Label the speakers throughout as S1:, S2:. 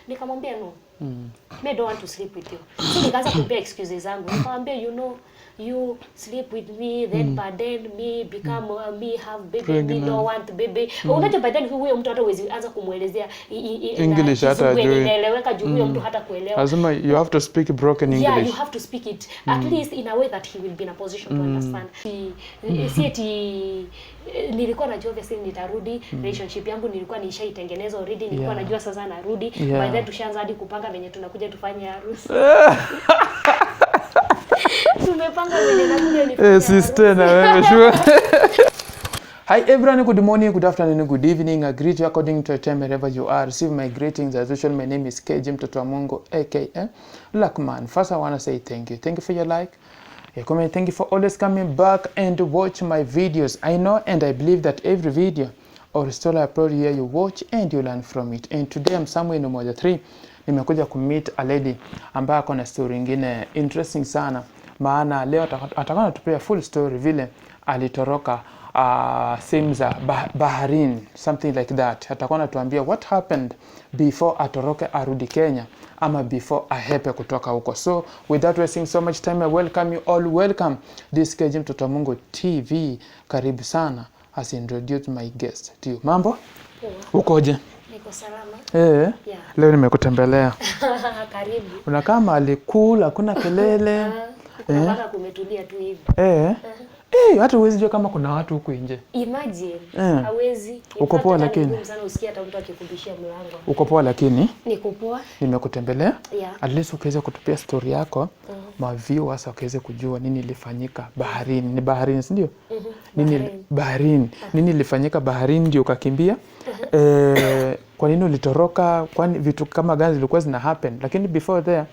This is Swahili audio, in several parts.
S1: Nikamwambia no. Me don't want to sleep with you. So nikaanza kupea excuses zangu. Nikamwambia you sleep with me, then but then me become me have baby, me don't want baby. Unajua by then huyo mtu hata uwezi anza kumuelezea
S2: English hata ajui.
S1: Inaeleweka juu huyo mtu hata kuelewa.
S2: Lazima you have to speak broken English.
S1: Yeah, you have to speak it at least in a way that he will be in a position to understand. Si eti nilikuwa najua obviously nitarudi, relationship yangu nilikuwa nishaitengeneza already, nilikuwa najua sasa narudi. By then tushaanza hadi kupanga venye tunakuja tufanye harusi. Tumepanga venye nakuja nifanye
S2: sister na wewe sure. Hi everyone, good morning, good afternoon, good evening. I greet you according to the time wherever you are. Receive my greetings as usual. My name is KJ mtoto wa Mungu aka Luckman. First I want to say thank you. Thank you for your like, your comment. Thank you for always coming back and watch my videos. I know and I believe that every video or story I upload here you watch and you learn from it. And today I'm somewhere in Umoja 3. Nimekuja kumeet a lady ambaye ako na story nyingine interesting sana. Maana leo atakuwa anatupea full story vile alitoroka sehemu za Bahrain, something like that. Atakuwa anatuambia what happened before atoroke arudi Kenya ama before ahepe kutoka huko. So without wasting so much time, I welcome you all. Welcome this KJ Mtoto wa Mungu TV. Karibu sana as I introduce my guest to you. Mambo? Ukoje?
S1: Niko salama.
S2: Yeah. Leo nimekutembelea.
S1: Karibu.
S2: Unakaa mahali cool, hakuna kelele.
S1: Mpaka kumetulia tu hivi.
S2: Hata huwezi jua kama kuna watu huku nje.
S1: Imagine. Hawezi.
S2: Uko poa lakini.
S1: Sana usikia hata mtu akikubishia mlango.
S2: Uko poa lakini.
S1: Niko poa.
S2: Nimekutembelea.
S1: Yeah.
S2: At least ukiweza kutupia story yako, ma viewers wakaweze kujua nini ilifanyika Bahrain. Ni Bahrain, si ndio? Nini Bahrain? Nini ilifanyika Bahrain ndio ukakimbia? Kwa nini ulitoroka? Kwani vitu kama gani zilikuwa zina happen? Lakini before there,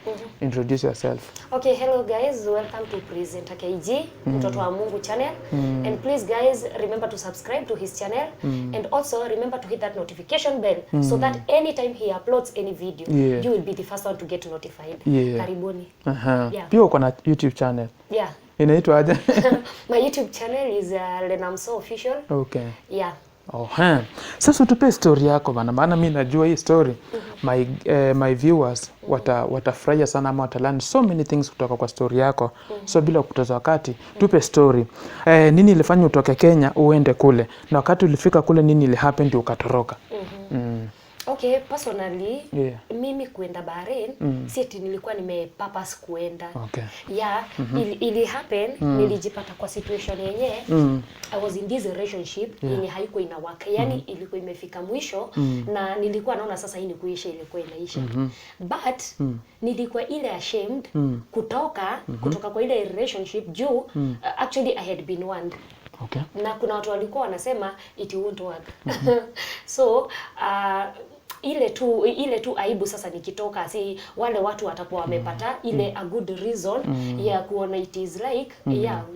S2: introduce yourself.
S1: Okay, hello guys, welcome to Presenter KJ Mtoto wa Mungu channel. And please guys, remember to subscribe to his channel and also remember to hit that notification bell so that anytime he uploads any video, you will be the first one to get notified. Karibuni.
S2: Pia uko na YouTube channel.
S1: Yeah.
S2: Inaitwa aje?
S1: My YouTube channel is Lenamso Official.
S2: Okay.
S1: Yeah.
S2: Sasa tupe story yako bana, maana mimi najua hii story my viewers watafurahia sana ama watalearn so many things kutoka kwa story yako. So bila kupoteza wakati, tupe story. Nini ilifanya utoke Kenya uende kule? Na wakati ulifika kule nini ili happen ndio ukatoroka?
S1: Okay, personally, mimi kuenda Bahrain, si eti nilikuwa nimepurpose kuenda.
S2: Okay.
S1: Yeah, ili happen, nilijipata kwa situation yenye, I was in this relationship, yenye haiko ina work. Yani ilikuwa imefika mwisho, na nilikuwa naona sasa hii ni kuisha, ilikuwa inaisha. But, nilikuwa ile ashamed, kutoka kwa ile relationship juu, actually I had been warned.
S2: Okay.
S1: Na kuna watu walikuwa wanasema it won't work. So ile tu aibu sasa nikitoka, si wale watu watakuwa wamepata ile a good reason ya kuona it is like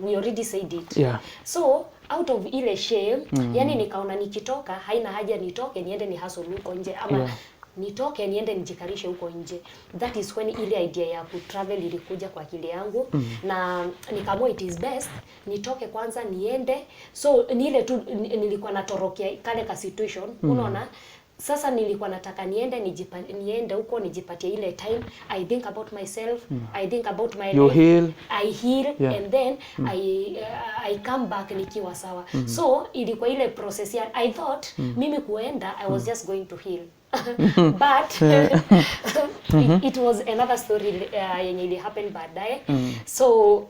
S1: we already said it. So out of ile shame, yani nikaona nikitoka haina haja nitoke niende ni hustle huko nje ama nitoke niende nijikarishe huko nje. That is when ile idea ya ku travel ilikuja kwa akili yangu na nikaamua it is best nitoke kwanza niende. So ni ile tu nilikuwa natorokea kale ka situation, unaona. Sasa nilikuwa nataka niende huko nijipatie ile time, I think about myself, I think about my life, I heal and then I come back nikiwa sawa. So ilikuwa ile process ya I thought mimi kuenda I was just going to heal. But it was another story yenye ili happen baadaye. So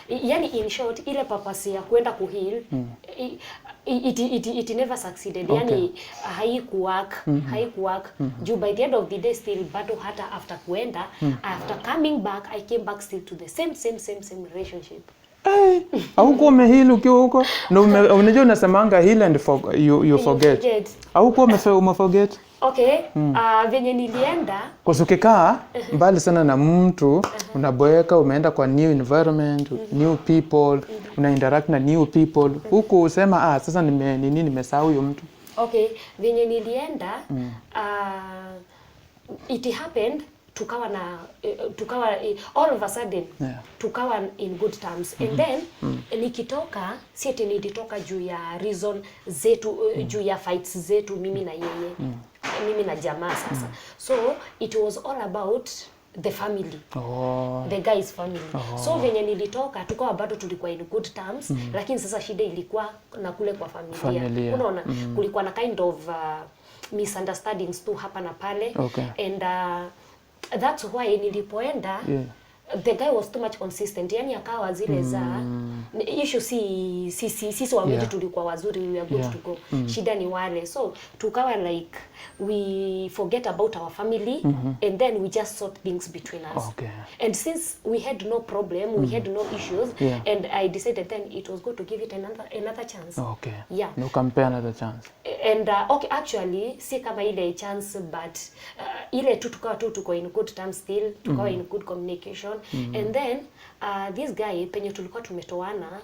S1: yani in short ile purpose ya kwenda kuheal it never succeeded. Yani haikuwork. Juu by the end of the day still bado hata after kuenda, after coming back I came back still to the same relationship.
S2: Hauko umeheal ukiwa huko? Na unajua unasemanga heal and you forget. Hauko umeforget?
S1: Okay, venye nilienda
S2: kusukikaa mbali sana na mtu, unaboeka, umeenda kwa new environment, new people, una interact na new people. Huko usema sasa nimesahau huyo mtu.
S1: Okay, venye nilienda it happened tukawa all of a sudden tukawa in good terms and then nikitoka si eti nilitoka juu ya reason zetu, juu ya fights zetu mimi na yeye. mimi na jamaa sasa. So it was all about the family. The guy's family. So venye nilitoka tukawa bado tulikuwa in good terms, lakini sasa shida ilikuwa na kule kwa familia. Unaona, kulikuwa na kind of misunderstandings tu hapa na pale. And that's why nilipoenda the guy was too much consistent. Yani akawa zile za issue sisi wawili tulikuwa wazuri, we are good to go. Shida ni wale. So tukawa like we forget about our family and then we just sort things between us. And since we had no problem, we had no issues, and I decided then it was good to give it another chance.
S2: No compare another chance.
S1: And actually si kama ile chance, but ile tukawa tuko in good terms still, tukawa in good communication. And then this guy penye tulikuwa tumetoana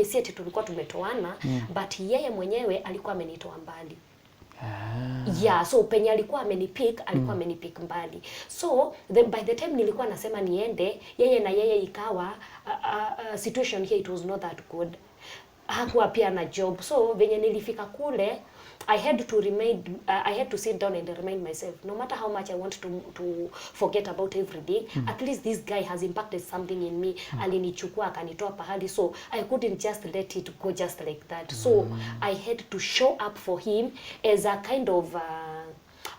S1: si eti tulikuwa tumetoana, but yeye mwenyewe alikuwa amenitoa mbali. So penye alikuwa amenipick mbali. So by the time nilikuwa nasema niende, yeye ikawa situation here it was not that good. Hakuwa pia na job. So venye nilifika kule, I had to sit down and remind myself, no matter how much I want to forget about everything, at least this guy has impacted something in me. Alinichukua akanitoa pahali, so I couldn't just let it go just like that. So I had to show up for him as a kind of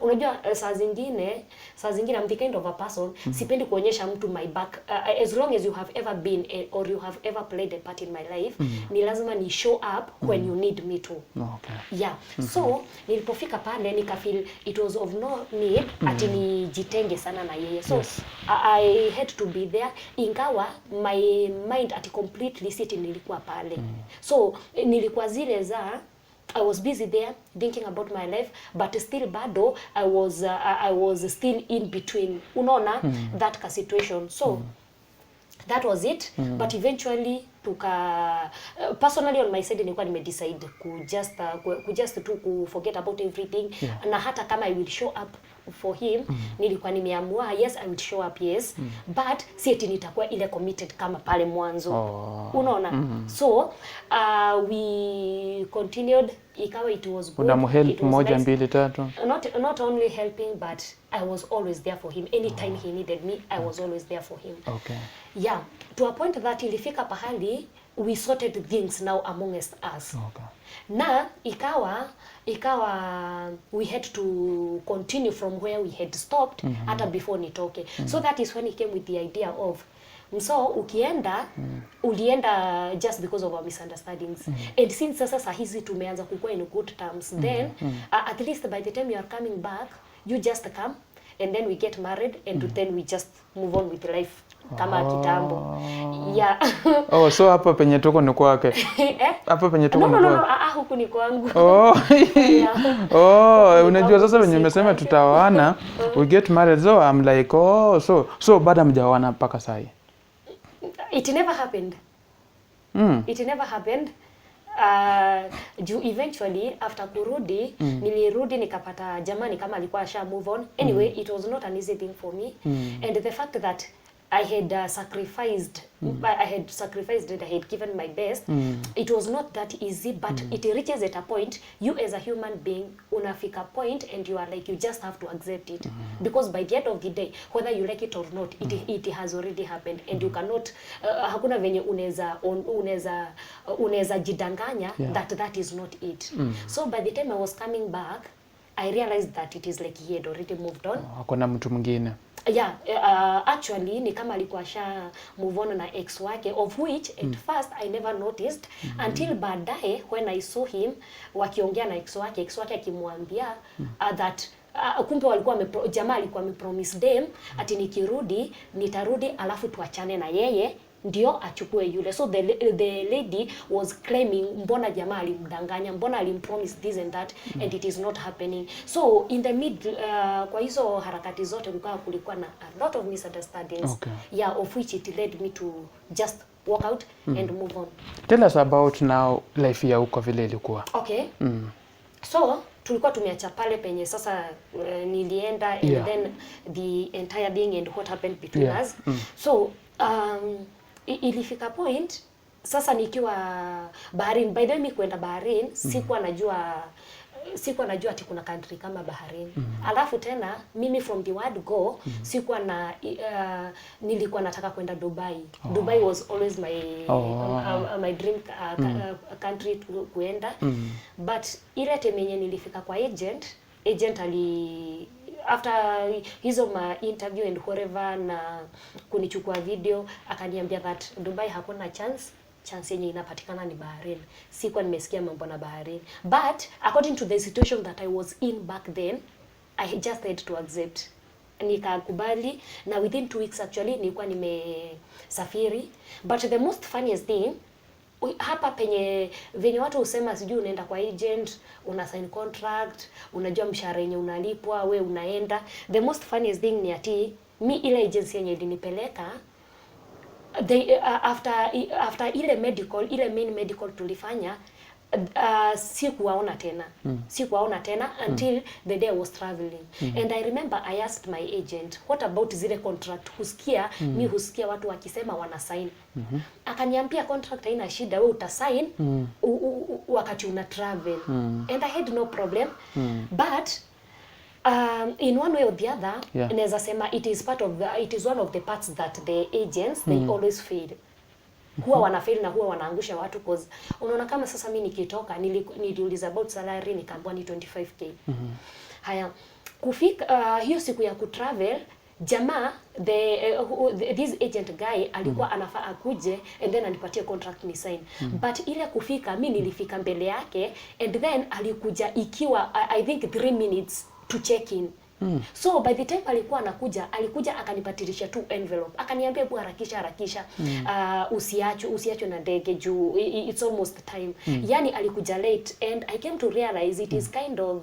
S1: unajua saa zingine I'm the kind of a person sipendi kuonyesha mtu my back. As long as you have ever been or you have ever played a part in my life, ni lazima ni show up when you need me to. So nilipofika pale nikafeel it was of no need ati nijitenge sana na yeye. So I had to be there, ingawa my mind ati completely sitting nilikuwa pale. So nilikuwa zile za I was busy there thinking about my life, but still bado I was still in between. Unaona that ka situation. So that was it. But eventually personally on my side nilikuwa nimedecide just to forget about everything. Na hata kama I will show up for him, nilikuwa nimeamua yes I will show up, yes, but si eti nitakuwa ile committed kama pale mwanzo. Unaona? So we continued, ikawa it was good.
S2: Unamhelp moja mbili tatu.
S1: Not only helping, but I was always there for him. Anytime he needed me, I was always there for him. To a point that ilifika pahali we sorted things now amongst us. Na ikawa we had to continue from where we had stopped hata before nitoke. So that is when he came with the idea of so ukienda ulienda just because of our misunderstandings. And since sasa hizi tumeanza kukua in good terms, then at least by the time you are coming back, you just come and then we get married and then we just move on with life kama kitambo.
S2: So hapa penye tuko ni kwake. Hapa penye tuko ni kwake.
S1: No, huku ni kwangu.
S2: Unajua sasa venye umesema tutaoana, we get married, so I'm like so bado mjaoana mpaka sahi.
S1: It never happened. It never happened. Eventually after kurudi nilirudi nikapata jamani kama alikuwa asha move on. Anyway, it was not an easy thing for me. And the fact that I had sacrificed and I had given my best. It was not that easy, but it reaches at a point, you as a human being, unafika point and you are like, you just have to accept it. Because by the end of the day, whether you like it or not, it has already happened. And you cannot, hakuna venye uneza jidanganya that is not it. So by the time I was coming back, I realized that it is like he had already moved on.
S2: Hakuna mtu mwingine.
S1: Actually ni kama alikuwa sha move on na ex wake, of which at first I never noticed until baadaye when I saw him wakiongea na ex wake akimwambia that kumbe walikuwa jamaa alikuwa amepromise them ati nikirudi nitarudi alafu tuachane na yeye ndio achukue yule. So the lady was claiming mbona jamaa alimdanganya, mbona alimpromise this and that, and it is not happening. So in the kwa hizo harakati zote kulikuwa na a lot of misunderstandings. Of which it led me to just walk out and move on.
S2: Tell us about now life ya huko vile ilikuwa.
S1: So tulikuwa tumeacha pale penye sasa nilienda and then the entire thing and what happened between us. So ilifika point sasa nikiwa Bahrain. By the way, mimi kwenda Bahrain sikuwa najua sikuwa najua ati kuna country kama Bahrain. Alafu tena mimi from the word go sikuwa na nilikuwa nataka kwenda Dubai. Dubai was always my dream country to kuenda. But ile temenye nilifika kwa agent after hizo ma interview and whatever na kunichukua video akaniambia that Dubai hakuna chance yenye inapatikana ni Bahrain. Sikuwa nimesikia mambo na Bahrain, but according to the situation that I was in back then, I just had to accept. Nikakubali na within 2 weeks actually nilikuwa nimesafiri. But the most funniest thing hapa venye watu husema sijui unaenda kwa agent, una sign contract, unajua mshahara yenye unalipwa, we unaenda. The most funniest thing ni ati ile agency yenye ilinipeleka after ile main medical tulifanya sikuwaona tena until the day I was traveling. And I remember I asked my agent, what about zile contract husikia mi husikia watu wakisema wana sign. Akaniambia contract haina shida, wewe utasign wakati una travel. And I had no problem. But in one way or the other, naweza sema it is one of the parts that the agents they always fail. Huwa wanafail na huwa wanaangusha watu cause unaona kama sasa mimi nikitoka niliuliza about salary nikaambiwa ni 25k. Haya kufika hiyo siku ya kutravel jamaa this agent guy alikuwa anafaa akuje and then anipatie contract ni sign. But ile kufika mimi nilifika mbele yake and then alikuja ikiwa I think 3 minutes to check in. So by the time alikuja akanipatirisha tu envelope. Akaniambia bu harakisha usiacho na ndege juu it's almost time. Yani alikuja late and I came to realize it is kind of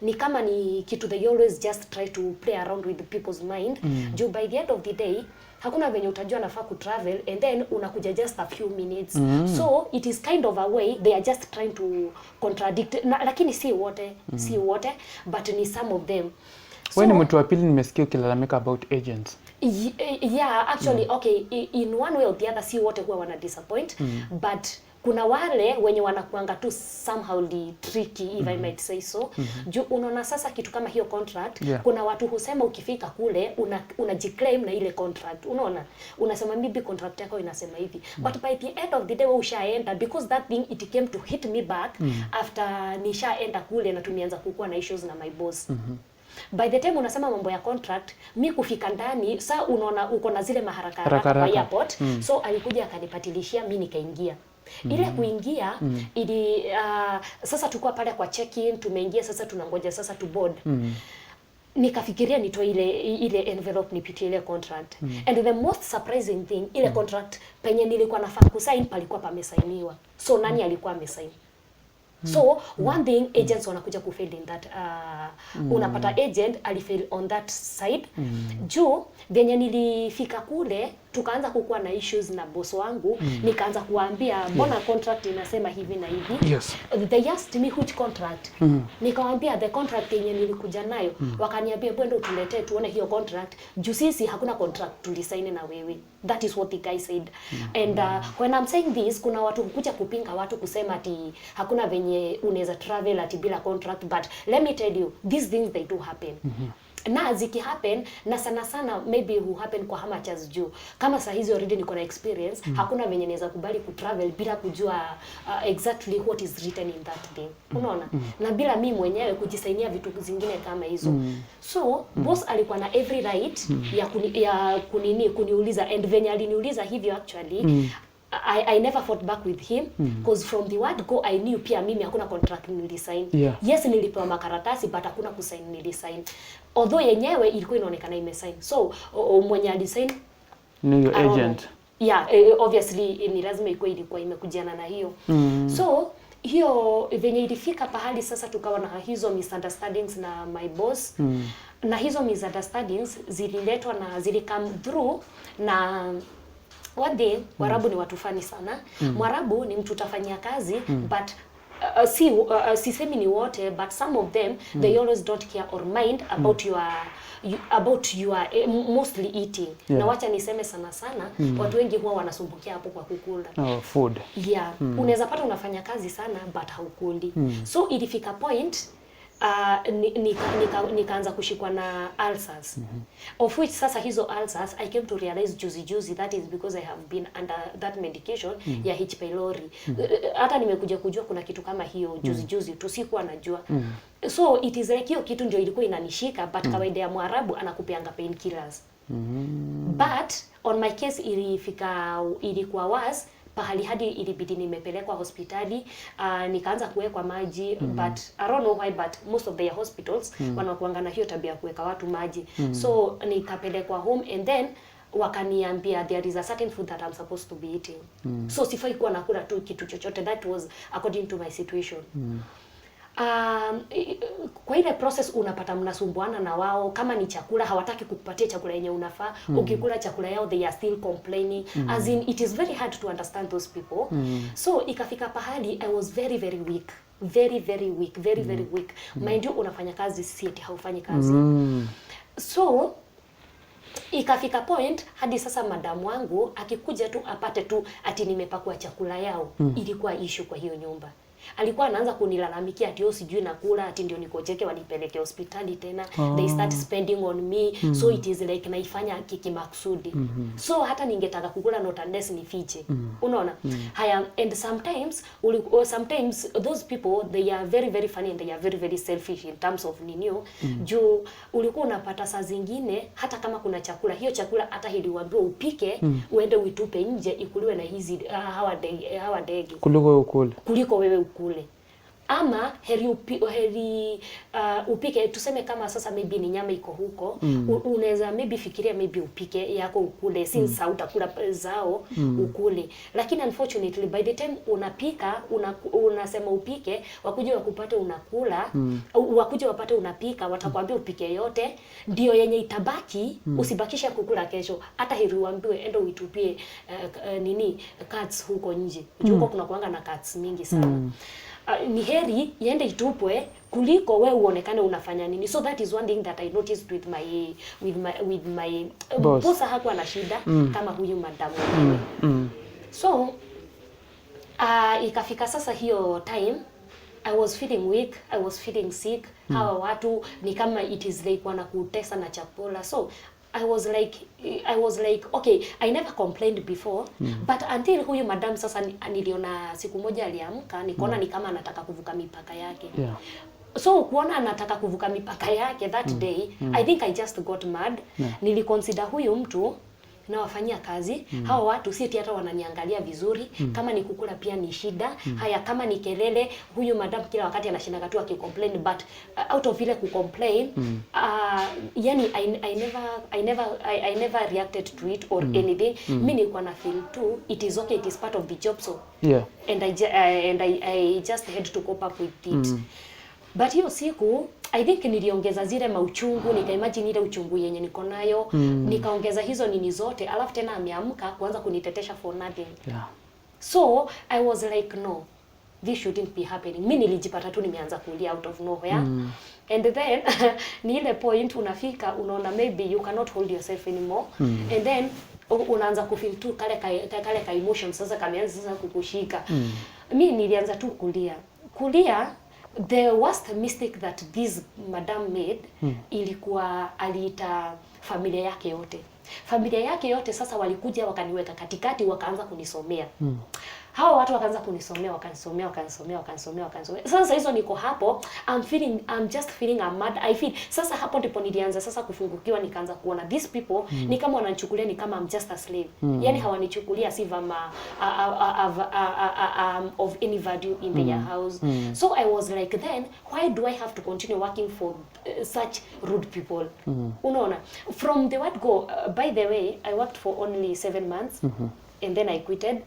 S1: ni kama ni kitu they always just try to play around with people's mind. Juu by the end of the day hakuna venye utajua nafaa kutravel and then unakuja just a few minutes. So it is kind of a way they are just trying to contradict lakini si wote but ni some of them.
S2: Wewe ni mtu wa pili nimesikia ukilalamika about agents.
S1: Yeah, actually okay, in one way or the other si wote huwa wana disappoint, but kuna wale wenye wanakuanga tu somehow tricky if I might say so. Juu unaona sasa kitu kama hiyo contract, kuna watu husema ukifika kule unajiclaim na ile contract. Unaona? Unasema maybe contract yako inasema hivi. But by the end of the day ushaenda because that thing it came to hit me back after nishaenda kule na tumeanza kukua na issues na my boss. By the time unasema mambo ya contract, mi kufika ndani, saa unaona uko na zile maharaka kwa airport, so alikuja akanipatilishia, mi nikaingia. Ile kuingia, sasa tukua pale kwa check-in, tumeingia, sasa tunangoja, sasa to board. Nikafikiria nitoe ile envelope nipitie ile contract. And the most surprising thing, ile contract penye nilikuwa nafaa kusign palikuwa pamesainiwa. So nani alikuwa amesign? So one thing agents wanakuja kufail in that unapata agent alifail on that side. Juu venye nilifika kule tukaanza kukua na issues na boss wangu, nikaanza kuambia mbona contract inasema hivi na hivi. They asked me which contract. Nikawaambia the contract yenye nilikuja nayo. Wakaniambia bwende utuletee tuone hiyo contract. Juu sisi hakuna contract tulisaini na wewe. That is what the guy said. And when I'm saying this, kuna watu kuja kupinga watu kusema ati hakuna venye unaweza travel ati bila contract, but let me tell you these things they do happen. Na ziki happen na sana maybe who happen kwa amateurs juu. Kama saa hizi already niko na experience, hakuna venye naweza kubali kutravel bila kujua exactly what is written in that thing. Unaona? Na bila mimi mwenyewe kujisainia vitu zingine kama hizo. So boss alikuwa na every right ya kuniuliza, and venye aliniuliza hivyo actually I never fought back with him because from the word go I knew pia mimi hakuna contract nilisign. Yes nilipewa makaratasi but hakuna kusign nilisign. Although yenyewe ilikuwa inaonekana imesign. So mwenye alisign
S2: ni your agent.
S1: Yeah, obviously ni lazima ilikuwa imekujiana na hiyo. So hiyo venye ilifika pahali sasa tukawa na hizo misunderstandings na my boss. Na hizo misunderstandings zililetwa na zilikam through na wade Warabu ni watu fani sana. Mwarabu ni mtu utafanyia kazi but sisemi ni wote but some of them they always don't care or mind about your mostly eating. Na wacha niseme sana watu wengi huwa wanasumbukia hapo kwa kukula.
S2: Food.
S1: Unaweza pata unafanya kazi sana but haukuli. So ilifika point nikaanza kushikwa na ulcers. Of which sasa hizo ulcers I came to realize juzi that is because I have been under that medication ya H pylori. Hata nimekuja kujua kuna kitu kama hiyo juzi tusikuwa najua. So it is like hiyo kitu ndio ilikuwa inanishika, but kawaida ya Mwarabu anakupeanga painkillers. But on my case ilikuwa worse, pahali hadi ilibidi nimepelekwa hospitali, nikaanza kuwekwa maji, but I don't know why, but most of their hospitals wanakuanga na hiyo tabia kuweka watu maji. So nikapelekwa home, and then wakaniambia there is a certain food that I'm supposed to be eating. So sifai kuwa nakula tu kitu chochote. That was according to my situation. Kwa ile process unapata mnasumbuana na wao, kama ni chakula hawataki kukupatia chakula yenye unafaa. Ukikula chakula yao they are still complaining. As in it is very hard to understand those people. So ikafika pahali I was very weak, very weak. Mind you, unafanya kazi, si eti haufanyi kazi. So ikafika point hadi sasa madamu wangu akikuja tu apate tu ati nimepakua chakula yao, ilikuwa issue kwa hiyo nyumba. Alikuwa anaanza kunilalamikia ati sijui nakula, ati ndio nikojeke wanipeleke hospitali tena. They start spending on me. So it is like naifanya kimakusudi. So hata ningetaka kukula not unless nifiche. Unaona? Haya, and sometimes those people they are very funny, and they are very selfish in terms of ninio. Juu ulikuwa unapata saa zingine hata kama kuna chakula, hiyo chakula hata hiliwaambiwa upike uende uitupe nje ikuliwe na hizi hawa ndege kuliko wewe ukule. Ama heri upike, tuseme kama sasa maybe ni nyama iko huko, unaweza maybe fikiria maybe upike yako ukule, since utakula zao ukule. Lakini unfortunately by the time unapika, unasema upike, wakuje wakupate unakula, wakuje wapate unapika, watakwambia upike yote, ndio yenye itabaki, usibakisha kukula kesho. Hata heri uambiwe endo uitupie cats huko nje. Huko kuna kuanga na cats mingi sana. Ni heri iende itupwe kuliko wewe uonekane unafanya nini. So that is one thing that I noticed with my boss. Hakuwa na shida kama huyu madamu mwenyewe. So ikafika sasa hiyo time I was feeling weak, I was feeling sick. Hawa watu ni kama it is like wanakutesa na chakula. So I was like okay, I never complained before, but until huyu madam sasa niliona siku moja aliamka, nikaona ni kama anataka kuvuka mipaka yake. So kuona anataka kuvuka mipaka yake that day, I think I just got mad. Niliconsider huyu mtu na wafanyia kazi, hawa watu si eti hata wananiangalia vizuri, kama ni kukula pia ni shida. Haya, kama ni kelele, huyu madam kila wakati anashinda tu akicomplain, but out of ile kucomplain, yani I never reacted to it or anything. Mimi nilikuwa na feel too it is okay, it is part of the job, so and I just had to cope up with it. But hiyo siku I think niliongeza zile mauchungu, nikaimagine ile uchungu yenye niko nayo, nikaongeza hizo nini zote, alafu tena ameamka kuanza kunitetesha for nothing. So I was like no, this shouldn't be happening. Mimi nilijipata tu nimeanza kulia out of nowhere. And then ni ile point unafika unaona maybe you cannot hold yourself anymore. And then unaanza kufeel tu kale ka emotion sasa kameanza sasa kukushika. Mimi nilianza tu kulia. The worst mistake that this madam made ilikuwa aliita familia yake yote. Familia yake yote sasa walikuja wakaniweka katikati, wakaanza kunisomea. Hawa watu wakaanza kunisomea, wakanisomea. Sasa hizo niko hapo, I'm just feeling mad. I feel sasa hapo ndipo nilianza sasa kufungukiwa, nikaanza kuona these people ni kama wananichukulia ni kama I'm just a slave. Yani hawanichukulia si vama of any value in their house. So I was like, then why do I have to continue working for such rude people? Unaona, from the word go, by the way, I worked for only 7 months. And then I quitted.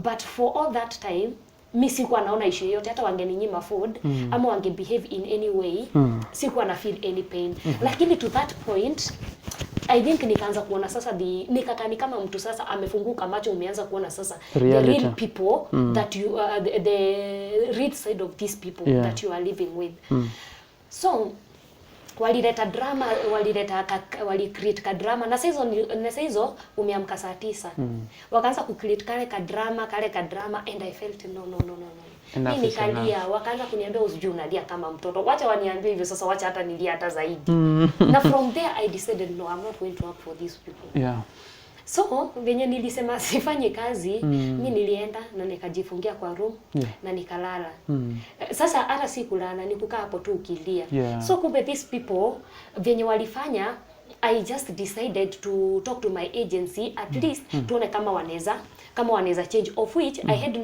S1: But for all that time, mimi sikuwa naona issue yote, hata wangeninyima food ama wange behave in any way, sikuwa na feel any pain. Lakini to that point, I think nikaanza kuona sasa nikakani kama mtu sasa amefunguka macho, umeanza kuona sasa reality. The real people that you the real side of these people that you are living with. So walileta drama, walicreate ka drama, na sasa hizo umeamka saa 9. Wakaanza kucreate kale ka drama, and I felt no.
S2: Enough
S1: Mimi
S2: is enough.
S1: nikalia, wakaanza kuniambia usijui unalia kama mtoto. Wacha waniambie hivyo sasa, wacha hata nilia hata zaidi. Na from there I decided no, I'm not going to work for these people.
S2: Yeah.
S1: So venye nilisema sifanye kazi, mimi nilienda na nikajifungia kwa room na nikalala. Sasa hata si kulala, ni kukaa hapo tu ukilia. So kumbe these people venye walifanya, I just decided to talk to my agency at least tuone kama wanaweza change, of which I had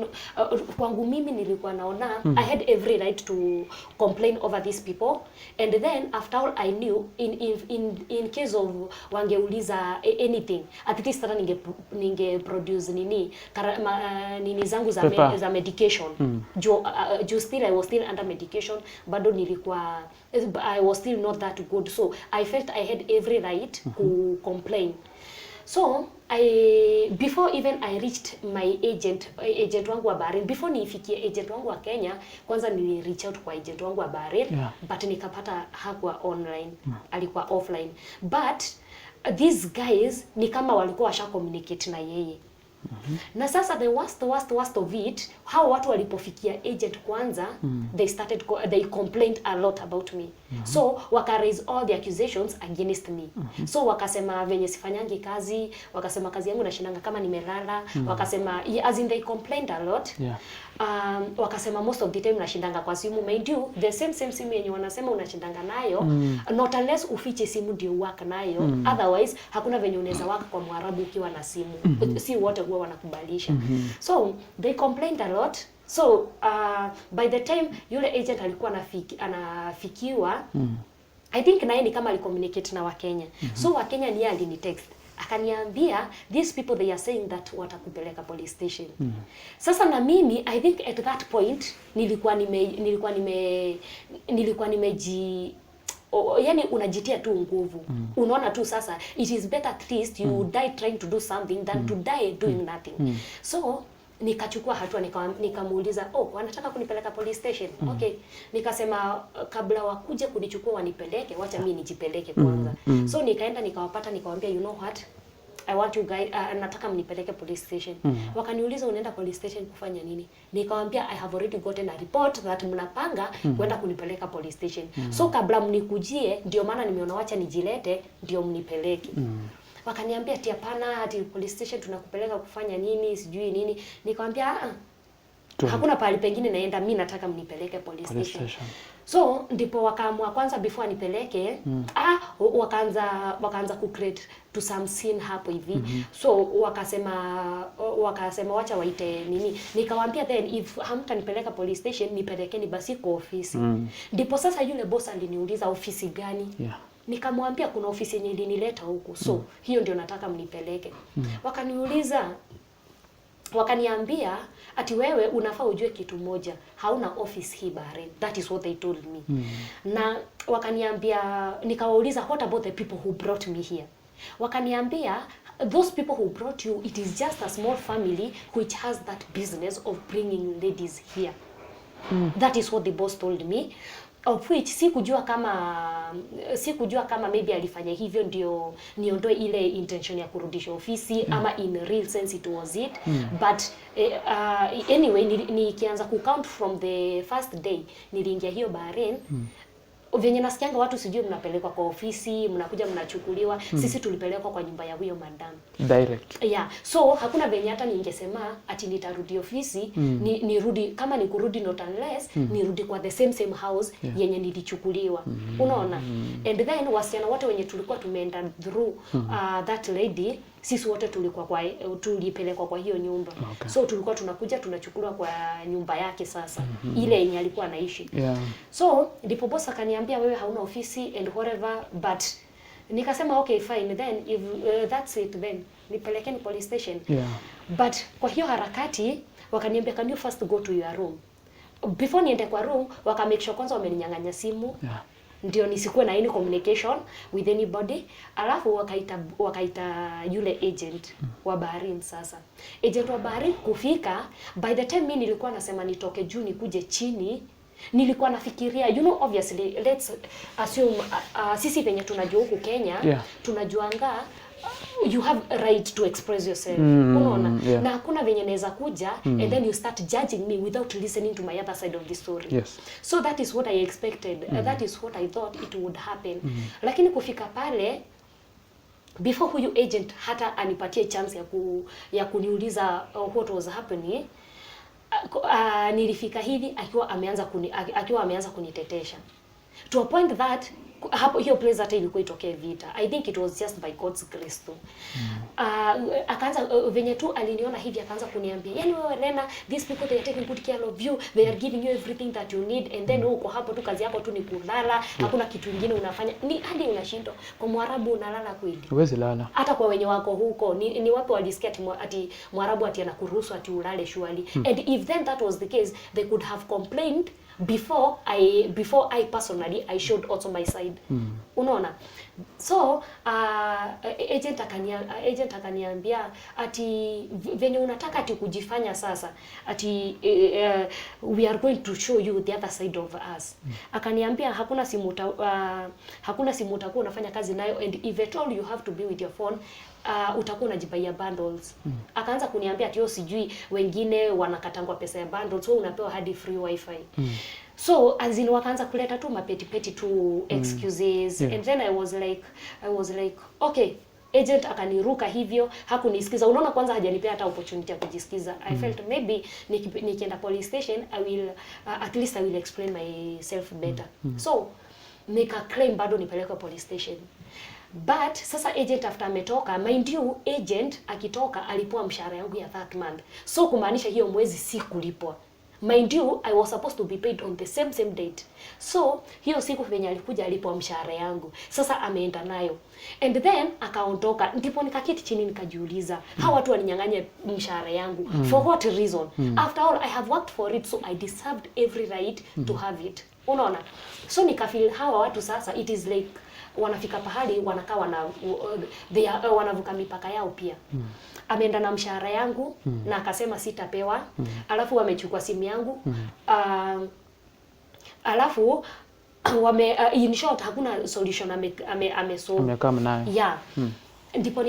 S1: kwangu mimi nilikuwa naona I had every right to complain over these people, and then after all I knew in case of wangeuliza anything, at least hata ninge produce nini zangu za medication. Jo still I was still under medication, bado nilikuwa I was still not that good, so I felt I had every right to complain. So before even I reached my agent wangu wa Bahrain, before nifikie agent wangu wa Kenya, kwanza nili reach out kwa agent wangu wa Bahrain, but nikapata hakuwa online, alikuwa offline. But these guys ni kama walikuwa washa communicate na yeye. Na sasa the worst of it, how watu walipofikia agent kwanza, they complained a lot about me. So waka raise all the accusations against me. So wakasema venye sifanyangi kazi, wakasema kazi yangu nashindanga kama nimelala, wakasema as in they complained a lot. Wakasema most of the time nashindanga kwa simu, mind you the same simu yenye wanasema unashindanga nayo, not unless ufiche simu ndio work nayo, otherwise hakuna venye unaweza work kwa Mwarabu ukiwa na simu. Si wote huwa wanakubalisha. So they complained a lot. So by the time yule agent alikuwa anafikiwa, I think naye ni kama alicommunicate na Wakenya. So Wakenya ni alinitext akaniambia these people they are saying that watakupeleka police station. Sasa na mimi I think at that point nilikuwa nimeji yani unajitia tu nguvu. Unaona tu sasa it is better at least you die trying to do something than to die doing nothing. So nikachukua hatua, nikamuuliza wanataka kunipeleka police station. Okay, nikasema kabla wakuje kunichukua wanipeleke, wacha mimi nijipeleke kwanza. So nikaenda nikawapata, nikamwambia you know what, I want you guys, nataka mnipeleke police station. Wakaniuliza unaenda police station kufanya nini? Nikamwambia I have already gotten a report that mnapanga kwenda kunipeleka police station. So kabla mnikujie, ndio maana nimeona wacha nijilete ndio mnipeleke. Wakaniambia ati hapana, ati police station tunakupeleka kufanya nini, sijui nini. Nikamwambia hakuna pahali pengine naenda, mimi nataka mnipeleke police station. So ndipo wakaamua kwanza before nipeleke, wakaanza ku create to some scene hapo hivi. So wakasema wacha waite nini. Nikamwambia then if hamtanipeleka police station, nipelekeni basi kwa ofisi. Ndipo sasa yule boss aliniuliza ofisi gani? Nikamwambia kuna ofisi yenye ilinileta huku. So hiyo ndio nataka mnipeleke. Wakaniuliza, wakaniambia ati wewe unafaa ujue kitu moja, hauna office hii Bahrain. That is what they told me. Na wakaniambia, nikawauliza what about the people who brought me here? Wakaniambia those people who brought you, it is just a small family which has that business of bringing ladies here. That is what the boss told me. Of which sikujua kama maybe alifanya hivyo ndio niondoe ile intention ya kurudisha ofisi ama in real sense it was it. But anyway nikianza ku count from the first day niliingia hiyo Bahrain, venye nasikianga watu sijui mnapelekwa kwa ofisi, mnakuja mnachukuliwa, sisi tulipelekwa kwa nyumba ya huyo madam
S2: direct.
S1: So hakuna venye hata ningesema ati nitarudi ofisi, nirudi kama ni kurudi not unless nirudi kwa the same house yenye nilichukuliwa. Unaona? And then wasichana wote wenye tulikuwa tumeenda through that lady, sisi wote tulipelekwa kwa hiyo nyumba. So tulikuwa tunakuja tunachukuliwa kwa nyumba yake sasa, ile yenye alikuwa anaishi. So ndipo boss akaniambia wewe hauna ofisi and whatever, but nikasema okay fine, then if that's it then nipelekeni police station. But kwa hiyo harakati wakaniambia can you first go to your room. Before niende kwa room waka make sure kwanza wameninyang'anya simu. Ndio nisikuwe na any communication with anybody. Alafu wakaita yule agent wa Bahrain sasa. Agent wa Bahrain kufika, by the time mimi nilikuwa nasema nitoke juu nikuje chini, nilikuwa nafikiria, you know, obviously let's assume sisi venye tunajua huku Kenya, tunajuanga you have a right to express yourself. Unaona?
S2: Yeah.
S1: Na hakuna venye naweza kuja and then you start judging me without listening to my other side of the story.
S2: Yes.
S1: So that is what I expected. That is what I thought it would happen. Lakini kufika pale, before huyu agent hata anipatie chance ya kuniuliza what was happening, nilifika hivi akiwa ameanza kunitetesha. To a point that hapo hiyo place hata ilikuwa itokee vita. I think it was just by God's grace too. Akaanza venye tu aliniona hivi akaanza kuniambia, yani wewe Lena, these people they are taking good care of you, they are giving you everything that you need, and then uko hapo tu kazi yako tu ni kulala, hakuna kitu kingine unafanya. Ni hadi unashindwa. Kwa Mwarabu unalala kweli?
S2: Huwezi lala.
S1: Hata kwa wenye wako huko ni wapi walisikia ati Mwarabu ati anakuruhusu ati ulale shwali. And if then that was the case, they could have complained before I personally I showed also my side. Unaona? So agent akaniambia ati venye unataka ati kujifanya sasa ati we are going to show you the other side of us. Akaniambia hakuna simu utakuwa unafanya kazi nayo, and if at all you have to be with your phone, utakuwa unajibaia bundles. Akaanza kuniambia ati sijui wengine wanakatangwa pesa ya bundles, wewe unapewa hadi free wifi. So as in wakaanza kuleta tu mapeti tu excuses. And then I was like okay, agent akaniruka hivyo, hakunisikiza. Unaona, kwanza hajanipea hata opportunity ya kujisikiza. I felt maybe nikienda police station I will at least I will explain myself better. So nika claim bado nipelekwe police station. But sasa agent after ametoka, mind you, agent akitoka alipua mshahara yangu ya that month. So kumaanisha hiyo mwezi si kulipwa. Mind you, I was supposed to be paid on the same date. So hiyo siku venye alikuja alipwa mshahara yangu. Sasa ameenda nayo. And then akaondoka. Ndipo nikaketi chini nikajiuliza, hawa watu waninyang'anya mshahara yangu for what reason? After all I have worked for it, so I deserved every right to have it. Unaona? So nikafeel hawa watu sasa it is like wanafika pahali wanakaa wanavuka mipaka yao pia. Ameenda na mshahara yangu na akasema sitapewa. Alafu wamechukua simu yangu. Alafu in short hakuna solution amesolve.
S2: Amekam nayo.
S1: Yeah. Ndipo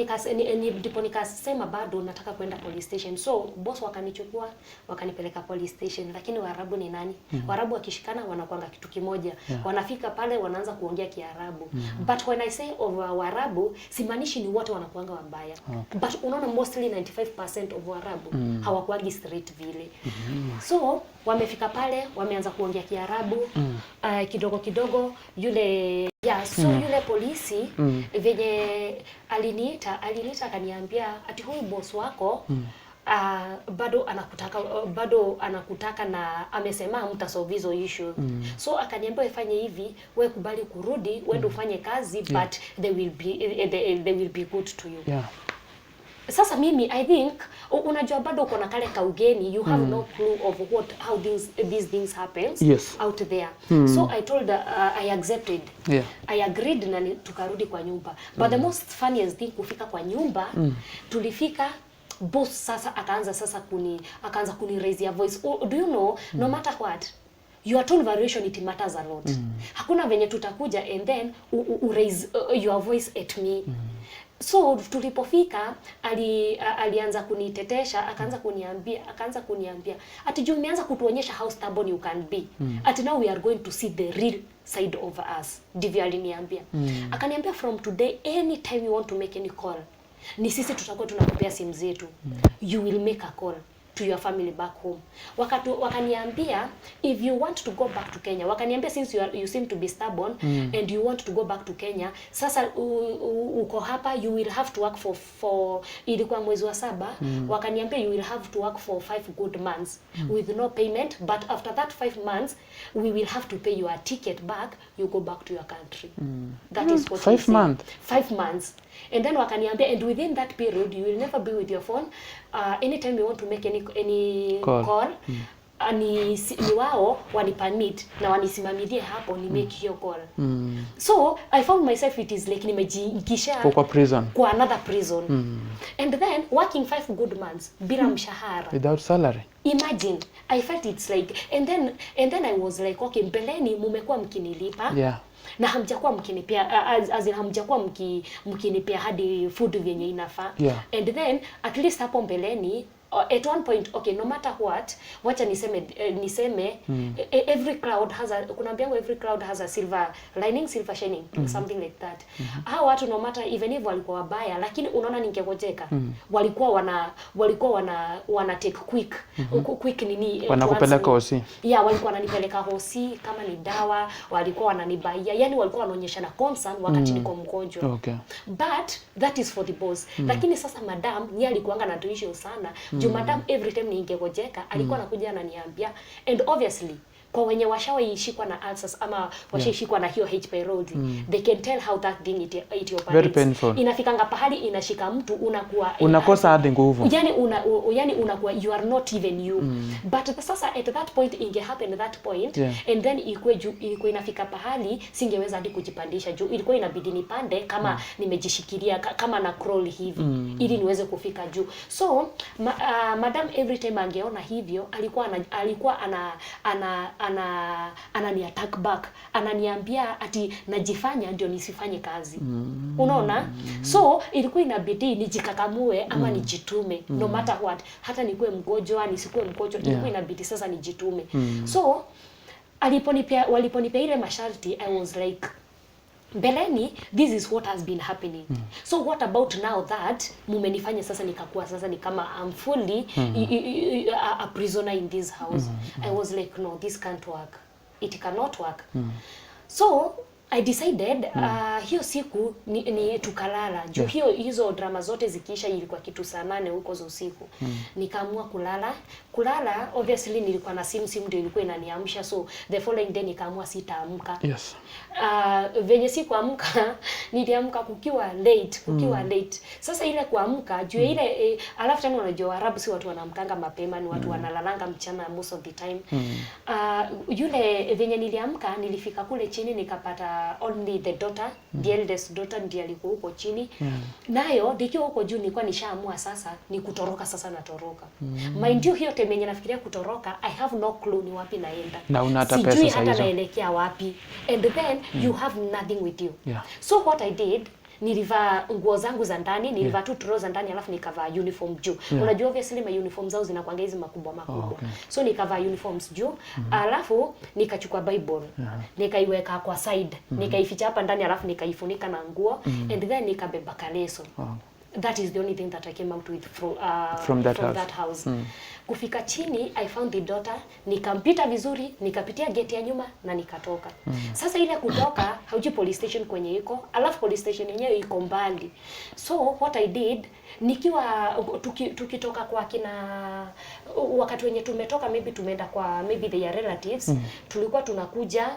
S1: nikasema bado nataka kwenda police station. So boss wakanichukua wakanipeleka police station, lakini Waarabu ni nani? Waarabu wakishikana wanakuanga kitu kimoja. Wanafika pale wanaanza kuongea Kiarabu. But when I say of Waarabu, simaanishi ni wote wanakuanga wabaya. But unaona mostly 95% of Waarabu hawakuangi straight vile. So wamefika pale wameanza kuongea Kiarabu kidogo yule yule polisi venye aliniita akaniambia ati huyu boss wako bado anakutaka na amesema mtasolve hizo issue. So akaniambia ifanye hivi, wewe kubali kurudi uende ufanye kazi, but they will be good to you. Sasa mimi I think unajua bado uko na kale kaugeni, you have no clue of how these things happens out there. So I told I accepted. I agreed na tukarudi kwa nyumba. But the most funniest thing, kufika kwa nyumba tulifika, boss sasa akaanza kuni raise your voice. Do you know, no matter what, your tone variation it matters a lot. Hakuna venye tutakuja and then raise your voice at me. So tulipofika alianza kunitetesha, akaanza kuniambia ati juu umeanza kutuonyesha how stubborn you can be. Ati now we are going to see the real side of us. Ndivyo aliniambia. Akaniambia from today anytime you want to make any call, ni sisi tutakuwa tunakupea simu zetu. You will make a call to your family back home. Wakaniambia if you want to go back to Kenya, wakaniambia since you seem to be stubborn and you want to go back to Kenya, sasa uko hapa, you will have to work for ilikuwa mwezi wa 7. Wakaniambia you will have to work for 5 good months with no payment, but after that 5 months we will have to pay your ticket back, you go back to your country. That is what
S2: 5 months.
S1: 5 months. And then wakaniambia, and within that period you will never be with your phone. Anytime you want to make any call ni wao wanipermit na wanisimamilie hapo ni make hiyo call. So I found myself it is like nimejiingisha kwa another prison. And then working 5 good months bila mshahara,
S2: without salary.
S1: Imagine, I felt it's like, and then I was like, okay, mbeleni mumekuwa mkinilipa. na hamjakuwa mkinipea as in hamjakuwa mkinipea hadi food vyenye inafaa. And then at least hapo mbeleni at one point, okay, no matter what, wacha niseme every cloud has a, kuna mbiango every cloud has a silver lining, silver shining, something like that. Hao watu no matter even if walikuwa wabaya, lakini unaona ningegojeka, walikuwa wana take quick nini,
S2: wanakupeleka hosi.
S1: Yeah, walikuwa wananipeleka hosi kama ni dawa, walikuwa wananibaia, yani walikuwa wanaonyesha na concern wakati niko mgonjwa.
S2: Okay.
S1: But that is for the boss. Lakini sasa madam ni alikuanga na tuition sana. Madam every time ningegojeka alikuwa anakuja ananiambia, and obviously kwa wenye washawaishikwa na ulcers ama washaishikwa na hiyo H. pylori, they can tell how that thing it operates.
S2: Very painful.
S1: Inafikanga pahali inashika mtu
S2: unakosa hadi nguvu.
S1: Yani unakuwa you are not even you. But sasa at that point happen at that point, and then ilikuwa inafika pahali singeweza hadi kujipandisha juu, ilikuwa inabidi nipande kama nimejishikilia kama na crawl hivi ili niweze kufika juu. So madam every time angeona hivyo alikuwa anani attack back, ananiambia ati najifanya ndio nisifanye kazi. Unaona? So ilikuwa inabidi nijikakamue ama nijitume no matter what, hata nikuwe mgonjwa nisikuwe mgonjwa, ilikuwa inabidi sasa nijitume. So waliponipea ile masharti, I was like, mbeleni this is what has been happening. So what about now that mumenifanya sasa nikakuwa sasa ni kama I'm fully a prisoner in this house. I was like, no, this can't work, it cannot work. So I decided hiyo siku ni tukalala juu hizo drama zote zikiisha ilikuwa kitu saa 8 huko za usiku. Nikaamua kulala obviously nilikuwa na simu ndio ilikuwa inaniamsha, so the following day nikaamua sitaamka.
S2: Yes.
S1: Venye sikuamka niliamka kukiwa late. Sasa ile kuamka juu ile alafu tena unajua Arabu si watu wanaamkanga mapema, ni watu wanalalanga mchana most of the time. Yule venye niliamka nilifika kule chini nikapata only the daughter, the eldest daughter ndiye alikuwa huko chini. Nayo nikiwa huko juu nilikuwa nishaamua sasa ni kutoroka, sasa natoroka. Mind you hiyo time yenye nafikiria kutoroka, I have no clue ni wapi naenda.
S2: Na una hata pesa
S1: sijui
S2: sasa
S1: hata naelekea wapi. And then you have nothing with you. So what I did, nilivaa nguo zangu za ndani, nilivaa tu trouser za ndani alafu nikavaa uniform juu. Unajua obviously my uniform zao zinakuanga hizi makubwa. So nikavaa uniforms juu, alafu nikachukua Bible. Nikaiweka kwa side, nikaificha hapa ndani alafu nikaifunika na nguo, and then nikabeba kaleso. That is the only thing that I came out with from that house. Kufika chini, I found the daughter, nikampita vizuri, nikapitia gate ya nyuma na nikatoka. Sasa ile kutoka, hauji police station kwenye iko, alafu police station yenyewe iko mbali. So what I did, nikiwa tukitoka kwa kina, wakati wenye tumetoka maybe tumeenda kwa maybe their relatives, tulikuwa tunakuja.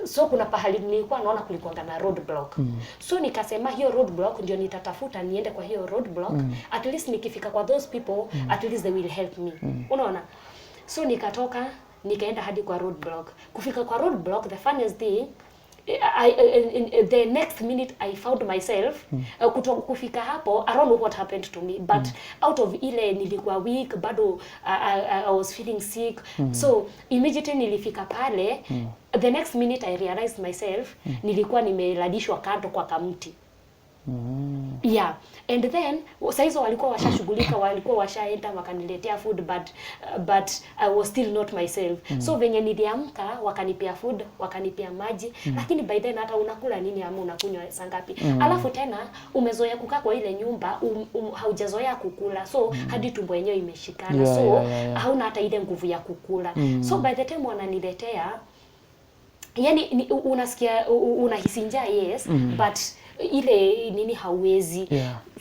S1: So kuna pahali nilikuwa naona kulikuwa na roadblock. So nikasema hiyo roadblock ndio nitatafuta niende kwa hiyo roadblock. At least nikifika kwa those people, at least they will help me. Unaona? So nikatoka, nikaenda hadi kwa roadblock. Kufika kwa roadblock, the funniest thing, the next minute I found myself kufika hapo, I don't know what happened to me, but out of ile nilikuwa weak, bado I was feeling sick. So immediately nilifika pale, the next minute I realized myself nilikuwa nimeladishwa kando kwa kamti. Yeah, and then saizo walikuwa washashughulika, walikuwa washaenda wakaniletea food, but I was still not myself. So venye niliamka wakanipea food, wakanipea maji, lakini by then hata unakula nini ama unakunywa saa ngapi? Alafu tena umezoea kukaa kwa ile nyumba, haujazoea kukula, so hadi tumbo yenyewe imeshikana, so hauna hata ile nguvu ya kukula. So by the time wananiletea, yani unasikia unahisi njaa, yes, but ile nini hauwezi.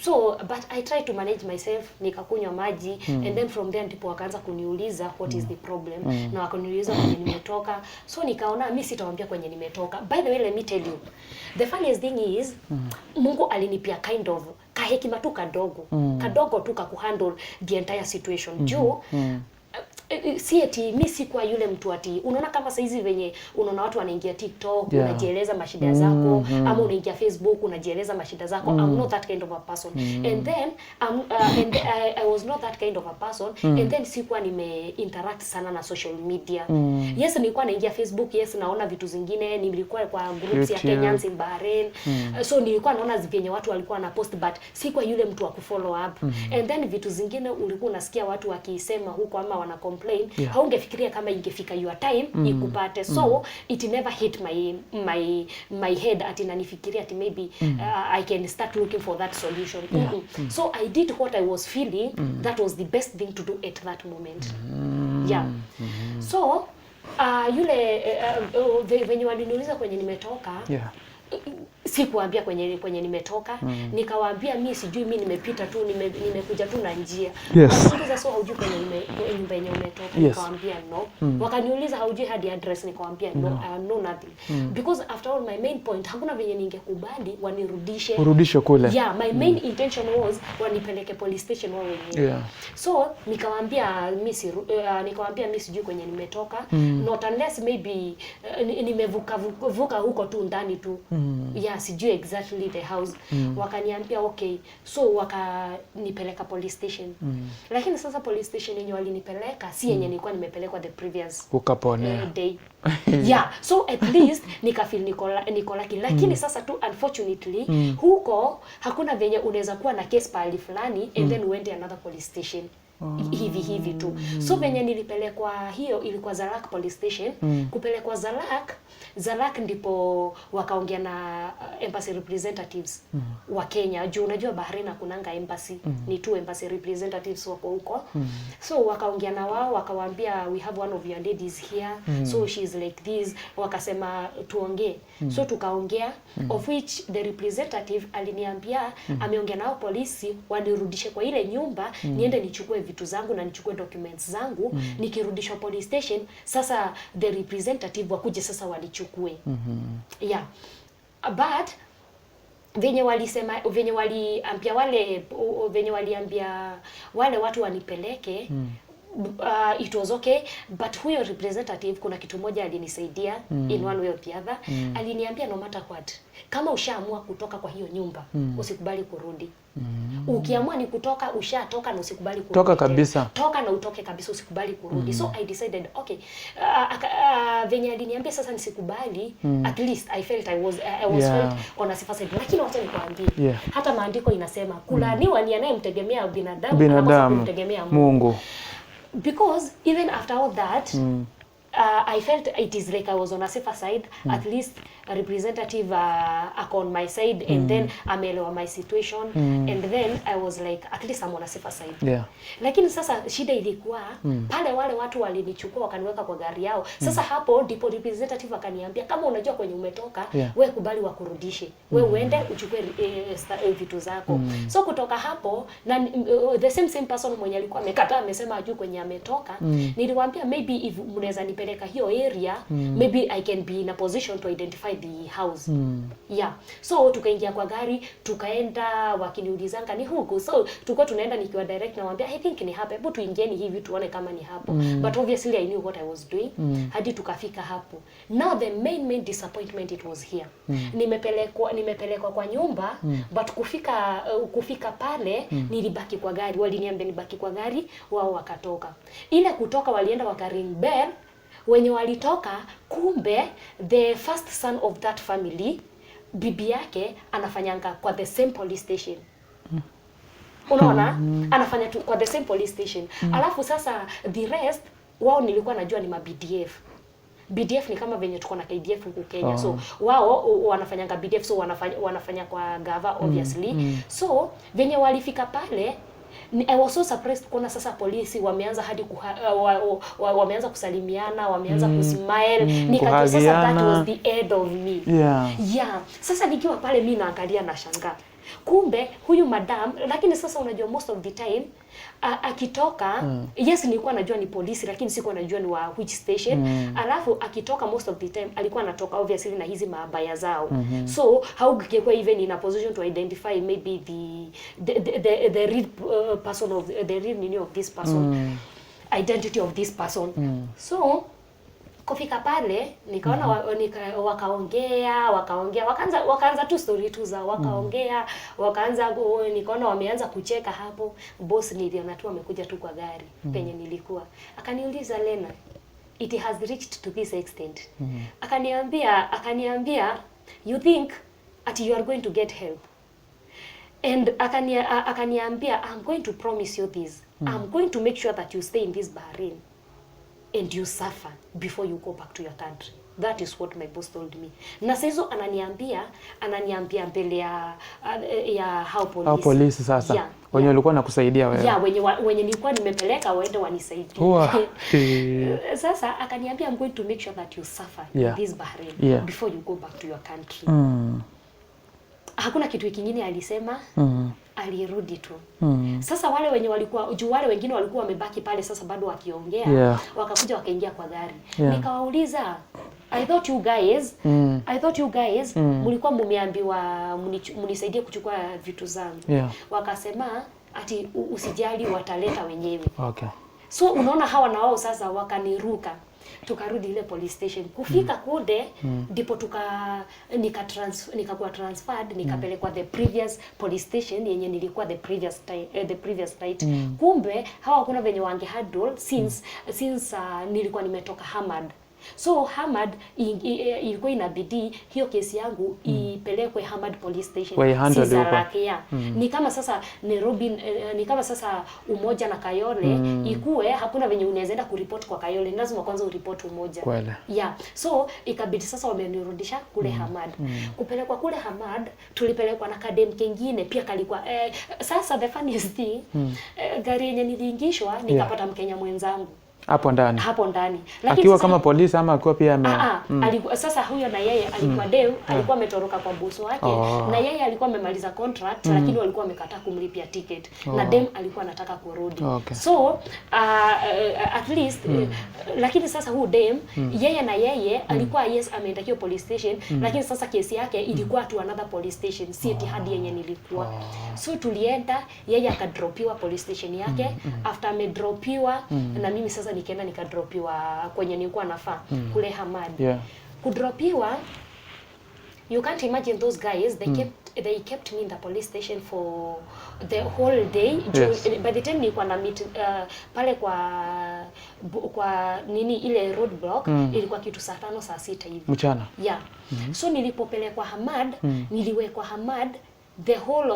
S1: So but I try to manage myself, nikakunywa maji, and then from there ndipo wakaanza kuniuliza what is the problem, na wakaniuliza kwenye nimetoka. So nikaona mimi sitawaambia kwenye nimetoka. By the way, let me tell you, the funniest thing is Mungu alinipia kind of kahekima tu kadogo tu kuhandle the entire situation. Juu si eti mimi si kwa yule mtu ati unaona kama saizi venye unaona watu wanaingia TikTok unajieleza mashida zako ama unaingia Facebook unajieleza mashida zako. I'm not that kind of a person. And then I was not that kind of a person. And then sikuwa interact sana na social media. Yes, nilikuwa naingia Facebook, yes naona vitu zingine, nilikuwa kwa groups ya Kenyans in Bahrain. So nilikuwa naona venye watu walikuwa na post, but sikuwa yule mtu wa kufollow up. And then vitu zingine ulikuwa unasikia watu wakisema huko ama wana complain, haungefikiria kama ingefika your time ikupate. So it never hit my head ati nanifikiria ati maybe I can start looking for that solution. So I did what I was feeling that was the best thing to do at that moment. So yule venye waliniuliza kwenye nimetoka, sikuambia kwenye nimetoka, nikawaambia mimi sijui, mimi nimepita tu, nimekuja tu na njia. Wakaniuliza so haujui kwenye nyumba yenye umetoka? Nikawaambia no. Wakaniuliza haujui hadi address? Nikawaambia no, I know nothing. Because after all my main point, hakuna venye ningekubali wanirudishe kule. My main intention was wanipeleke police station wao wenyewe. So nikawaambia mimi sijui kwenye nimetoka, not unless maybe nimevuka huko tu ndani tu. Sijui exactly the house. Wakaniambia okay, so wakanipeleka police station. Lakini sasa police station yenye walinipeleka si yenye nilikuwa nimepelekwa the previous day. So at least nikafeel niko lucky. Lakini sasa tu unfortunately huko hakuna venye unaweza kuwa na case pali fulani and then uende another police station. Hivi tu. So venye nilipelekwa hiyo ilikuwa Zalak police station. Kupelekwa Zalak ndipo wakaongea na embassy representatives wa Kenya. Juu unajua Bahrain hakunanga embassy, ni tu embassy representatives wako huko. So wakaongea na wao, wakawaambia we have one of your ladies here, so she's like this. Wakasema tuongee. So tukaongea, of which the representative aliniambia ameongea nao polisi wanirudishe kwa ile nyumba, niende nichukue vitu zangu na nichukue documents zangu. Nikirudishwa police station, sasa the representative wakuje sasa walichukue. But venye waliambia wale watu wanipeleke, it was okay, but huyo representative kuna kitu moja alinisaidia in one way or the other. Aliniambia no matter what, kama ushaamua kutoka kwa hiyo nyumba, usikubali kurudi. Ukiamua ni kutoka, ushatoka na usikubali kurudi. Toka kabisa. Toka na utoke kabisa, usikubali kurudi. So I decided okay, venye aliniambia sasa nisikubali, at least I felt I was felt on a safer side. Lakini wacha nikwambie, hata maandiko inasema kulaaniwa ni anayemtegemea binadamu na kumtegemea Mungu. Because even after all that, I felt it is like I was on a safer side. At least a representative on my side, and then ameelewa my situation, and then I was like at least I'm on a safer side. Lakini sasa shida ilikuwa pale wale watu walinichukua wakaniweka kwa gari yao. Sasa hapo ndipo representative akaniambia kama unajua kwenye umetoka, wewe kubali wakurudishe. Wewe uende uchukue vitu zako. So kutoka hapo na the same person mwenye alikuwa amekataa amesema ajui kwenye ametoka, niliwaambia maybe if mnaweza nipeleka hiyo area, maybe I can be in a position to identify the house. So tukaingia kwa gari, tukaenda, wakiniulizanga ni huku. So tulikuwa tunaenda nikiwa direct na waambia I think ni hapa, hebu tuingieni hivi tuone kama ni hapo. But obviously I knew what I was doing. Hadi tukafika hapo. Now the main disappointment it was here. Nimepelekwa kwa nyumba, but kufika pale nilibaki kwa gari. Waliniambia nibaki kwa gari, wao wakatoka. Ile kutoka walienda wakaring bell. Wenye walitoka, kumbe the first son of that family, bibi yake anafanyanga kwa the same police station. Unaona? Anafanya tu kwa the same police station. Alafu sasa the rest wao nilikuwa najua ni ma-BDF. BDF ni kama venye tuko na KDF huku Kenya. So wao wanafanyanga BDF, so wanafanya kwa gava obviously. So venye walifika pale, I was so surprised kuona sasa polisi wameanza hadi wameanza kusalimiana, wameanza kusmile. Nikajua sasa that was the end of me. Sasa nikiwa pale mimi naangalia na shangaa. Kumbe huyu madam, lakini sasa unajua most of the time akitoka, yes nilikuwa najua ni polisi lakini sikuwa najua ni wa which station. Alafu akitoka most of the time alikuwa anatoka obviously na hizi mabaya zao. So haungekuwa even in a position to identify maybe the real person of the real meaning of this person. identity of this person. So kufika pale nikaona wakaongea wakaanza tu story tu za wakaongea nikaona wameanza kucheka hapo. Boss niliona tu amekuja tu kwa gari penye nilikuwa, akaniuliza, Lena, it has reached to this extent. Akaniambia you think that you are going to get help, and akaniambia I'm going to promise you this. I'm going to make sure that you stay in this Bahrain and you suffer before you go back to your country. That is what my boss told me. Na sasa ananiambia mbele ya how police sasa.
S2: Yeah, wenye walikuwa nakusaidia wewe.
S1: Yeah, wenye nilikuwa nimepeleka waende wanisaidie. Sasa akaniambia I'm going to make sure that you suffer in this Bahrain before you go back to your country. Hakuna kitu kingine alisema. Alirudi tu. Sasa wale wale wengine walikuwa wamebaki pale sasa bado wakiongea, wakakuja wakaingia kwa gari. Nikawauliza, I thought you guys mlikuwa mumeambiwa mnisaidie kuchukua vitu zangu. Wakasema ati usijali, wataleta wenyewe. Okay. So unaona hawa na wao sasa wakaniruka. Tukarudi ile police station. Kufika kule ndipo nikakuwa transferred, nikapelekwa the previous police station yenye nilikuwa the previous night. Kumbe hawa kuna venye wange handle since nilikuwa nimetoka Hamad. So Hamad ilikuwa inabidi hiyo kesi yangu ipelekwe Hamad police station. Ni kama sasa Nairobi, ni kama sasa Umoja na Kayole ikue hakuna venye unaweza kuripoti kwa Kayole, lazima kwanza uripoti Umoja. So ikabidi sasa wamenirudisha kule Hamad. Kupelekwa kule Hamad tulipelekwa na kadem kingine pia kalikuwa sasa the funniest thing, gari yenye niliingishwa nikapata Mkenya mwenzangu
S2: hapo ndani.
S1: Lakini
S2: akiwa kama polisi ama akiwa pia
S1: alikuwa sasa huyo na yeye alikuwa deu, alikuwa ametoroka kwa boss wake na yeye alikuwa amemaliza contract lakini walikuwa wamekataa kumlipia ticket na dem alikuwa anataka kurudi. So at least lakini sasa huyo dem yeye na yeye alikuwa ameenda hiyo police station lakini sasa kesi yake ilikuwa to another police station, si eti hadi yenye nilikuwa. So tulienda, yeye akadropiwa police station yake. After amedropiwa na mimi sasa nikaenda nikadropiwa kwenye nilikuwa nafaa kule Hamad. Kudropiwa, you can't imagine those guys, they kept me in the police station for the whole day. By the time nilikuwa na meet pale kwa nini ile roadblock ilikuwa kitu saa 5 saa 6 hivi
S2: mchana.
S1: So nilipopelekwa Hamad, niliwekwa Hamad the whole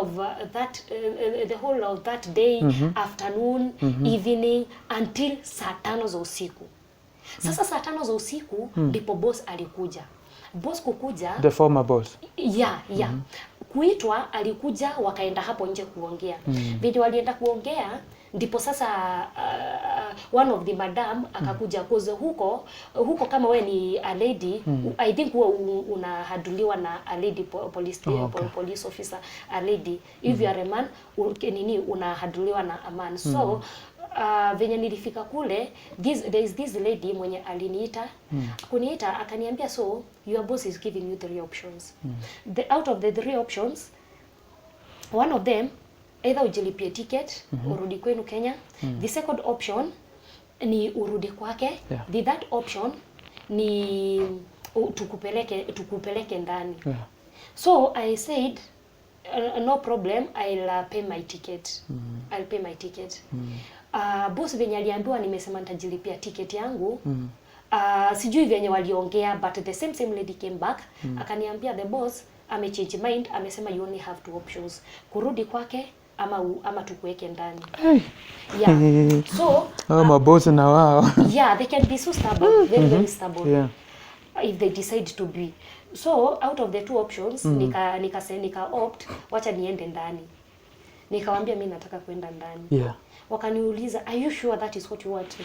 S1: of that day, afternoon, evening until saa 5 za usiku. Sasa saa 5 za usiku ndipo boss alikuja. Boss kukuja,
S2: the former boss.
S1: Kuitwa alikuja, wakaenda hapo nje kuongea. Video walienda kuongea ndipo sasa one of the madam akakuja kuzo huko kama we ni a lady, I think huwa unahaduliwa na a lady police officer, a lady. If you are a man unahaduliwa na a man. So venye nilifika kule, there is this lady mwenye aliniita, kuniita akaniambia, so your boss is giving you 3 options. Out of the 3 options, one of them either ujilipie ticket urudi kwenu Kenya. The second option ni urudi kwake. The third option ni tukupeleke ndani. So I said no problem, I'll pay my ticket. I'll pay my ticket. Boss venye aliambiwa nimesema nitajilipia ticket yangu. Sijui venye waliongea, but the same lady came back akaniambia the boss amechange mind, amesema you only have 2 options, kurudi kwake ama tukuweke ndani. So
S2: maboss na wao
S1: they can be so stubborn, very stubborn if they decide to be. So out of the 2 options nika opt wacha niende ndani. Nikamwambia mimi nataka kwenda ndani. Wakaniuliza, are you sure that is what you want?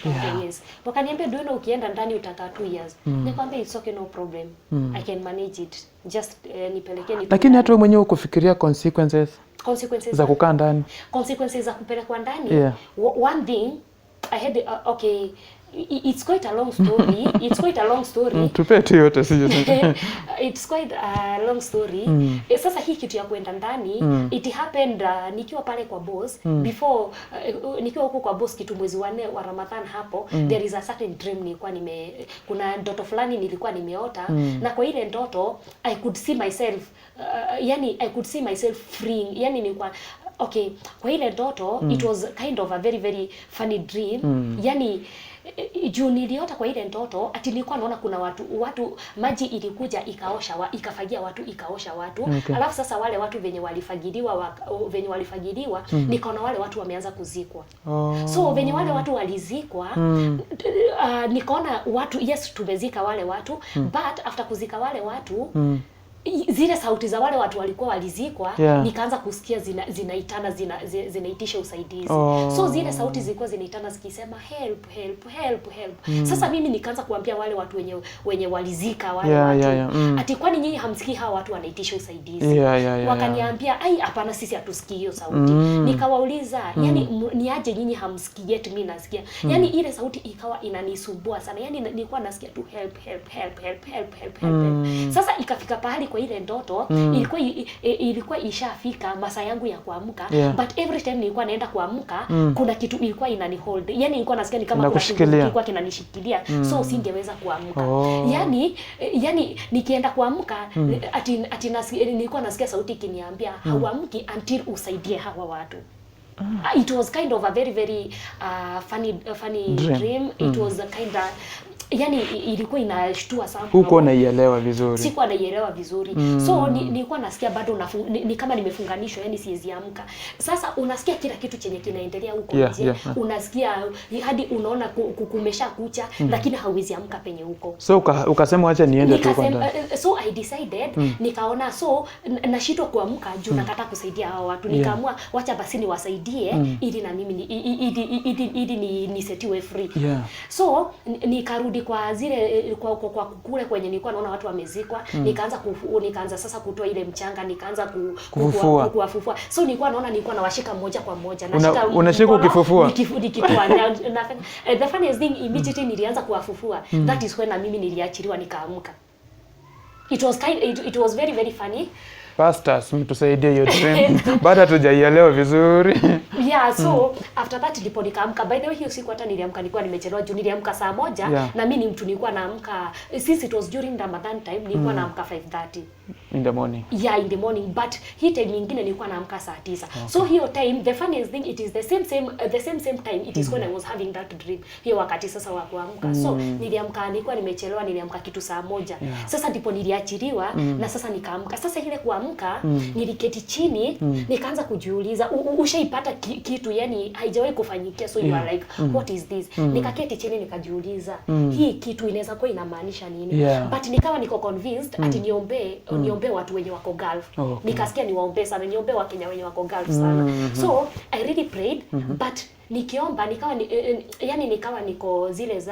S1: Yes. Wakaniambia, do you know ukienda ndani utakaa 2 years. Nikamwambia it's okay, no problem. I can manage it. Just nipelekeni.
S2: Lakini hata wewe mwenyewe ukufikiria consequences za kukaa ndani.
S1: Consequences za kupelekwa ndani. One thing I had it's quite a long story. It's quite a long story.
S2: Tupe tu yote sije.
S1: It's quite a long story. Sasa hii kitu ya kwenda ndani, it happened nikiwa pale kwa boss, before nikiwa huko kwa boss kitu mwezi wa 4 wa Ramadhan hapo, there is a certain dream nilikuwa kuna ndoto fulani nilikuwa nimeota, na kwa ile ndoto I could see myself yani I could see myself freeing, yani nilikuwa okay, kwa ile ndoto it was kind of a very very funny dream. Yani juu niliota kwa ile ndoto ati nilikuwa naona kuna watu maji ilikuja ikafagia watu ikaosha watu. Okay. Alafu sasa wale watu venye walifagiliwa nikaona wale watu wameanza kuzikwa. So venye wale watu walizikwa nikaona watu, yes, tumezika wale watu, but after kuzika wale watu zile sauti za wale watu walikuwa walizikwa, nikaanza kusikia zinaitana zinaitisha usaidizi. So zile sauti zilikuwa zinaitana zikisema help help help help. Sasa mimi nikaanza kuambia wale watu wenye walizika wale watu, ati kwani nyinyi hamsikii hawa watu wanaitisha usaidizi? Wakaniambia ai hapana, sisi hatusikii hiyo sauti. Nikawauliza yani ni aje nyinyi hamsikii yetu? Mimi nasikia. Yani ile sauti ikawa inanisumbua sana. Yani nilikuwa nasikia tu help help help help help help help. Sasa ikafika pahali kwa ile ndoto ilikuwa ishafika masaa yangu ya kuamka, but every time nilikuwa naenda kuamka kuna kitu ilikuwa inani hold. Yani nilikuwa nasikia ni kama kuna kitu kilikuwa kinanishikilia, so singeweza kuamka. Yani nikienda kuamka ati nilikuwa nasikia sauti ikiniambia hauamki until usaidie hawa watu. It was kind of a very very funny dream. It was a kind of yani ilikuwa inashtua sana.
S2: Huko naielewa vizuri.
S1: Sikuwa naielewa vizuri. So nilikuwa nasikia bado ni kama nimefunganishwa, yani siwezi amka. Sasa unasikia kila kitu chenye kinaendelea huko nje. Unasikia hadi unaona kumesha kucha, lakini hauwezi amka penye huko.
S2: So ukasema acha niende tu kwa ndani.
S1: So I decided, nikaona so nashitwa kuamka juu nakata kusaidia hao watu. Nikaamua wacha basi niwasaidie ili na mimi ili nisetiwe free. So nikarudi kwa zile kwa kule kwenye nilikuwa naona watu wamezikwa. Nikaanza sasa kutoa ile mchanga, nikaanza kuwafufua. So nilikuwa nawashika moja kwa moja.
S2: Unashika ukifufua?
S1: Nikitoa. The funniest thing, immediately nilianza kuwafufua. That is when na mimi niliachiliwa nikaamka. It was very very funny.
S2: Pastors, mtusaidie hiyo dream. Baada hatujaielewa vizuri.
S1: So after that ndipo nikaamka. By the way, hiyo siku hata niliamka nilikuwa nimechelewa juu niliamka saa 1 na mimi ni mtu nilikuwa naamka, since it was during Ramadan time nilikuwa naamka 5:30
S2: in the morning.
S1: In the morning, but hii time nyingine nilikuwa naamka saa 9. So hiyo time, the funniest thing, it is the same time it is when I was having that dream. Hiyo wakati sasa wa kuamka. So niliamka nilikuwa nimechelewa, niliamka kitu saa 1. Sasa ndipo niliachiliwa na sasa nikaamka. Sasa ile kuamka niliketi chini nikaanza kujiuliza, ushaipata kitu yani haijawahi kufanyikia, so you are like what is this? Nikaketi chini nikajiuliza hii kitu inaweza kuwa inamaanisha nini? But nikawa niko convinced ati niombe watu wenye wako Gulf. Nikasikia niwaombe sana, niombe Wakenya wenye wako Gulf sana. So I really prayed, but nikiomba nikawa niko zile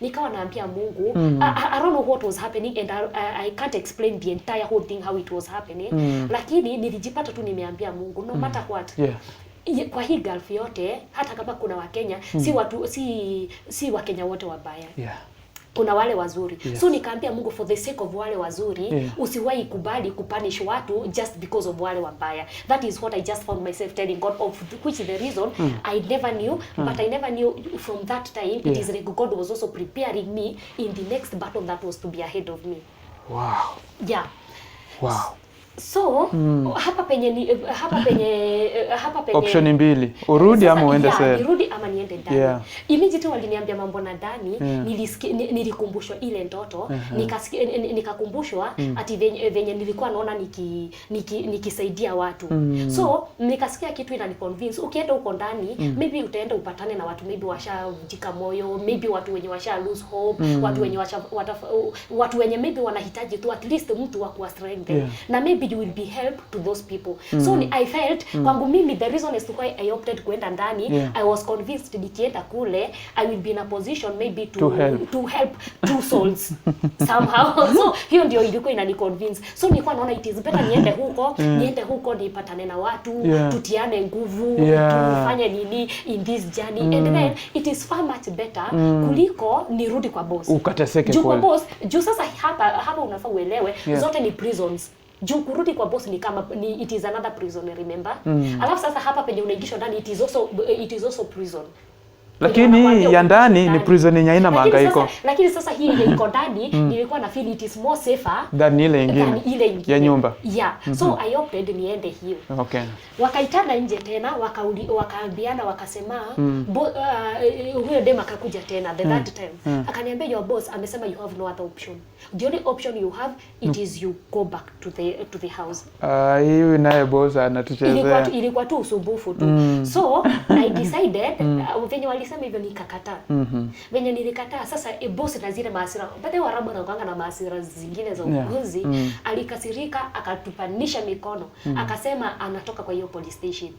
S1: nikawa naambia Mungu, I don't know what was happening and I can't explain the entire whole thing how it was happening. Lakini nilijipata tu nimeambia Mungu, no matter what, kwa hii Gulf yote, hata kama kuna Wakenya, si Wakenya wote wabaya. Kuna wale wazuri. So nikaambia Mungu, for the sake of wale wazuri, usiwahi kubali kupunish watu just because of wale wabaya. That is what I just found myself telling God, of which is the reason I never knew, but I never knew from that time it is like God was also preparing me in the next battle that was to be ahead of me.
S2: Wow. Wow.
S1: So hapa penye
S2: option mbili, urudi ama uende sasa.
S1: Nirudi ama niende ndani. Immediately waliniambia mambo na ndani, nilikumbushwa ile ndoto, nikakumbushwa ati venye nilikuwa naona nikisaidia watu. So nikasikia kitu inaniconvince, ukienda huko ndani maybe utaenda upatane na watu maybe washavunjika moyo, maybe watu wenye washa lose hope, watu wenye maybe wanahitaji tu at least mtu wa kuwa strengthen. Na maybe maybe you will be help to those people. So I felt kwangu mimi the reason as to why I opted kuenda ndani, I was convinced nikienda kule I will be in a position maybe to help two souls somehow. So hiyo ndio ilikuwa inani convince. So nilikuwa naona it is better niende huko nipatane na watu, tutiane nguvu, tufanye nini in this journey, and then it is far much better kuliko nirudi kwa boss.
S2: Ukateseke
S1: kwa kwa boss. Juu sasa hapa unafaa uelewe zote ni prisons. Juu kurudi kwa boss ni kama it is another prison, remember? Alafu sasa hapa penye unaingishwa ndani it is also prison.
S2: Lakini ya ndani ni prison yenye haina mahangaiko.
S1: Lakini sasa hii yenye iko ndani nilikuwa na feel it is more safer
S2: than ile ingine ya nyumba.
S1: So I opted niende hiyo.
S2: Okay.
S1: Wakaitana nje tena wakaambiana wakasema huyo dem akakuja tena the third time. Akaniambia your boss amesema you have no other option. The only option you have it is you go back to the house.
S2: Hiyo naye boss anatuchezea.
S1: Ilikuwa tu usumbufu tu. So I decided venye walisema hivyo nikakataa. Venye nilikataa sasa boss na zile maasira. Baadaye Warabu wanakuanga na maasira zingine za uguzi. Alikasirika akatupanisha mikono. Akasema anatoka kwa hiyo police station.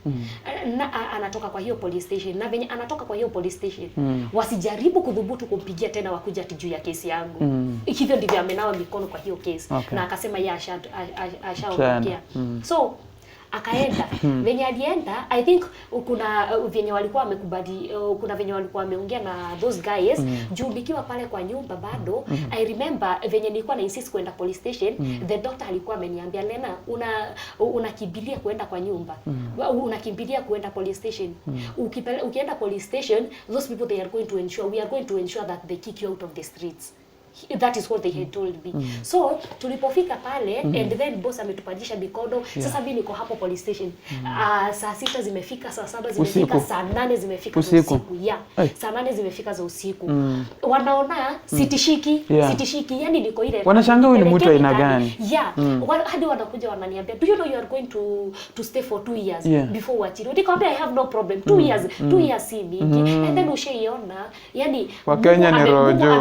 S1: Anatoka kwa hiyo police station. Na venye anatoka kwa hiyo police station wasijaribu kudhubutu kumpigia tena wakuja juu ya kesi yangu. Hivyo ndivyo amenawa mikono kwa hiyo kesi. Na akasema yeye ashaongea. So akaenda. Venye alienda I think kuna venye walikuwa wamekubali, kuna venye walikuwa wameongea na those guys juu nikiwa pale kwa nyumba bado. I remember venye nilikuwa na insist kwenda police station, the doctor alikuwa ameniambia Lena unakimbilia kwenda kwa nyumba, unakimbilia kwenda police station. Ukienda police station those people we are going to ensure that they kick you out of the streets. That is what they had told me. So tulipofika pale and then boss ametupandisha mikono. Sasa mimi niko hapo police station. Saa 6 zimefika, saa 7 zimefika, saa 8 zimefika za usiku. Saa 8 zimefika za usiku. Wanaona sitishiki, yani niko ile.
S2: Wanashangaa wewe ni mtu aina gani?
S1: Hadi wanakuja wananiambia, "Do you know you are going to stay for 2 years before wachiri?" Nikamwambia I have no problem. 2 years si mingi. And then ushaiona, yani
S2: Wakenya ni rojo.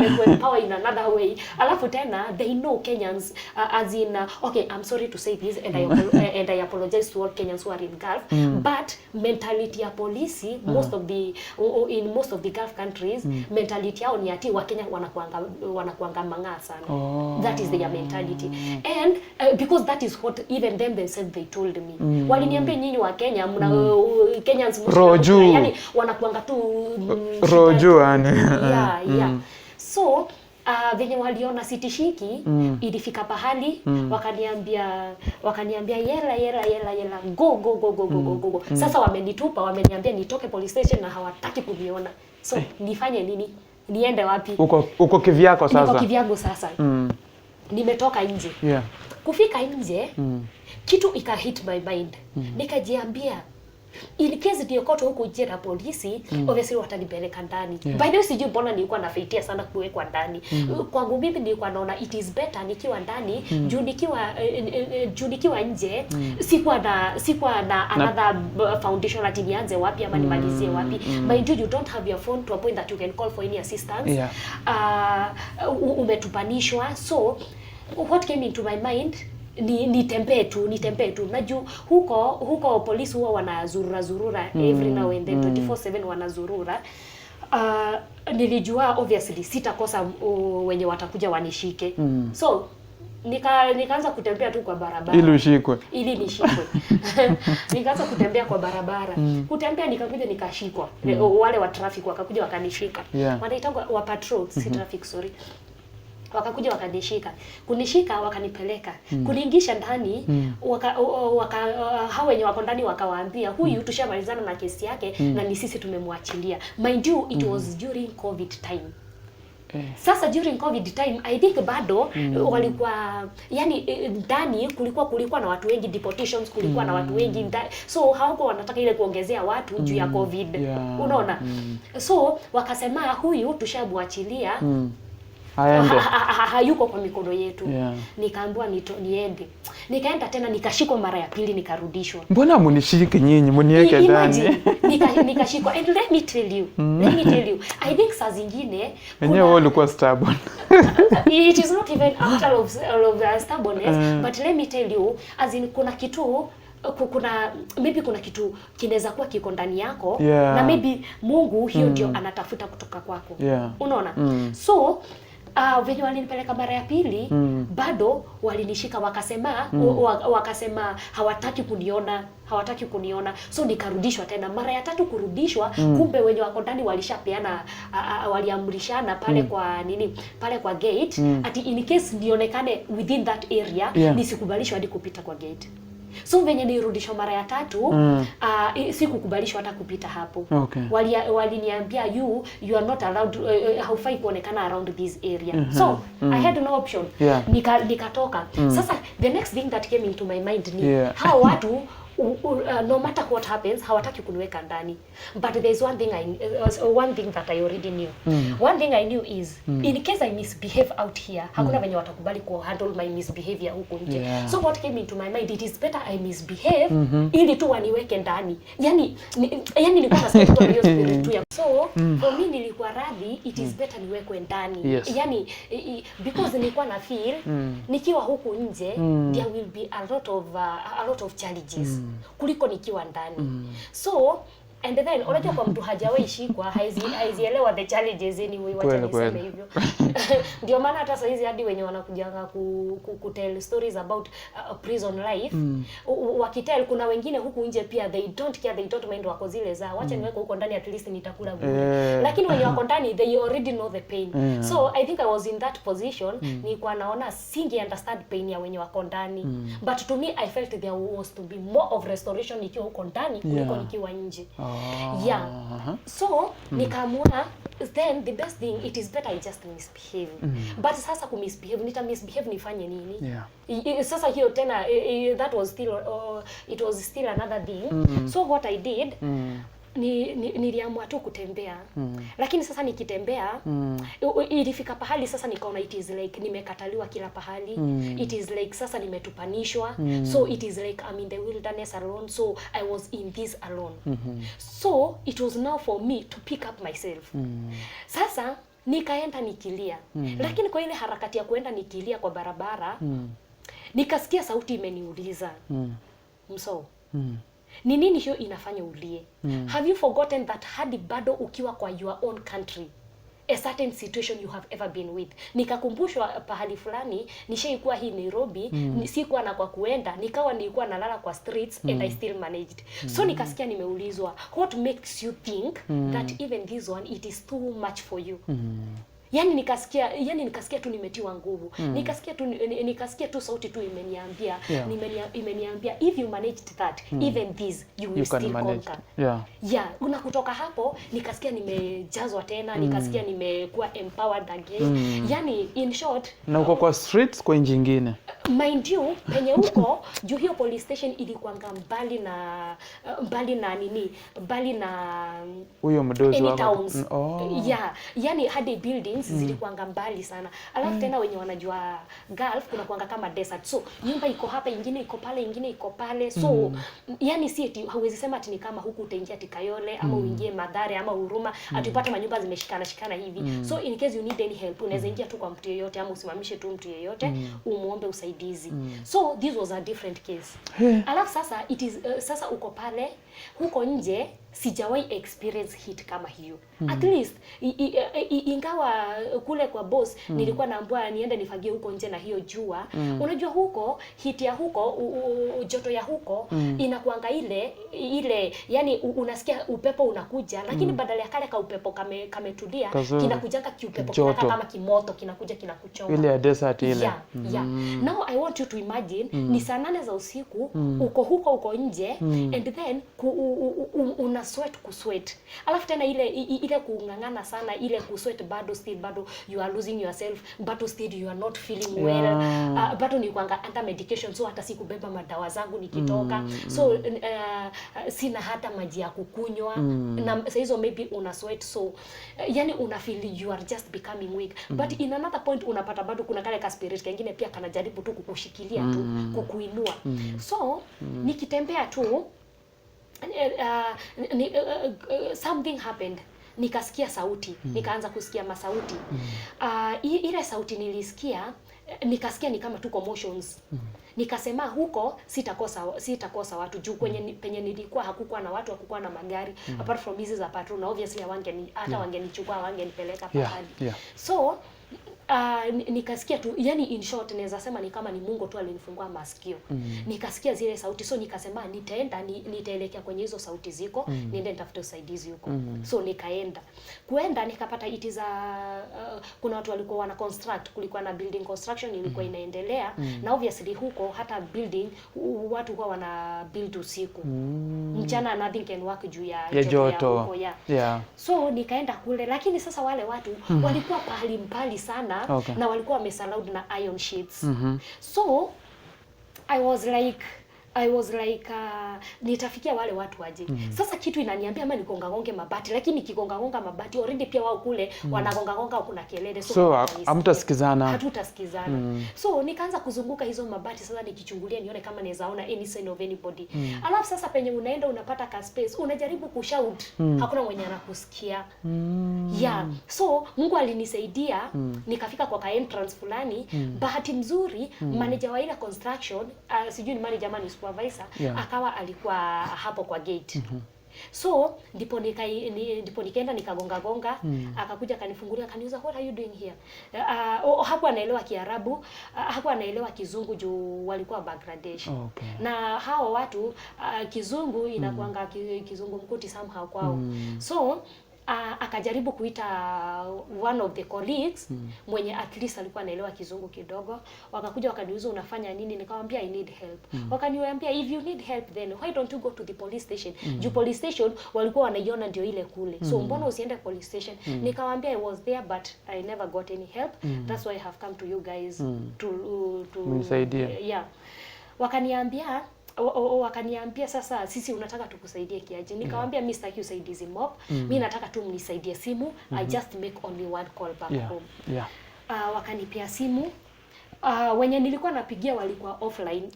S1: Amekuempower in another way. Alafu tena they know Kenyans as in okay, I'm sorry to say this and I apologize to all Kenyans who are in Gulf, but mentality ya polisi in most of the Gulf countries mentality yao ni ati Wakenya wanakuanga mang'aa sana. That is their mentality. And because that is what even them themselves they told me. Waliniambia nyinyi wa Kenya Kenyans yani wanakuanga tu
S2: rojo yani.
S1: So venye waliona sitishiki ilifika pahali wakaniambia yela go. Sasa wamenitupa, wameniambia nitoke police station na hawataki kuniona. So nifanye nini? Niende wapi?
S2: Uko kivyako sasa.
S1: Niko kivyangu sasa. Nimetoka nje. Kufika nje kitu ika hit my mind. Nikajiambia in case ndio koto huko nje na polisi obviously watanipeleka ndani. By the way sijui mbona nilikuwa nafaitia sana kuwekwa ndani. Kwangu mimi nilikuwa naona it is better nikiwa ndani juu nikiwa nje sikuwa na another foundation ati nianze wapi ama nimalizie wapi. Mind you don't have your phone to a point that you can call for any assistance. Umetupanishwa. So what came into my mind nitembee tu. Najua huko polisi huwa wanazurura every now and then 24/7 wanazurura. Nilijua obviously sitakosa wenye watakuja wanishike. So nikaanza kutembea tu kwa barabara ili nishikwe. Nikaanza kutembea kwa barabara. Kutembea nikakuja nikashikwa. Wale wa traffic wakakuja wakanishika. Wanaitwa wa patrol, si traffic sorry. Wakakuja wakanishika. Kunishika wakanipeleka. Kuniingisha ndani hao wenye wako ndani wakawaambia huyu tushamalizana na kesi yake na ni sisi tumemwachilia. Mind you it was during COVID time. Sasa during COVID time I think bado walikuwa yani ndani kulikuwa na watu wengi, deportations kulikuwa na watu wengi so hawako wanataka ile kuongezea watu juu ya COVID. Unaona? So wakasema huyu tushamwachilia. Hayuko kwa mikono yetu. Nikaambiwa niende. Nikaenda tena nikashikwa mara ya pili nikarudishwa.
S2: Mbona munishike nyinyi muniweke ndani?
S1: Nikashikwa and let me tell you. I think saa zingine
S2: wenyewe wao walikuwa stubborn.
S1: It is not even after of stubbornness, but let me tell you, as in kuna kitu maybe kuna kitu kinaweza kuwa kiko ndani yako, na maybe Mungu hiyo ndio anatafuta kutoka kwako. Unaona? So venye walinipeleka mara ya pili, bado walinishika wakasema hawataki kuniona, so nikarudishwa tena mara ya tatu. Kurudishwa, kumbe wenye wako ndani walishapeana waliamrishana pale kwa pale kwa gate, ati in case nionekane within that area, nisikubalishwa hadi kupita kwa gate. So venye nirudishwa mara ya tatu, sikukubalishwa hata kupita hapo. Waliniambia you are not allowed, haufai kuonekana around this area. So I had no option. Nikatoka. Sasa the next thing that came into my mind ni how watu no matter what happens, hawataki kuniweka ndani. But there's one thing that I already knew. One thing I knew is in case I misbehave out here, hakuna venye watakubali ku handle my misbehavior huko nje. So what came into my mind, it is better I misbehave ili tu waniweke ndani. Yani nilikuwa nasikia hiyo spirit tu ya. So for me nilikuwa radhi, it is better niwekwe ndani. Yani because nilikuwa na feel nikiwa huku nje there will be a lot of challenges kuliko nikiwa ndani. So and then unajua kwa mtu hajawahi shikwa haizielewa the challenges anyway, wacha niseme hivyo. Ndio maana hata sasa hizi hadi wenye wanakujanga ku tell stories about prison life, wakitel kuna wengine huku nje pia they don't care, they don't mind, wako zile za wacha niweke huko ndani at least nitakula bure. Lakini wenye wako ndani they already know the pain. So I think I was in that position, nilikuwa naona singe understand pain ya wenye wako ndani. But to me I felt there was to be more of restoration nikiwa huko ndani kuliko nikiwa nje. So nikaamua then the best thing, it is better I just misbehave. But sasa misbehave nifanye nini? Sasa hiyo tena that was still it was still another thing. So what I did, niliamua tu kutembea. Lakini sasa nikitembea ilifika pahali sasa nikaona it is like nimekataliwa kila pahali. It is like sasa nimetupanishwa. So it is like I'm in the wilderness alone, so I was in this alone. So it was now for me to pick up myself. Sasa nikaenda nikilia. Lakini kwa ile harakati ya kuenda nikilia kwa barabara, nikasikia sauti imeniuliza, Mso, ni nini hiyo inafanya ulie? Have you forgotten that hadi bado ukiwa kwa your own country, a certain situation you have ever been with? Nikakumbushwa pahali fulani, nishaikuwa hii Nairobi, sikuwa na kwa kuenda, nilikuwa nalala kwa streets and I still managed. So nikasikia nimeulizwa, what makes you think that even this one it is too much for you? Yani nikasikia tu nimetiwa nguvu. Nikasikia tu sauti tu imeniambia if you managed that, even this you will still conquer. Kuna kutoka hapo nikasikia nimejazwa tena, nikasikia nimekuwa empowered again. Yani in short,
S2: na uko kwa streets kwa nchi nyingine.
S1: Mind you, penye huko juu hiyo police station ilikuwa mbali na
S2: huyo mdozi wako.
S1: Yani hadi buildings zilikuanga mbali sana. Alafu tena wenye wanajua Gulf kuna kuanga kama desert. So nyumba iko hapa, ingine iko pale, ingine iko pale. So yani si eti hauwezi sema ati ni kama huku utaingia Tikayole ama uingie Mathare ama Huruma atupata manyumba zimeshikana hivi. So in case you need any help, unaweza ingia tu kwa mtu yeyote ama usimamishe tu mtu yeyote umuombe usaidizi. So this was a different case. Alafu sasa it is sasa uko pale huko nje, sijawahi experience hit kama hiyo. At least ingawa kule kwa boss nilikuwa naambiwa niende nifagie huko nje na hiyo jua. Unajua huko hit ya huko joto ya huko inakuanga ile yani unasikia upepo unakuja, lakini badala ya kale ka upepo kametulia kinakujanga kiupepo kama kimoto kinakuja kinakuchoma.
S2: Ile ya desert ile.
S1: Now I want you to imagine ni saa 8 za usiku, uko nje and then una sweat. Alafu tena ile kungangana sana, ile kusweat bado you are losing yourself, bado still you are not feeling well. Bado ni kwanga under medication, so hata sikubeba madawa zangu nikitoka. So sina hata maji ya kukunywa. Na sasa hizo maybe una sweat, so yani una feel you are just becoming weak. But in another point unapata bado kuna kale ka spirit kingine pia kanajaribu tu kukushikilia tu, kukuinua. So nikitembea tu something happened. nikasikia sauti, nikaanza kusikia masauti. Ile sauti nilisikia, nikasikia ni kama tu commotions. Nikasema huko sitakosa watu juu penye nilikuwa hakukuwa na watu, hakukuwa na magari apart from hizi za patrol, na obviously hata wangenichukua, wangenipeleka pahali. So nikasikia tu, yani in short naweza sema ni kama ni Mungu tu alinifungua masikio. Nikasikia zile sauti, so nikasema nitaelekea kwenye hizo sauti ziko, niende nitafute usaidizi huko. So nikaenda. Kuenda nikapata kuna watu walikuwa wana construct, kulikuwa na building construction ilikuwa inaendelea, na obviously huko hata building watu huwa wana build usiku. Mchana nothing can work juu ya joto huko So nikaenda kule, lakini sasa wale watu walikuwa pahali mbali sana. Na walikuwa wamesurround na iron sheets. So I was like nitafikia wale watu aje. Sasa kitu inaniambia ama nigonga mabati, lakini nikigonga mabati already pia wao kule wanagonga kuna kelele,
S2: so hamtasikizana.
S1: Hatutasikizana. So nikaanza kuzunguka hizo mabati sasa nikichungulia nione kama naweza ona any sign of anybody. Alafu sasa penye unaenda unapata ka space, unajaribu kushout, hakuna mwenye anakusikia. So Mungu alinisaidia, nikafika kwa entrance fulani. Bahati mzuri manager wa ile construction, sijui ni manager ama supervisor, akawa alikuwa hapo kwa gate. So ndipo nikaenda nikagonga, akakuja kanifungulia, kaniuliza what are you doing here? Hapo anaelewa Kiarabu, hapo anaelewa Kizungu juu walikuwa Bangladesh. Na hao watu Kizungu inakuanga Kizungu mkuti somehow kwao. So akajaribu kuita one of the colleagues mwenye at least alikuwa anaelewa Kizungu kidogo. Wakakuja wakaniuliza unafanya nini? Nikamwambia I need help. Wakaniambia if you need help then why don't you go to the police station? Juu police station walikuwa wanaiona ndio ile kule. So mbona usiende police station? Nikamwambia I was there but I never got any help. That's why I have come to you guys to
S2: mnisaidie.
S1: Wakaniambia sasa sisi unataka tukusaidie kiaje? Nikamwambia mimi sitaki usaidizi mob. Mimi nataka tu mnisaidie simu. I just make only one call back home. Wakanipia simu. Wenye nilikuwa napigia walikuwa offline.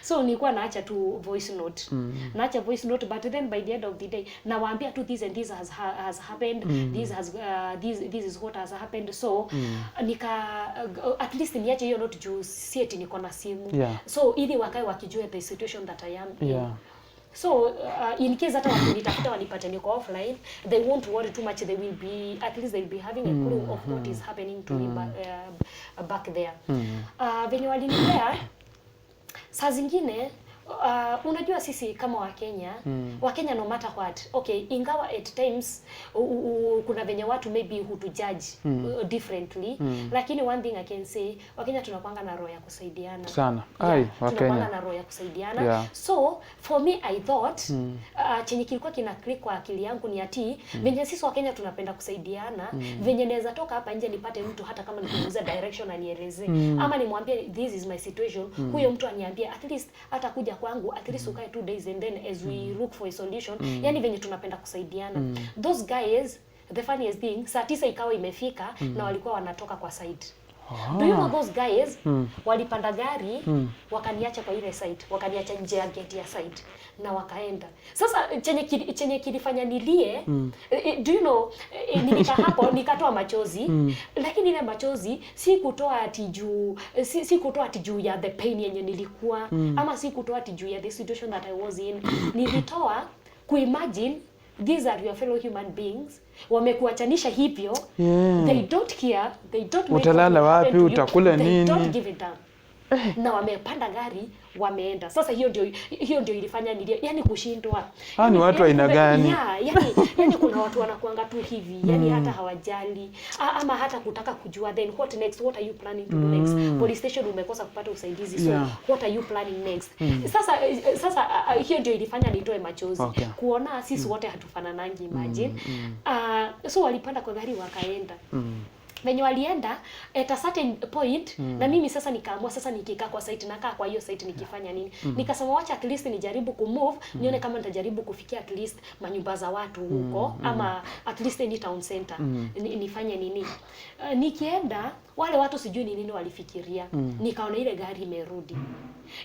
S1: So nilikuwa naacha tu voice note. Naacha voice note, but then by the end of the day nawaambia tu this and this has happened. This is what has happened. So at least niache hiyo note juu sieti niko na simu. So ili wakae wakijua the situation that I am in. So in case hata wakinitafuta wanipate niko offline, they won't worry too much. They'll be having a clue of what is happening to me back there. Venye walinipea saa zingine unajua sisi kama Wakenya no matter what, ingawa at times kuna venye watu maybe hutujudge differently, lakini one thing I can say, Wakenya tunakuanga na roho ya kusaidiana
S2: sana.
S1: Tunakuanga na roho ya kusaidiana. So for me I thought chenye kilikuwa kina click kwa akili yangu ni ati venye sisi Wakenya tunapenda kusaidiana, venye naweza toka hapa nje nipate mtu hata kama nikuuliza direction anieleze, ama nimwambie this is my situation, huyo mtu aniambie at least hata kuja kwangu at least ukae 2 days and then as we look for a solution. Yani venye tunapenda kusaidiana. Those guys, the funniest thing, saa 9 ikawa imefika na walikuwa wanatoka kwa site. Do you know those guys walipanda gari wakaniacha kwa ile site, wakaniacha nje ya gate ya site na wakaenda. Sasa chenye kilifanya nilie, do you know, nilikaa hapo nikatoa machozi, lakini ile machozi si kutoa ati juu ya the pain yenye nilikuwa, ama si kutoa ati juu ya the situation that I was in. Nilitoa kuimagine these are your fellow human beings, wamekuachanisha hivyo. They don't care, they don't make
S2: utalala wapi, utakula nini,
S1: they don't give it down. Na wamepanda gari wameenda. Sasa hiyo ndio ilifanya yani kushindwa.
S2: Ni watu aina gani?
S1: Yani kuna watu wanakuanga tu hivi, yani hata hawajali, ama hata kutaka kujua then what next, what are you planning to do next? Police station umekosa kupata usaidizi, so what are you planning next? Sasa hiyo ndio ilifanya nitoe machozi, kuona sisi wote hatufananangi, imagine. So walipanda kwa gari wakaenda. Venye walienda at a certain point, na mimi sasa nikaamua sasa nikikaa kwa site, nakaa kwa hiyo site nikifanya nini? Nikasema wacha at least nijaribu kumove, nione kama nitajaribu kufikia at least manyumba za watu huko, ama at least any town center nifanye nini. Nikienda wale watu sijui ni nini walifikiria. Nikaona ile gari imerudi.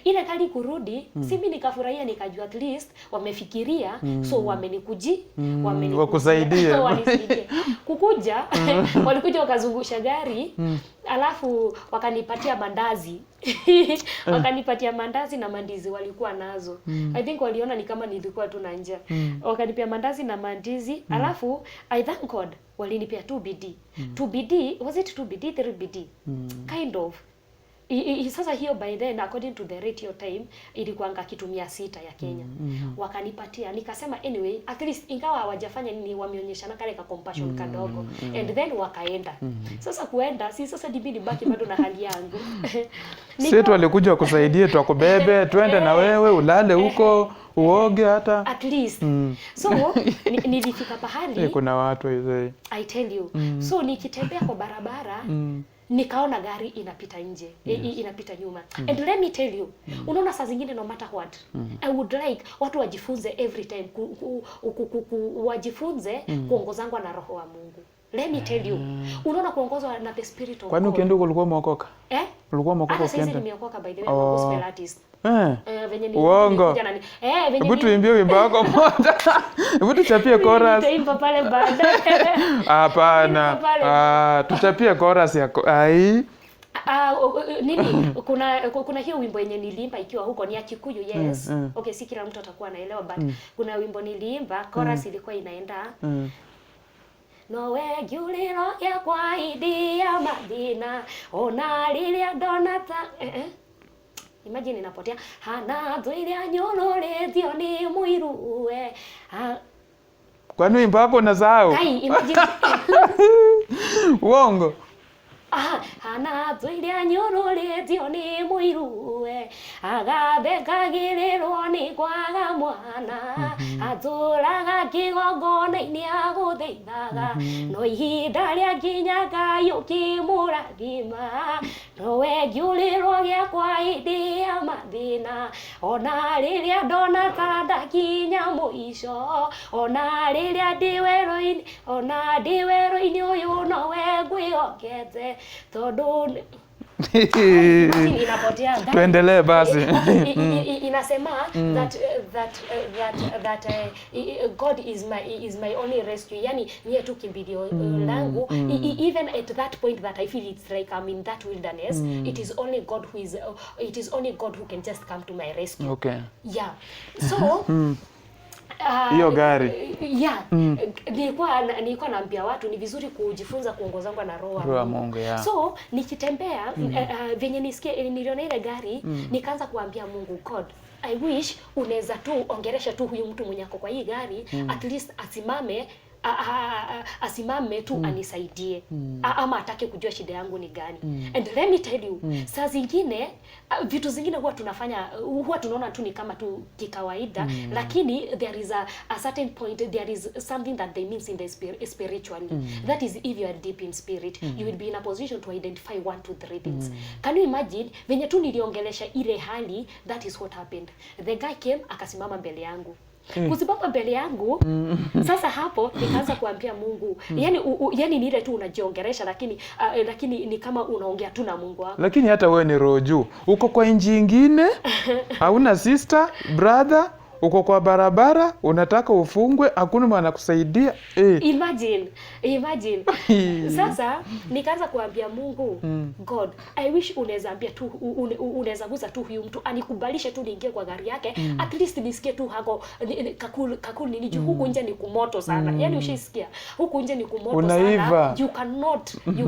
S1: Ile gari kurudi, si mimi nikafurahia, nikajua at least wamefikiria, so
S2: wakusaidia.
S1: Wanisaidie. Kukuja, walikuja wakazungusha gari, alafu wakanipatia mandazi. Wakanipatia mandazi na mandizi walikuwa nazo. I think waliona ni kama nilikuwa tu na njaa. Wakanipea mandazi na mandizi, alafu I thank God walinipea 2BD. 2BD, was it 2BD, 3BD? Kind of. Sasa hiyo by then according to the rate your time ilikuanga kitu 600 ya Kenya. Wakanipatia, nikasema anyway at least ingawa hawajafanya nini, wameonyeshana kale ka compassion kadogo, and then wakaenda. Sasa kuenda sasa dibidi baki bado na hali yangu.
S2: Sisi walikuja kukusaidia, tukubebe twende na wewe ulale huko uoge hata
S1: at least. So nilifika pahali
S2: kuna watu hizo,
S1: I tell you. So nikitembea kwa barabara nikaona gari inapita nje, inapita nyuma. And let me tell you, unaona saa zingine no matter what, I would like watu wajifunze every time wajifunze kuongozwa na roho wa Mungu. Let me tell you, unaona kuongozwa na the spirit of God.
S2: Kwani ukienda ulikuwa umeokoka? Ulikuwa umeokoka ukienda?
S1: Sasa nimeokoka by the way, I'm a gospel artist.
S2: Venye nilikuja nani? Hebu tuimbie wimbo wako moja. Hebu tuchapie chorus.
S1: Nitaimba pale baadaye.
S2: Hapana. Tuchapie chorus yako. Ai.
S1: Nini? Kuna hiyo wimbo yenye niliimba ikiwa huko ni ya Kikuyu, yes. Okay, si kila mtu atakuwa anaelewa, but kuna wimbo niliimba, chorus ilikuwa inaenda Nowe giuliro ya kwa idi ya madina ona lilia donata imagine inapotea hana dhuilia nyolole dioni muiruwe
S2: kwani wimbo wako unasahau?
S1: Kai imagine
S2: uongo.
S1: Hana dhuilia nyolole dioni muiruwe agathekagĩrĩrwo nĩ kwaga mwana atũraga kĩgongona-inĩ agũthaithaga no ihinda rĩa nginyaga yũkĩmũrathima nowe ngiũrĩrwo gĩakwa hĩndĩ ya mathĩna ona rĩrĩa ndona ta ndakinya mũico ona rĩrĩa ndĩ werũ-inĩ ũyũ nowe ngwĩhokete tondũ inapotea.
S2: Tuendelee basi.
S1: Inasema that God is my only rescue. Yani niye tu kimbilio langu. Even at that point that I feel it's like I'm in that wilderness, it is only God who can just come to my rescue.
S2: Okay.
S1: Yeah. So
S2: hiyo gari.
S1: Nilikuwa naambia watu ni vizuri kujifunza kuongozwa na roho
S2: wa Mungu.
S1: So nikitembea venye niliona ile gari nikaanza kuambia Mungu, God, I wish unaweza tu ongeresha tu huyu mtu mwenye ako kwa hii gari, at least asimame tu anisaidie ama atake kujua shida yangu ni gani. And let me tell you, saa zingine vitu zingine huwa tunaona tu ni kama tu kikawaida, lakini there is a certain point, there is something that they means in the spiritually. That is, if you are deep in spirit, you will be in a position to identify 1, 2, 3 things. Can you imagine venye tu niliongelesha ile hali, that is what happened. The guy came akasimama mbele yangu. Kusimama mbele yangu, sasa hapo nikaanza kuambia Mungu, yani ni ile tu unajiongelesha, lakini ni kama unaongea tu na Mungu wako. Lakini
S2: hata wewe ni roho juu. Uko kwa nchi nyingine, hauna sister, brother, uko kwa barabara, unataka ufungwe, hakuna mwana kusaidia.
S1: Imagine. Sasa nikaanza kuambia Mungu, God, I wish unaweza ambia tu unaweza guza tu huyu mtu anikubalishe tu niingie kwa gari yake, at least nisikie tu hako kakul nini huku nje ni kumoto sana. Yani ushaisikia huku nje ni kumoto sana. You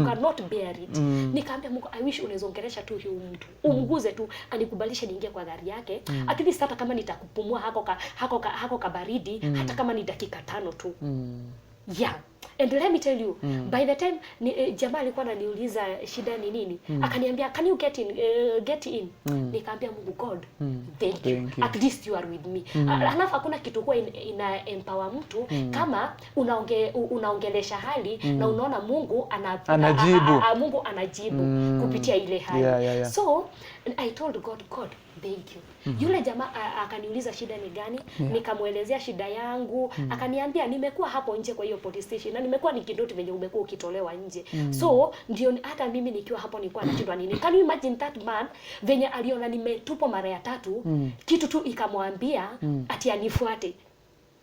S1: cannot bear it. Nikaambia Mungu, I wish unaweza ongelesha tu huyu mtu. Umguze tu anikubalishe niingie kwa gari yake. At least hata kama nitakupumua hako kabaridi, hata kama ni dakika 5 tu. Yeah. And let me tell you, by the time jamaa alikuwa ananiuliza shida ni nini, akaniambia, can you get in? Nikaambia Mungu, God, thank you. At least you are with me. Alafu hakuna kitu kwa ina empower mtu kama unaongelesha hali na unaona Mungu anajibu. Mungu anajibu kupitia ile hali. So I told God, thank you. Yule jamaa akaniuliza shida ni gani, nikamuelezea shida yangu, akaniambia nimekuwa hapo nje kwa hiyo police station na nimekuwa nikidoti venye umekuwa ukitolewa nje. So ndio hata mimi nikiwa hapo nilikuwa nashindwa nini. Can you imagine that man venye aliona nimetupwa mara ya 3, kitu tu ikamwambia ati anifuate.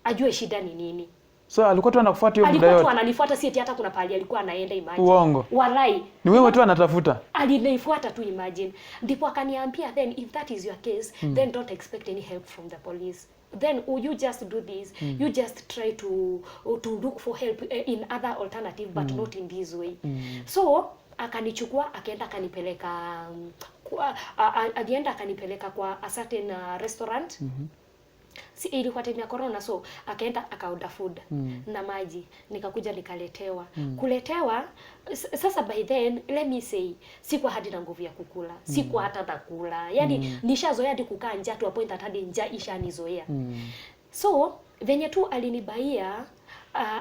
S1: Ajue shida ni nini.
S2: So alikuwa tu anakufuata hiyo muda yote.
S1: Alikuwa tu ananifuata, si eti hata kuna pahali alikuwa anaenda, imagine.
S2: Uongo.
S1: Walai.
S2: Ni wewe tu anatafuta.
S1: Alinifuata tu, imagine. Ndipo akaniambia, then if that is your case, then don't expect any help from the police. Then you just do this. You just try to look for help in other alternative, but not in this way. So akanichukua akaenda akanipeleka kwa a certain restaurant. Si ilikuwa time ya corona, so akaenda akaorder food na maji, nikakuja nikaletewa. Kuletewa sasa, by then let me say sikuwa hadi na nguvu ya kukula, sikuwa hata nakula, yani nishazoea hadi kukaa njaa tu, point hadi njaa ishanizoea. So venye tu alinibaia,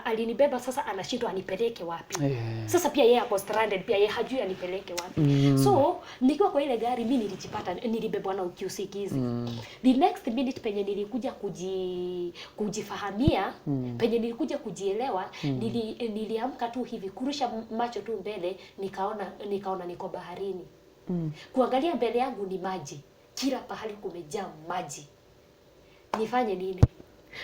S1: alinibeba, sasa anashindwa anipeleke wapi. Sasa pia yeye ako stranded, pia yeye hajui anipeleke wapi. So nikiwa kwa ile gari mimi nilijipata nilibebwa na ukiusikizi. The next minute penye nilikuja kujifahamia, penye nilikuja kujielewa, niliamka tu hivi kurusha macho tu mbele, nikaona niko baharini. Kuangalia mbele yangu ni maji. Kila pahali kumejaa maji. Nifanye nini?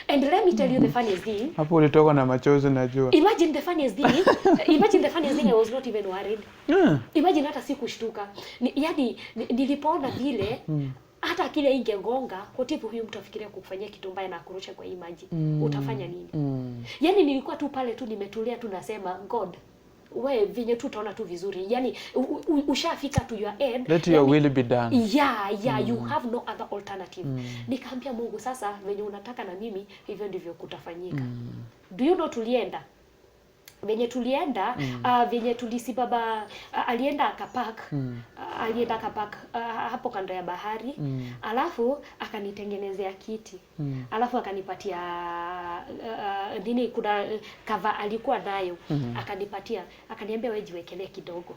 S1: And let me tell you the funniest thing.
S2: Hapo ulitoka na machozi najua.
S1: Imagine the funniest thing, I was not even worried. Imagine hata sikushtuka. Yaani nilipoona vile hata kile ingegonga, kwa tipu huyu mtu afikiria kukufanyia kitu mbaya na kurusha kwa hii maji. Utafanya nini? Yaani nilikuwa tu pale tu nimetulia tu nasema God, wewe vinye tu utaona tu vizuri. Yaani ushafika to your end.
S2: Let your will be done.
S1: Yeah, you have no other alternative. Nikaambia Mungu, sasa venye unataka na mimi hivyo ndivyo kutafanyika. Do you know tulienda? Venye tulienda, venye tulisibaba, alienda akapark, hapo kando ya bahari, alafu akanitengenezea kiti, alafu akanipatia nini, kuna cover alikuwa nayo, akanipatia, akaniambia wewe jiwekelee kidogo.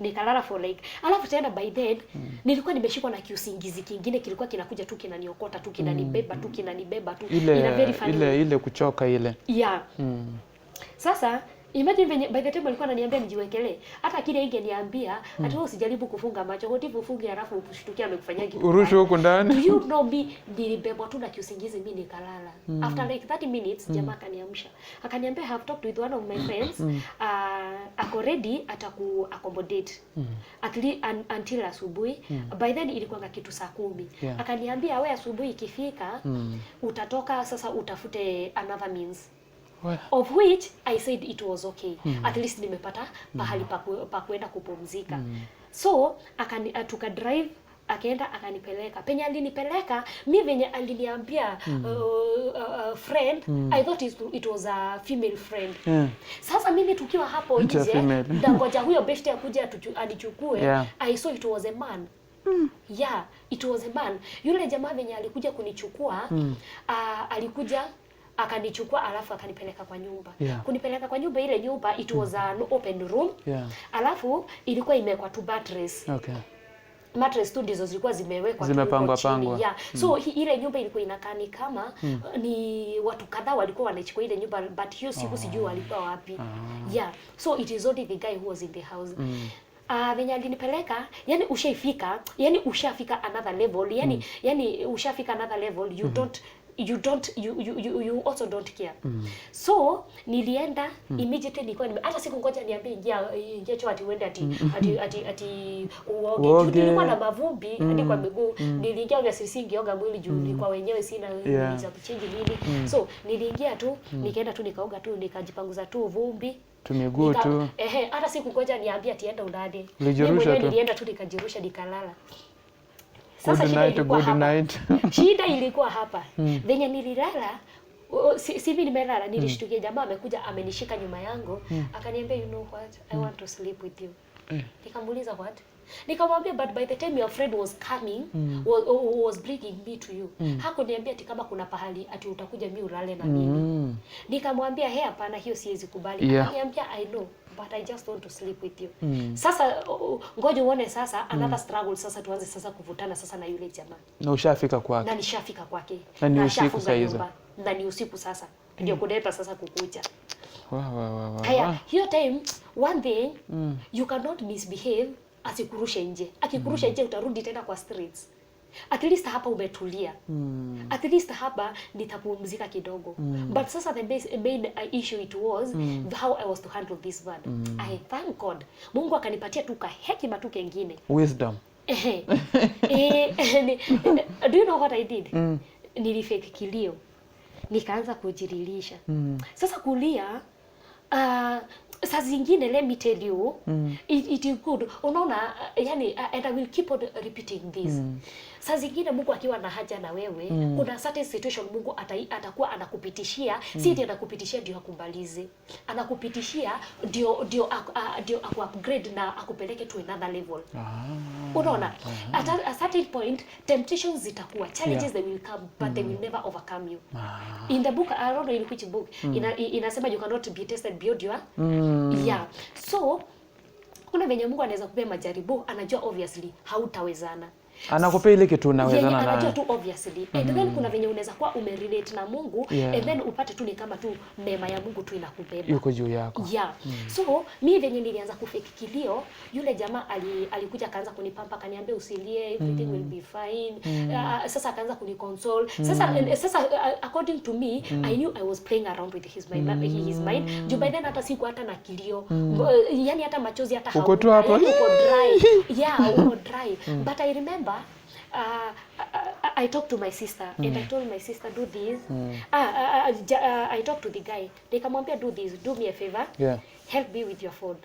S1: Nikalala for like, alafu tena by then nilikuwa nimeshikwa na kiusingizi kingine, kilikuwa kinakuja tu kinaniokota tu, kinanibeba tu, ina very funny
S2: ile kuchoka ile.
S1: Yeah. Sasa imagine venye by the time alikuwa ananiambia nijiwekelee, hata kile ingeniambia hata wewe usijaribu kufunga macho, hotifu ufunge alafu ukushtukia amekufanyia kitu.
S2: Urushe huko ndani.
S1: Do you know me, nilibebwa tu na kiusingizi mimi nikalala. After like 30 minutes jamaa akaniamsha. Akaniambia I have talked with one of my friends, ako ready ataku accommodate until asubuhi. By then ilikuwa kitu saa 10. Akaniambia wewe asubuhi ikifika utatoka sasa utafute another means. Of which I said it was okay. At least nimepata pahali pa kuenda kupumzika. So tuka drive, akaenda akanipeleka. Penye alinipeleka, mimi venye aliniambia friend, I thought it was a female friend. Sasa mimi tukiwa hapo nje, ngoja huyo beshte akuja anichukue, I saw it was a man. Yeah, it was a man. Yule jamaa venye alikuja kunichukua, alikuja akanichukua alafu akanipeleka kwa nyumba. Kunipeleka kwa nyumba, ile nyumba it was an open room. Alafu ilikuwa imewekwa tu mattress. Mattress tu ndizo zilikuwa zimewekwa
S2: zimepangwa.
S1: So ile nyumba ilikuwa inakaa ni kama ni watu kadhaa walikuwa wanachukua ile nyumba, but hiyo siku sijui walikuwa wapi. So it is only the guy who was in the house. Venye alinipeleka, yani ushafika another level, yani ushafika another level, you also don't care. So nilienda immediately, nilikuwa hata siku ngoja niambie ingia choo ati uende ati uoge. Nilikuwa na mavumbi hadi kwa miguu. Niliingia vya sisingioga mwili juu nilikuwa wenyewe sina za kuchange nini. So niliingia tu, nikaenda tu nikaoga tu, nikajipanguza tu vumbi
S2: miguu tu.
S1: Hata siku ngoja niambie ati enda udade. Nilienda tu nikajirusha nikalala. Sasa
S2: good night.
S1: Shida ilikuwa hapa. Venye nililala, sivi nimelala, nilishtukia jamaa amekuja amenishika nyuma yangu, akaniambia you know what, I want to sleep with you. Nikamuuliza what? Nikamwambia but by the time your friend was coming, was bringing me to you, hakuniambia ati kama kuna pahali ati utakuja mimi ulale na mimi. Nikamwambia hapana, hiyo siwezi kubali. Akaniambia I know but I just want to sleep with you. Sasa ngoja uone sasa another struggle, sasa tuanze sasa kuvutana sasa na yule jamaa.
S2: Na ushafika kwake.
S1: Na nishafika kwake.
S2: Na ni usiku saa hizo.
S1: Na ni usiku sasa. Ndio kuleta sasa kukucha.
S2: Wow.
S1: Hiyo time one thing you cannot misbehave asikurushe nje. Akikurusha nje utarudi tena kwa streets. At least hapa umetulia. At least hapa nitapumzika kidogo. But sasa the main issue it was how I was to handle this one. I thank God. Mungu akanipatia tu hekima tu kengine.
S2: Wisdom.
S1: Do you know what I did? Nilifake kilio. Nikaanza kujirilisha. Sasa kulia saa zingine, let me tell you, it is good. Unaona, yani, and I will keep on repeating this. Saa zingine Mungu akiwa na haja na wewe, kuna certain situation Mungu atakuwa anakupitishia, si eti anakupitishia ndio akumbalize. Anakupitishia ndio aku upgrade na akupeleke to another level. Unaona, at a certain point temptations zitakuwa, challenges they will come, but they will never overcome you. In the book, I don't know in which book, inasema you cannot be tested beyond your so kuna venye Mungu anaweza kupea majaribu, anajua obviously hautawezana.
S2: Anakupea ile kitu unawezana nayo.
S1: Anajua tu obviously. And then kuna venye unaweza kuwa umerelate na Mungu, and then upate tu ni kama tu neema ya Mungu tu inakubeba.
S2: Yuko juu yako.
S1: So mimi venye nilianza kufake kilio, yule jamaa alikuja akaanza kunipampa, akaniambia usilie, everything will be fine. Sasa akaanza kuniconsole. Sasa according to me, I knew I was playing around with his mind. Juu by then hata siku hata na kilio. Yani hata machozi hata
S2: uko tu hapo.
S1: Uko dry. Uko dry. But I remember I talked to my sister and I told my sister, do this. I talked to the guy. Nikamwambia, do this, do me a favor. Help me with your phone.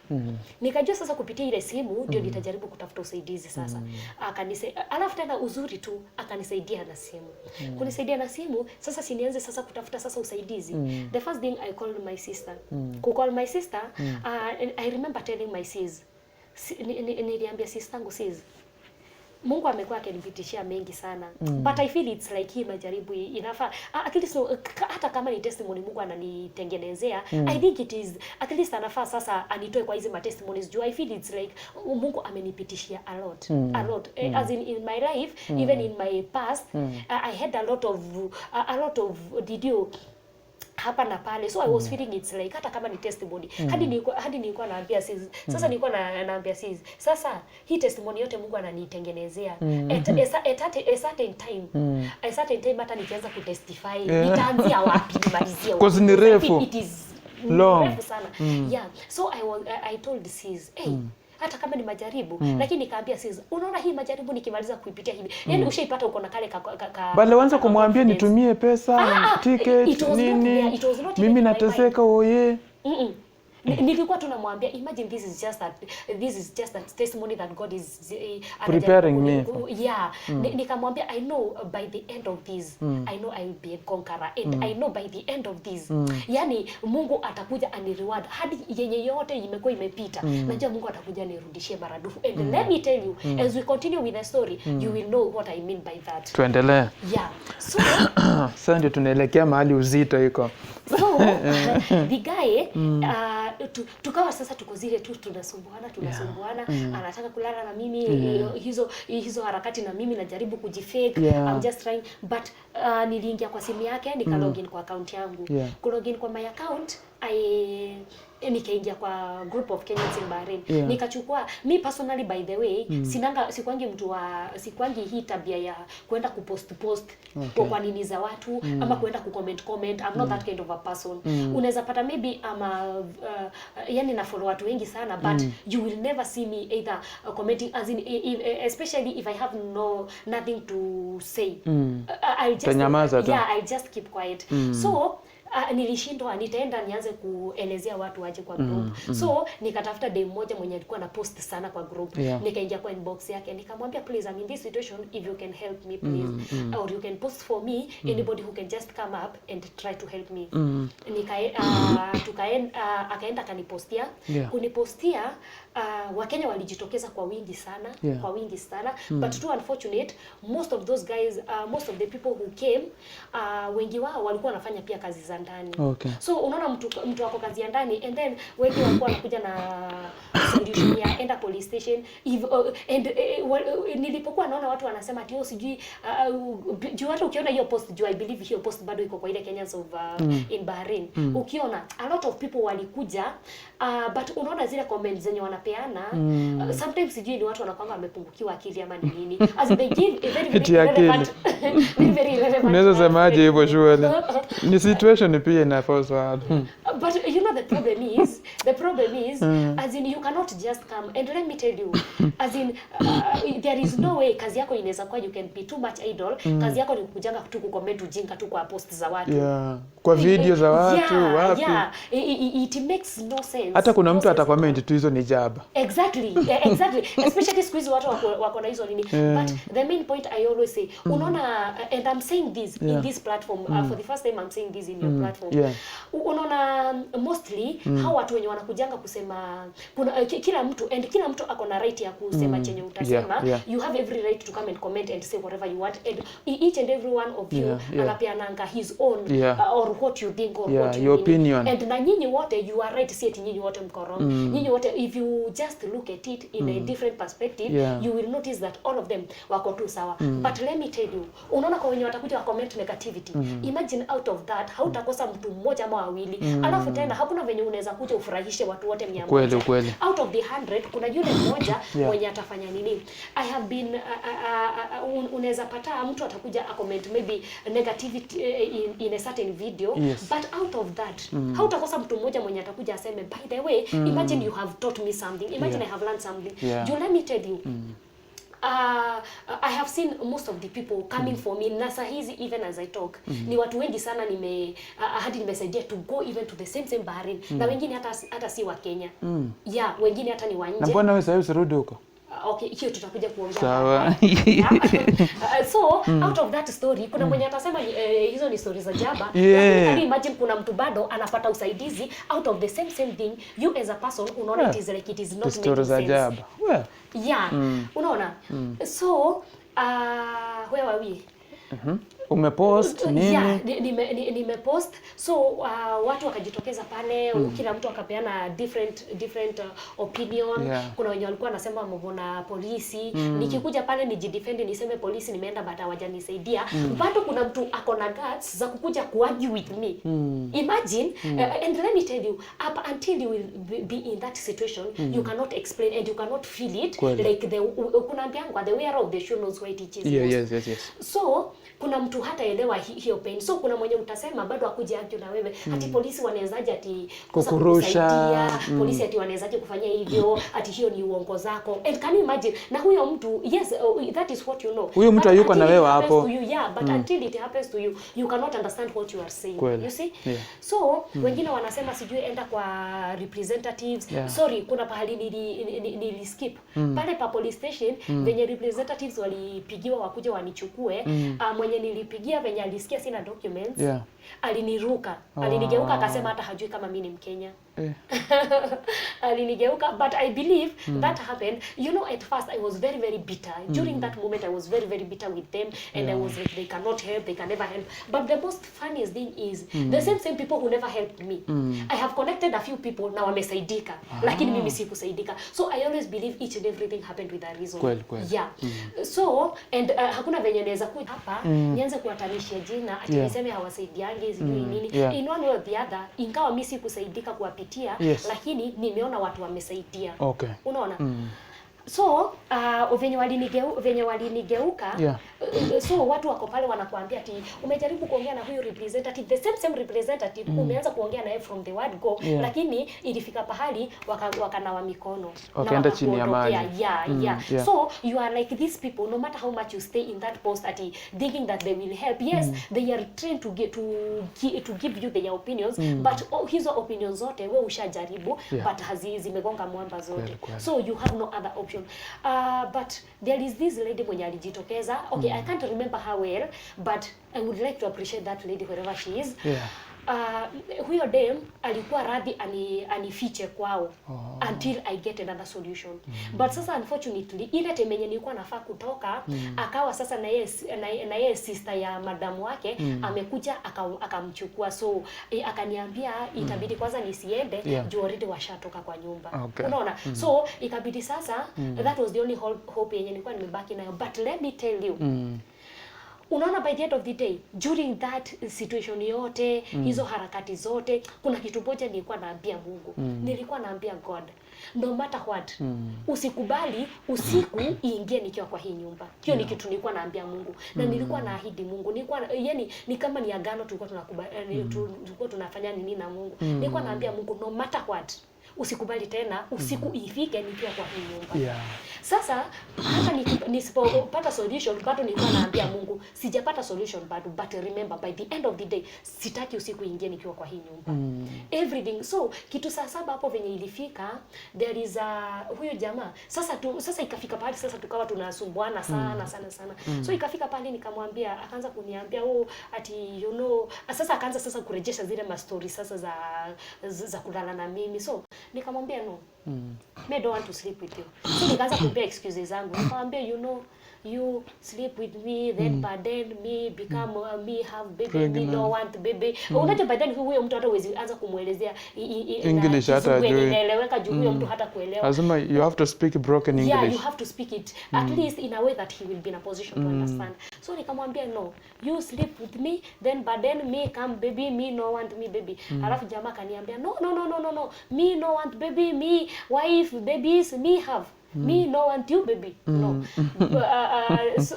S1: Nikajua sasa kupitia ile simu ndio nitajaribu kutafuta usaidizi sasa. Alafu tena uzuri tu akanisaidia na simu. Kunisaidia na simu, sasa sinianze sasa kutafuta sasa usaidizi. The first thing I called my sister. Call my sister, I remember telling my sis. Niliambia sistangu, sis, Mungu amekuwa akinipitishia mengi sana. But I feel it's like hii majaribu inafaa. At least hata kama ni testimony Mungu ananitengenezea, I think it is at least anafaa sasa anitoe kwa hizi testimonies. Do I feel it's like Mungu amenipitishia a lot. As in my life, even in my past, I had a lot of hapa na pale, so I was feeling it's like hata kama ni testimony hadi nilikuwa naambia sis, sasa nilikuwa naambia sis, sasa hii testimony yote Mungu ananitengenezea at a certain time hata nikianza kutestify nitaanzia wapi nimalizie wapi,
S2: because ni refu,
S1: it is
S2: long
S1: sana. So I told sis, hata kama ni majaribu, lakini nikaambia sis, unaona hii majaribu nikimaliza kuipitia hivi, yani ushaipata uko na kale
S2: bale wanza kumwambia nitumie pesa, ticket, nini, mimi nateseka oye.
S1: Nilikuwa tunamwambia, imagine this is just a testimony that God is
S2: preparing me.
S1: Nikamwambia, I know by the end of this, I know I will be a conqueror, and I know by the end of this, yani Mungu atakuja ani reward hadi yenye yote imekuwa imepita. Najua Mungu atakuja anirudishie maradufu. And let me tell you, as we continue with the story, you will know what I mean by that.
S2: Tuendelee.
S1: So
S2: sasa ndio tunaelekea mahali uzito iko.
S1: So the guy tukawa sasa tuko zile tu tunasumbuana, anataka kulala na mimi, hizo harakati na mimi najaribu kujifake, I'm just trying, but niliingia kwa simu yake nika login kwa account yangu. Kulogin kwa my account, nikaingia kwa group of Kenyans in Bahrain. Nikachukua, me personally by the way, sikwangi hii tabia ya kwenda kupost kwa nini za watu, ama kwenda kucomment. I'm not that kind of a person. Unaweza pata maybe yani na follow watu wengi sana, but you will never see me either commenting, as in especially if I have nothing to say. I'll just keep quiet. So nilishindwa, nitaenda nianze kuelezea watu waje kwa group. So nikatafuta dem moja mwenye alikuwa na post sana kwa group. Nikaingia kwa inbox yake, nikamwambia, please, I'm in this situation, if you can help me please, or you can post for me, anybody who can just come up and try to help me. Akaenda kanipostia. Kunipostia, Wakenya walijitokeza kwa wingi sana, but too unfortunate, most of those guys, most of the people who came, wengi wao walikuwa wanafanya pia kazi za ndani.
S2: Okay.
S1: So unaona mtu ako kazi ya ndani, and then wengi walikuwa wanakuja na solution ya enda police station nilipokuwa naona watu wanasema ati sijui juu hata ukiona hiyo post, juu I believe hiyo post bado iko kwa ile Kenyans of in Bahrain. Ukiona a lot of people walikuja but unaona zile comments zenye wanapeana sometimes sijui ni watu wanakwanga wamepungukiwa akili ama ni nini, as they give a very relevant very relevant.
S2: Unaweza semaje hivyo shule? Ni situation pia inafoswa.
S1: But you know the problem is as in you cannot just come, and let me tell you as in there is no way kazi yako inaweza kuwa you can be too much idle. Kazi yako ni kujanga tu kucomment ujinga tu kwa post za watu.
S2: Kwa video za watu wapi?
S1: It makes no sense.
S2: Hata kuna mtu atacomment tu hizo ni jaba.
S1: Exactly. Especially squeeze watu wako na hizo nini. But the main point I always say, unaona, and I'm saying this in this platform for the first time, I'm saying this in your platform. Unaona mostly hao watu wenye wanakujanga kusema kuna kila mtu ako na right ya kusema chenye utasema. You have every right to come and comment and say whatever you want, and each and every one of you anapeananga his own or what you think or what you
S2: your opinion.
S1: And na nyinyi wote you are right, si ati nyinyi wote mko wrong. Nyinyi wote, if you just look at it in a different perspective, you will notice that all of them wako tu sawa. But let me tell you, unaona kwa wenye watakuja wa comment negativity, imagine out of that hautakosa mtu mmoja ama wawili. Alafu tena hakuna venye unaweza kuja ufurahishe watu wote 100.
S2: Kweli.
S1: Out of the 100 kuna yule mmoja mwenye atafanya nini. I have been unaweza pata mtu atakuja a comment maybe negativity in a certain video, but out of that hautakosa mtu mmoja mwenye atakuja aseme by the way, imagine you have taught me something, imagine I have learned something. You let me tell you, I have seen most of the people coming for me na hizi even as I talk. Ni watu wengi sana hadi nimesaidia to go even to the same Bahrain. Na wengine hata si wa Kenya. Wengine hata ni wa nje.
S2: Na mbona wewe sasa usirudi huko?
S1: Okay, hiyo tutakuja kuongea.
S2: Sawa.
S1: So out of that story kuna mwenye atasema hizo ni stories za jaba. Lakini imagine kuna mtu bado anapata usaidizi out of the same thing. You as a person unaona it is like it is not making
S2: stories za jaba.
S1: Unaona. So where were we?
S2: Umepost nini?
S1: Nimepost. So watu wakajitokeza pale, kila mtu akapeana different opinion. Kuna wenye walikuwa wanasema mbona polisi, nikikuja pale nijidefend niseme polisi nimeenda but hawajanisaidia. Bado kuna mtu ako na guts za kukuja kuargue with me. Imagine and let me tell you, up until you will be in that situation, you cannot explain and you cannot feel it like kunaambiangwa the wearer of the shoe knows why it is.
S2: Yes.
S1: So kuna mtu hataelewa hiyo pain. So kuna mwenye utasema bado akuje argue na wewe ati polisi wanawezaje ati kukusaidia, polisi ati wanawezaje kufanya hivyo, ati hiyo ni uongo zako. And can you imagine, na huyo mtu that is what you know.
S2: Huyo mtu hayuko na wewe hapo.
S1: But until it happens to you, you cannot understand what you are saying. You see? So wengine wanasema sijui enda kwa representatives. Sorry, kuna pahali niliskip. Pale pa police station venye representatives walipigiwa wakuja wanichukue, mwenye nilipigia venye alisikia sina documents, aliniruka, alinigeuka akasema hata hajui kama mimi ni Mkenya. Alinigeuka, but I believe that happened. You know, at first I was very bitter. During that moment I was very bitter with them, and I was like, they cannot help, they can never help. But the most funniest thing is the same people who never helped me. I have connected a few people na wamesaidika, lakini mimi sikusaidika. So I always believe each and everything happened with a reason. So and hakuna venye naweza kuja hapa nianze kuwatanishia jina ati niseme hawasaidiangi sijui nini. In one way or the other, ingawa mimi sikusaidika kuwapitia, lakini nimeona watu wamesaidia. Unaona? So venye walinigeuka so watu wako pale wanakuambia ati umejaribu kuongea na huyu representative, the same representative umeanza kuongea naye from the word go, lakini ilifika pahali wakanawa mikono
S2: wakaenda chini ya maji.
S1: So you are like these people, no matter how much you stay in that post ati thinking that they will help, they are trained to give you their opinions, but hizo opinions zote wewe ushajaribu, but zimegonga mwamba zote. So you have no other option. But there is this lady mwenye alijitokeza. I can't remember her well, but I would like to appreciate that lady wherever she is. huyo dem alikuwa radhi anifiche kwao until I get another solution. But sasa unfortunately ile time yenye nilikuwa nafaa kutoka akawa sasa na yeye sister ya madamu wake amekuja akamchukua, so akaniambia itabidi kwanza nisiende juu already washatoka kwa nyumba. Unaona? So ikabidi sasa that was the only hope yenye nilikuwa nimebaki nayo. But let me tell you, unaona, by the end of the day, during that situation yote, hizo harakati zote, kuna kitu moja nilikuwa naambia Mungu. Nilikuwa naambia God, no matter what, usikubali usiku iingie nikiwa kwa hii nyumba. Hiyo ni kitu nilikuwa naambia Mungu. Na nilikuwa naahidi Mungu. Nilikuwa yani ni kama ni agano tulikuwa tunakubali, tulikuwa tunafanya nini na Mungu. Nilikuwa naambia Mungu, no matter what, usikubali tena usiku ifike nikiwa kwa hii nyumba. Sasa hata nisipopata solution bado nilikuwa naambia Mungu, sijapata solution bado, but remember by the end of the day sitaki usiku ingie nikiwa kwa hii nyumba. Everything. So kitu saa 7 hapo venye ilifika, there is huyo jamaa sasa ikafika pale sasa tukawa tunasumbuana sana. So ikafika pale nikamwambia, akaanza kuniambia ati you know, sasa akaanza sasa kurejesha zile mastori sasa za kulala na mimi. So nikamwambia no, I don't want to sleep with you. So nikaanza kumpea excuses zangu. Nikamwambia, you know, you sleep with me, then but then me become me have baby, me don't want baby. Unajua by then huyo mtu hata huwezi anza kumuelezea
S2: English hata ajui.
S1: Inaeleweka juu huyo mtu hata kuelewa.
S2: Lazima you have to speak broken English.
S1: Yeah, you have to speak it at least in a way that he will be in a position to understand. So nikamwambia no, you sleep with me, then but then me come baby, me no want me baby. Alafu jamaa kaniambia no, me no want baby, me wife babies, me have. Me no want you baby. No. So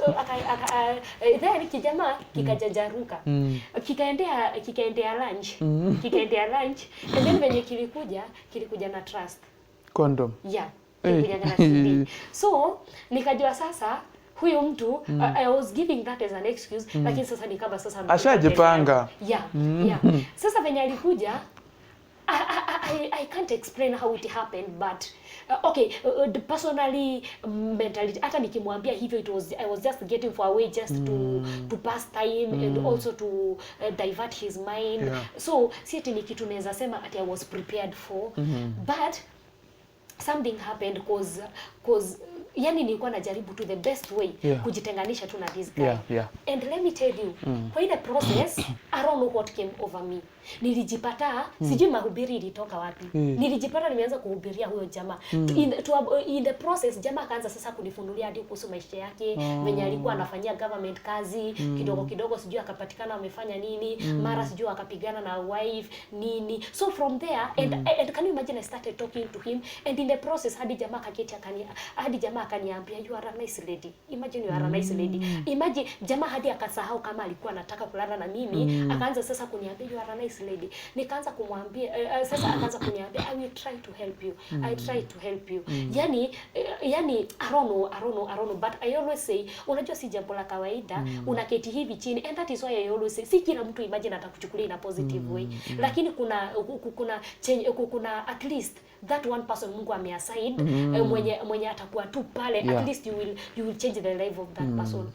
S1: then kijama kikajajaruka. Kikaendea lunch. And then venye kilikuja na trust.
S2: Condom.
S1: Yeah. Kilikuja na CD. So nikajua sasa huyu mtu I was giving that as an excuse, lakini sasa nikaba sasa
S2: ashajipanga.
S1: Yeah. Sasa venye alikuja I can't explain how it happened, but personally, mentally, hata nikimwambia hivyo, I was just getting for a way just to pass time and also to divert his mind. So si ati ni kitu naweza sema ati I was prepared for, but something happened cause yani nilikuwa najaribu to the best way kujitenganisha tu na this guy. And let me tell you, kwa ile process I don't know what came over me. Nilijipata sijui mahubiri ilitoka wapi. Nilijipata nimeanza kuhubiria huyo jamaa. In the process jamaa akaanza sasa kunifunulia hadi kuhusu maisha yake, venye alikuwa anafanyia government kazi, kidogo sijui akapatikana amefanya nini, mara sijui akapigana na wife nini. So from there and can you imagine, I started talking to him, and in the process hadi jamaa akaniambia you are a nice lady. Imagine you are a nice lady. Imagine jamaa hadi akasahau kama alikuwa anataka kulala na mimi, akaanza sasa kuniambia you are a nice lady. Nikaanza kumwambia sasa akaanza kuniambia I will try to help you. I try to help you. Yani I don't know, but I always say, unajua si jambo la kawaida, unaketi hivi chini, and that is why I always say si kila mtu imagine atakuchukulia in a positive way. Lakini kuna at least that one person Mungu ameaside mwenye atakuwa tu pale, at least you will change the life of that person.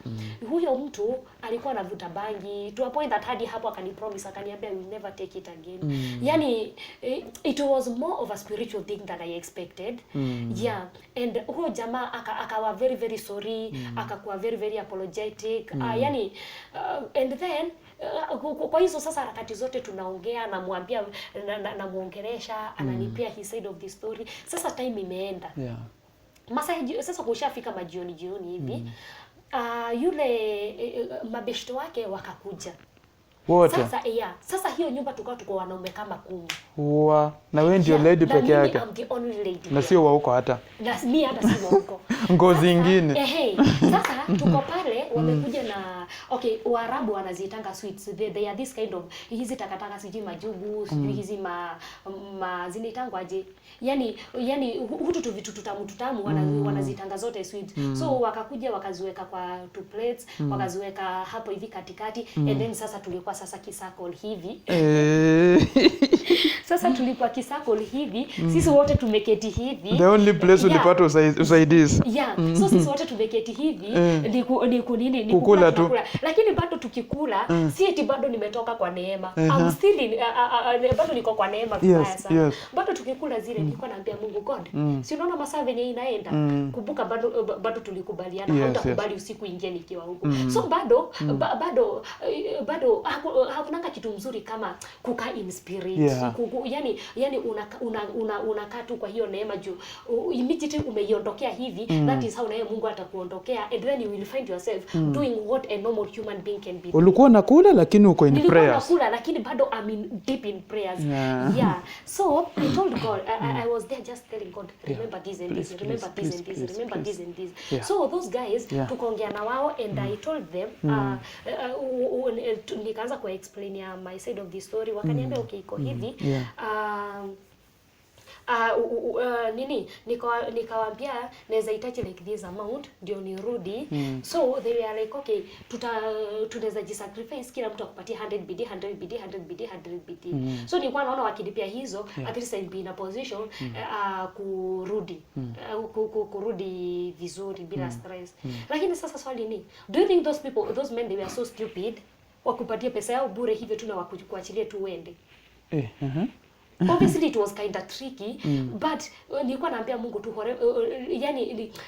S1: Huyo mtu alikuwa anavuta bangi to a point that hadi hapo akanipromise, akaniambia we will never take it again. Yani it was more of a spiritual thing than I expected. And huyo jamaa akawa very very sorry, akakuwa very very apologetic. And then kwa hizo sasa harakati zote tunaongea, namwambia namuongelesha, ananipea his side of the story. Sasa time imeenda. Sasa kushafika majioni hivi. Yule mabeshto wake wakakuja.
S2: Wote.
S1: Sasa hiyo nyumba tuko wanaume kama 10.
S2: Na wewe ndio lady peke yake.
S1: I'm the only lady.
S2: Na sio wa huko hata.
S1: Na mimi hata si wa huko.
S2: Ngozi nyingine.
S1: Sasa tuko pale wamekuja na Waarabu wanaziitanga sweets. They are this kind of hizi takataka sijui majugu, sijui hizi zinaitangwa aje. Yani hutu tu vitu tutamu wanazitanga zote sweet. So wakakuja wakaziweka kwa 2 plates, wakaziweka hapo hivi katikati, and then sasa tulikuwa sasa kisakol hivi. Sasa tulikuwa kisakol hivi, sisi wote tumeketi hivi.
S2: The only place ulipata usaidizi.
S1: So sisi wote tumeketi hivi, ni kukula tu. tunakula. Lakini bado tukikula, si eti bado nimetoka kwa neema. I'm still in, bado niko kwa neema vibaya sana. Bado tukikula zile nilikuwa naambia Mungu, God, si unaona masaa venye inaenda? Kumbuka bado tulikubaliana hautakubali usiku ingie nikiwa huko. So bado hakunanga kitu mzuri kama kukaa in spirit. Yani unakaa tu kwa hiyo neema juu immediately umeiondokea hivi, that is how naye Mungu atakuondokea, and then you will find yourself doing what a normal human being can be.
S2: Ulikuwa nakula lakini uko in prayers.
S1: Nilikuwa nakula lakini bado I'm in deep in prayers. So I told God, I was there just telling God, remember this and this, remember this and this, remember this and this. So those guys tukaongea na wao, and I told them nikaanza ku explain my side of the story. Wakaniambia okay, iko hivi. Nikawaambia naweza hitaji like this amount ndio nirudi. So they were like okay, tunaweza jisacrifice, kila mtu akupatie 100 BD 100 BD 100 BD 100 BD. So nilikuwa naona wakilipia hizo at least I'd be in a position kurudi vizuri bila stress. Lakini sasa swali ni, do you think those men they were so stupid wakupatia pesa yao bure hivyo tu na wakuachilie tu uende? Obviously it was kind of tricky, but nilikuwa naambia Mungu tu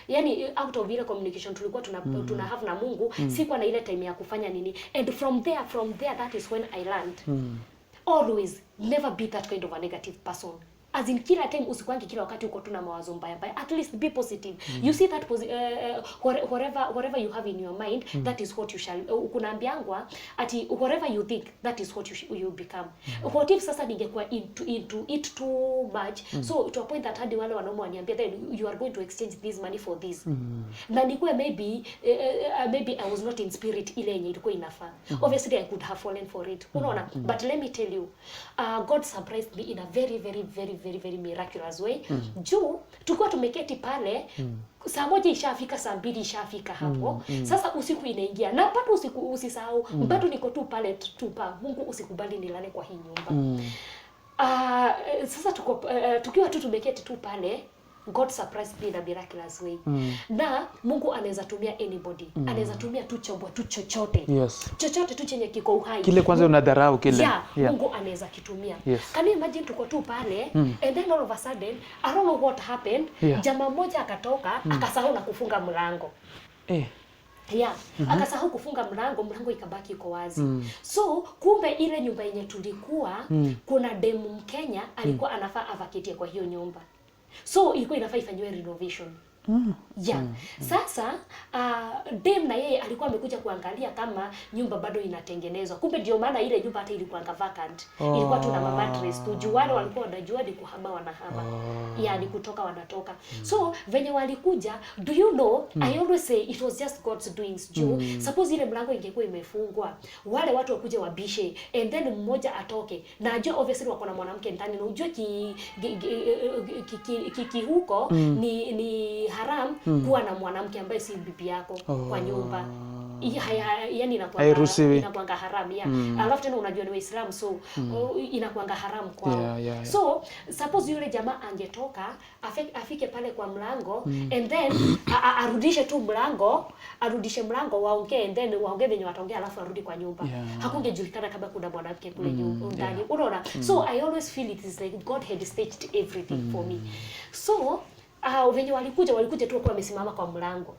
S1: yani out of ile communication tulikuwa tuna have na Mungu, sikuwa na ile time ya kufanya nini, and from there that is when I learned always never be that kind of a negative person. As in kila time usikwangi kila wakati uko tu na mawazo mbaya mbaya, at least be positive. You see that whatever you have in your mind, that is what you shall. Kunaambiangwa ati whatever you think, that is what you become. What if sasa ningekuwa into it too much, so to a point that hadi wale wanaume waniambia then you are going to exchange this money for this, na nikuwe maybe I was not in spirit ile yenye ilikuwa inafaa. Obviously I could have fallen for it, unaona. But let me tell you, God surprised me in a very very very very very miraculous way. Juu tulikuwa tumeketi pale, saa moja ishafika, saa mbili ishafika hapo. Sasa usiku inaingia, na bado usisahau bado niko tu pale tupa. Mungu usikubali nilale kwa hii nyumba. Sasa tukiwa tu tumeketi tu pale, God surprised me in a miraculous way. Na Mungu anaweza tumia anybody. Anaweza tumia tu chombo tu chochote. Chochote tu chenye kiko uhai.
S2: Kile kwanza unadharau kile.
S1: Mungu anaweza kitumia. Can you imagine tuko tu pale, and then all of a sudden, I don't know what happened. Jamaa mmoja akatoka, akasahau na kufunga mlango. Akasahau kufunga mlango ikabaki iko wazi. So kumbe ile nyumba yenye tulikuwa, kuna demu Mkenya alikuwa anafaa avaketie kwa hiyo nyumba. So ilikuwa inafaa ifanywe renovation. Sasa dem na yeye alikuwa amekuja kuangalia kama nyumba bado inatengenezwa. Kumbe ndio maana ile nyumba hata ilikuwa vacant. Ilikuwa tu na mattress tu. Juwale walikuwa wanajua ni kuhama wanahama. Ni kutoka wanatoka. So venye walikuja, do you know, I always say it was just God's doings. Suppose ile mlango ingekuwa imefungwa, wale watu wakuje wabishe, and then mmoja atoke. Na ajua obviously wako na mwanamke ndani, na ujue huko ni haram kuwa na mwanamke ambaye si bibi yako kwa nyumba. Yani inakuanga haram. Alafu tena unajua ni Waislamu, so inakuanga haram kwao. So suppose yule jamaa angetoka afike pale kwa mlango, and then arudishe mlango waongee, and then waongee venye wataongea, alafu arudi kwa nyumba. Hakungejulikana kama kuna mwanamke kule ndani. Unaona? So I always feel it is like God had staged everything for me. So venye walikuja tu kwa wamesimama kwa mlango.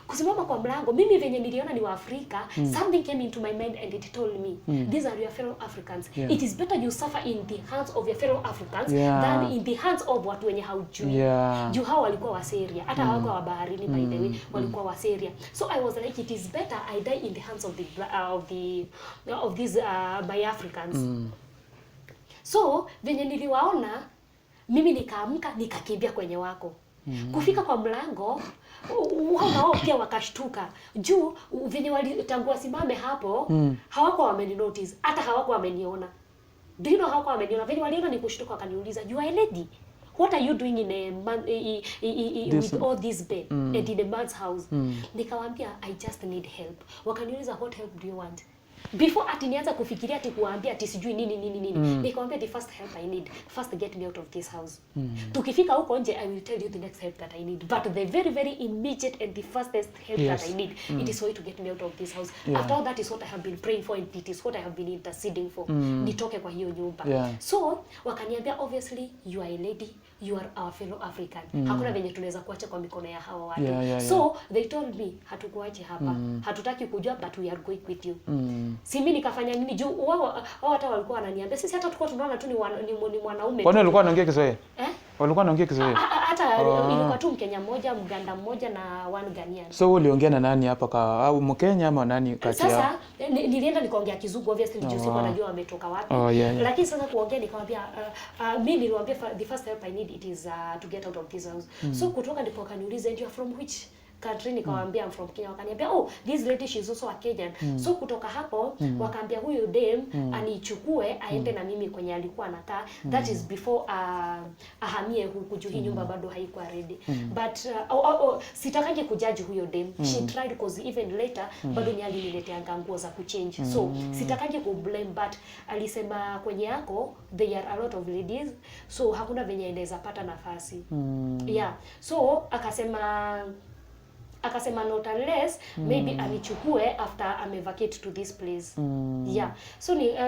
S1: Kusimama kwa mlango, mimi venye niliona ni Waafrika, something came into my mind and it told me, these are your fellow Africans. It is better you suffer in the hands of your fellow Africans than in the hands of watu wenye haujui. Juu hao walikuwa Waseria, hata hawakuwa wa baharini by the way, walikuwa Waseria. So I was like, it is better I die in the hands of these my Africans. So venye niliwaona, mimi nikaamka nikakimbia kwenye wako. Kufika kwa mlango, wao pia wakashtuka. Juu venye walitangua simame hapo, hawakuwa wameninotice, hata hawakuwa wameniona. Do you know hawakuwa wameniona? Venye waliona ni kushtuka, wakaniuliza, "You are a lady? What are you doing in a man with all this bed and in a man's house?" Nikawaambia, "I just need help." Wakaniuliza, "What help do you want?" before ati nianza kufikiria ati kuambia ati sijui nini nikamwambia the first help I need, first get me out of this house. Tukifika huko nje I will tell you the next help that I need, but the very very immediate and the fastest help that I need, it is for you to get me out of this house. After all, that is what I have been praying for, and it is what I have been interceding for. Nitoke kwa hiyo nyumba. So wakaniambia, obviously you are a lady, you are our fellow African. Hakuna venye tunaweza kuacha kwa mikono ya hawa watu. So they told me, hatukuache hapa. Hatutaki kujua, but we are going with you. Si mimi nikafanya nini juu wao hata walikuwa wananiambia sisi hata tulikuwa tunaona tu ni mwanaume.
S2: Kwani walikuwa wanaongea Kiswahili? Walikuwa wanaongea Kiswahili?
S1: Hata ilikuwa tu Mkenya mmoja, Mganda mmoja na one Ghanaian. So
S2: uliongea na nani hapa au Mkenya ama nani kati yao?
S1: Sasa nilienda nikaongea Kizungu, obviously juu sikuwa najua wametoka wapi. Lakini sasa kuongea nikamwambia mimi niliwaambia the first help I need it is to get out of this house. So kutoka ndipo akaniuliza, and you are from which country? Nikamwambia I'm from Kenya. Wakaniambia oh, this lady she's also a Kenyan. So kutoka hapo wakaambia huyu dem anichukue aende na mimi kwenye alikuwa anakaa. That is before ahamie huku juu hii nyumba bado haikuwa ready. But sitakaje kujaji huyo dem. She tried because even later bado ni aliniletea nguo za kuchange. So sitakaje ku blame, but alisema kwenye yako there are a lot of ladies, so hakuna venye inaweza pata nafasi. So akasema not unless maybe anichukue after vacate to this place.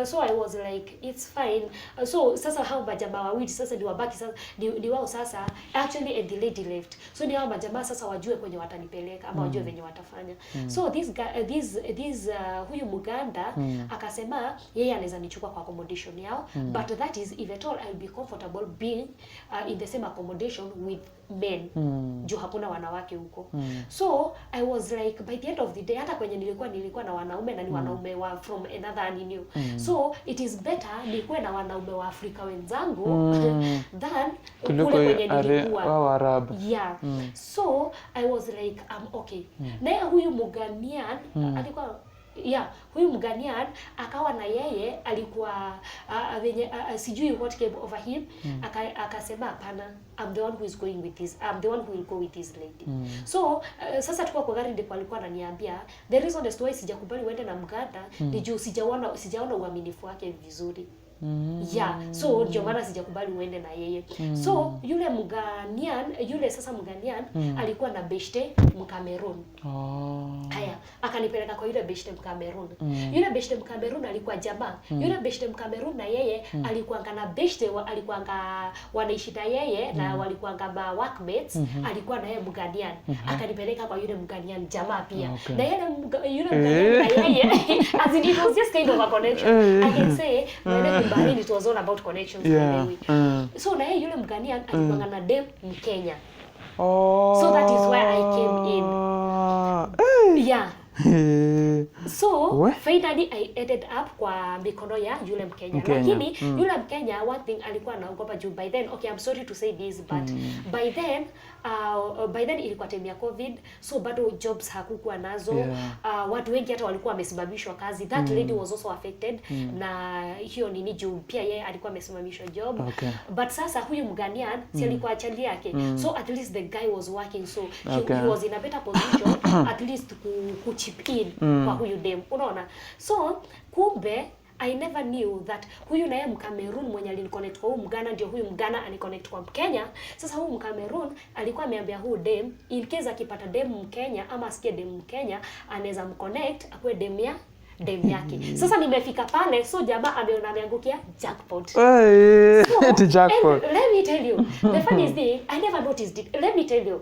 S1: So I was like it's fine. So sasa hao majamaa wawili sasa ndio wabaki sasa ni wao sasa, actually and the lady left. So ni hao majamaa sasa wajue kwenye watanipeleka ama wajue venye watafanya. So this guy, huyu Muganda akasema yeye anaweza nichukua kwa accommodation yao, but that is if at all I'll be comfortable being in the same accommodation with men. Juu hakuna wanawake huko. So I was like by the end of the day, hata kwenye nilikuwa na wanaume na ni wanaume wa from another new. So it is better nikuwe na wanaume wa Afrika wenzangu than kule kwenye nilikuwa
S2: wa Arabu.
S1: So I was like okay. Na huyu Mughanaian alikuwa huyu Mughanaian akawa na yeye alikuwa venye sijui what came over him. Akasema hapana, I'm the one who is going with this, I'm the one who will go with this lady. So sasa tukua kwa gari ndipo alikuwa ananiambia the reason as to why sijakubali uende na Mganda ni juu sijaona uaminifu wake vizuri. So ndio maana sijakubali uende na yeye. So yule Mughanaian alikuwa na beshte Mcameroon. Haya, akanipeleka kwa yule beshte Mcameroon. Yule beshte Mcameroon alikuwa jamaa. Yule beshte Mcameroon na yeye alikuwa na beshte alikuwa wanaishi na yeye na walikuwa kama workmates. Alikuwa na yeye Mughanaian. Akanipeleka kwa yule Mughanaian jamaa pia. Na yule Mughanaian na yeye as in it was just kind of a connection. I can say Bahrain, it was all about connections. So na yule Mghanaian alikuwa na dem Mkenya. So that is where I came in. So finally I ended up kwa mikono ya yule Mkenya. Lakini yule Mkenya, one thing alikuwa anaogopa juu by then, okay I'm sorry to say this, but by then ilikuwa time ya COVID, so bado jobs hakukuwa nazo. Watu wengi hata walikuwa wamesimamishwa kazi. That lady was also affected na hiyo nini juu pia yeye alikuwa amesimamishwa job. But sasa huyu Mghanaian si alikuwa chali yake. So at least the guy was working, so he was in a better position at least ku chip in kwa huyu dem. Unaona? So kumbe I never knew that huyu naye Mcameroon mwenye aliniconnect kwa huyu Mghana ndio huyu Mghana aniconnect kwa Mkenya. Sasa huyu Mcameroon alikuwa ameambia huyu dem in case akipata dem Mkenya ama asikie dem Mkenya anaweza mconnect akue dem yake. Sasa nimefika pale, so jamaa ameangukia jackpot.
S2: Jackpot.
S1: Let me tell you, the funny thing, I never noticed it. Let me tell you,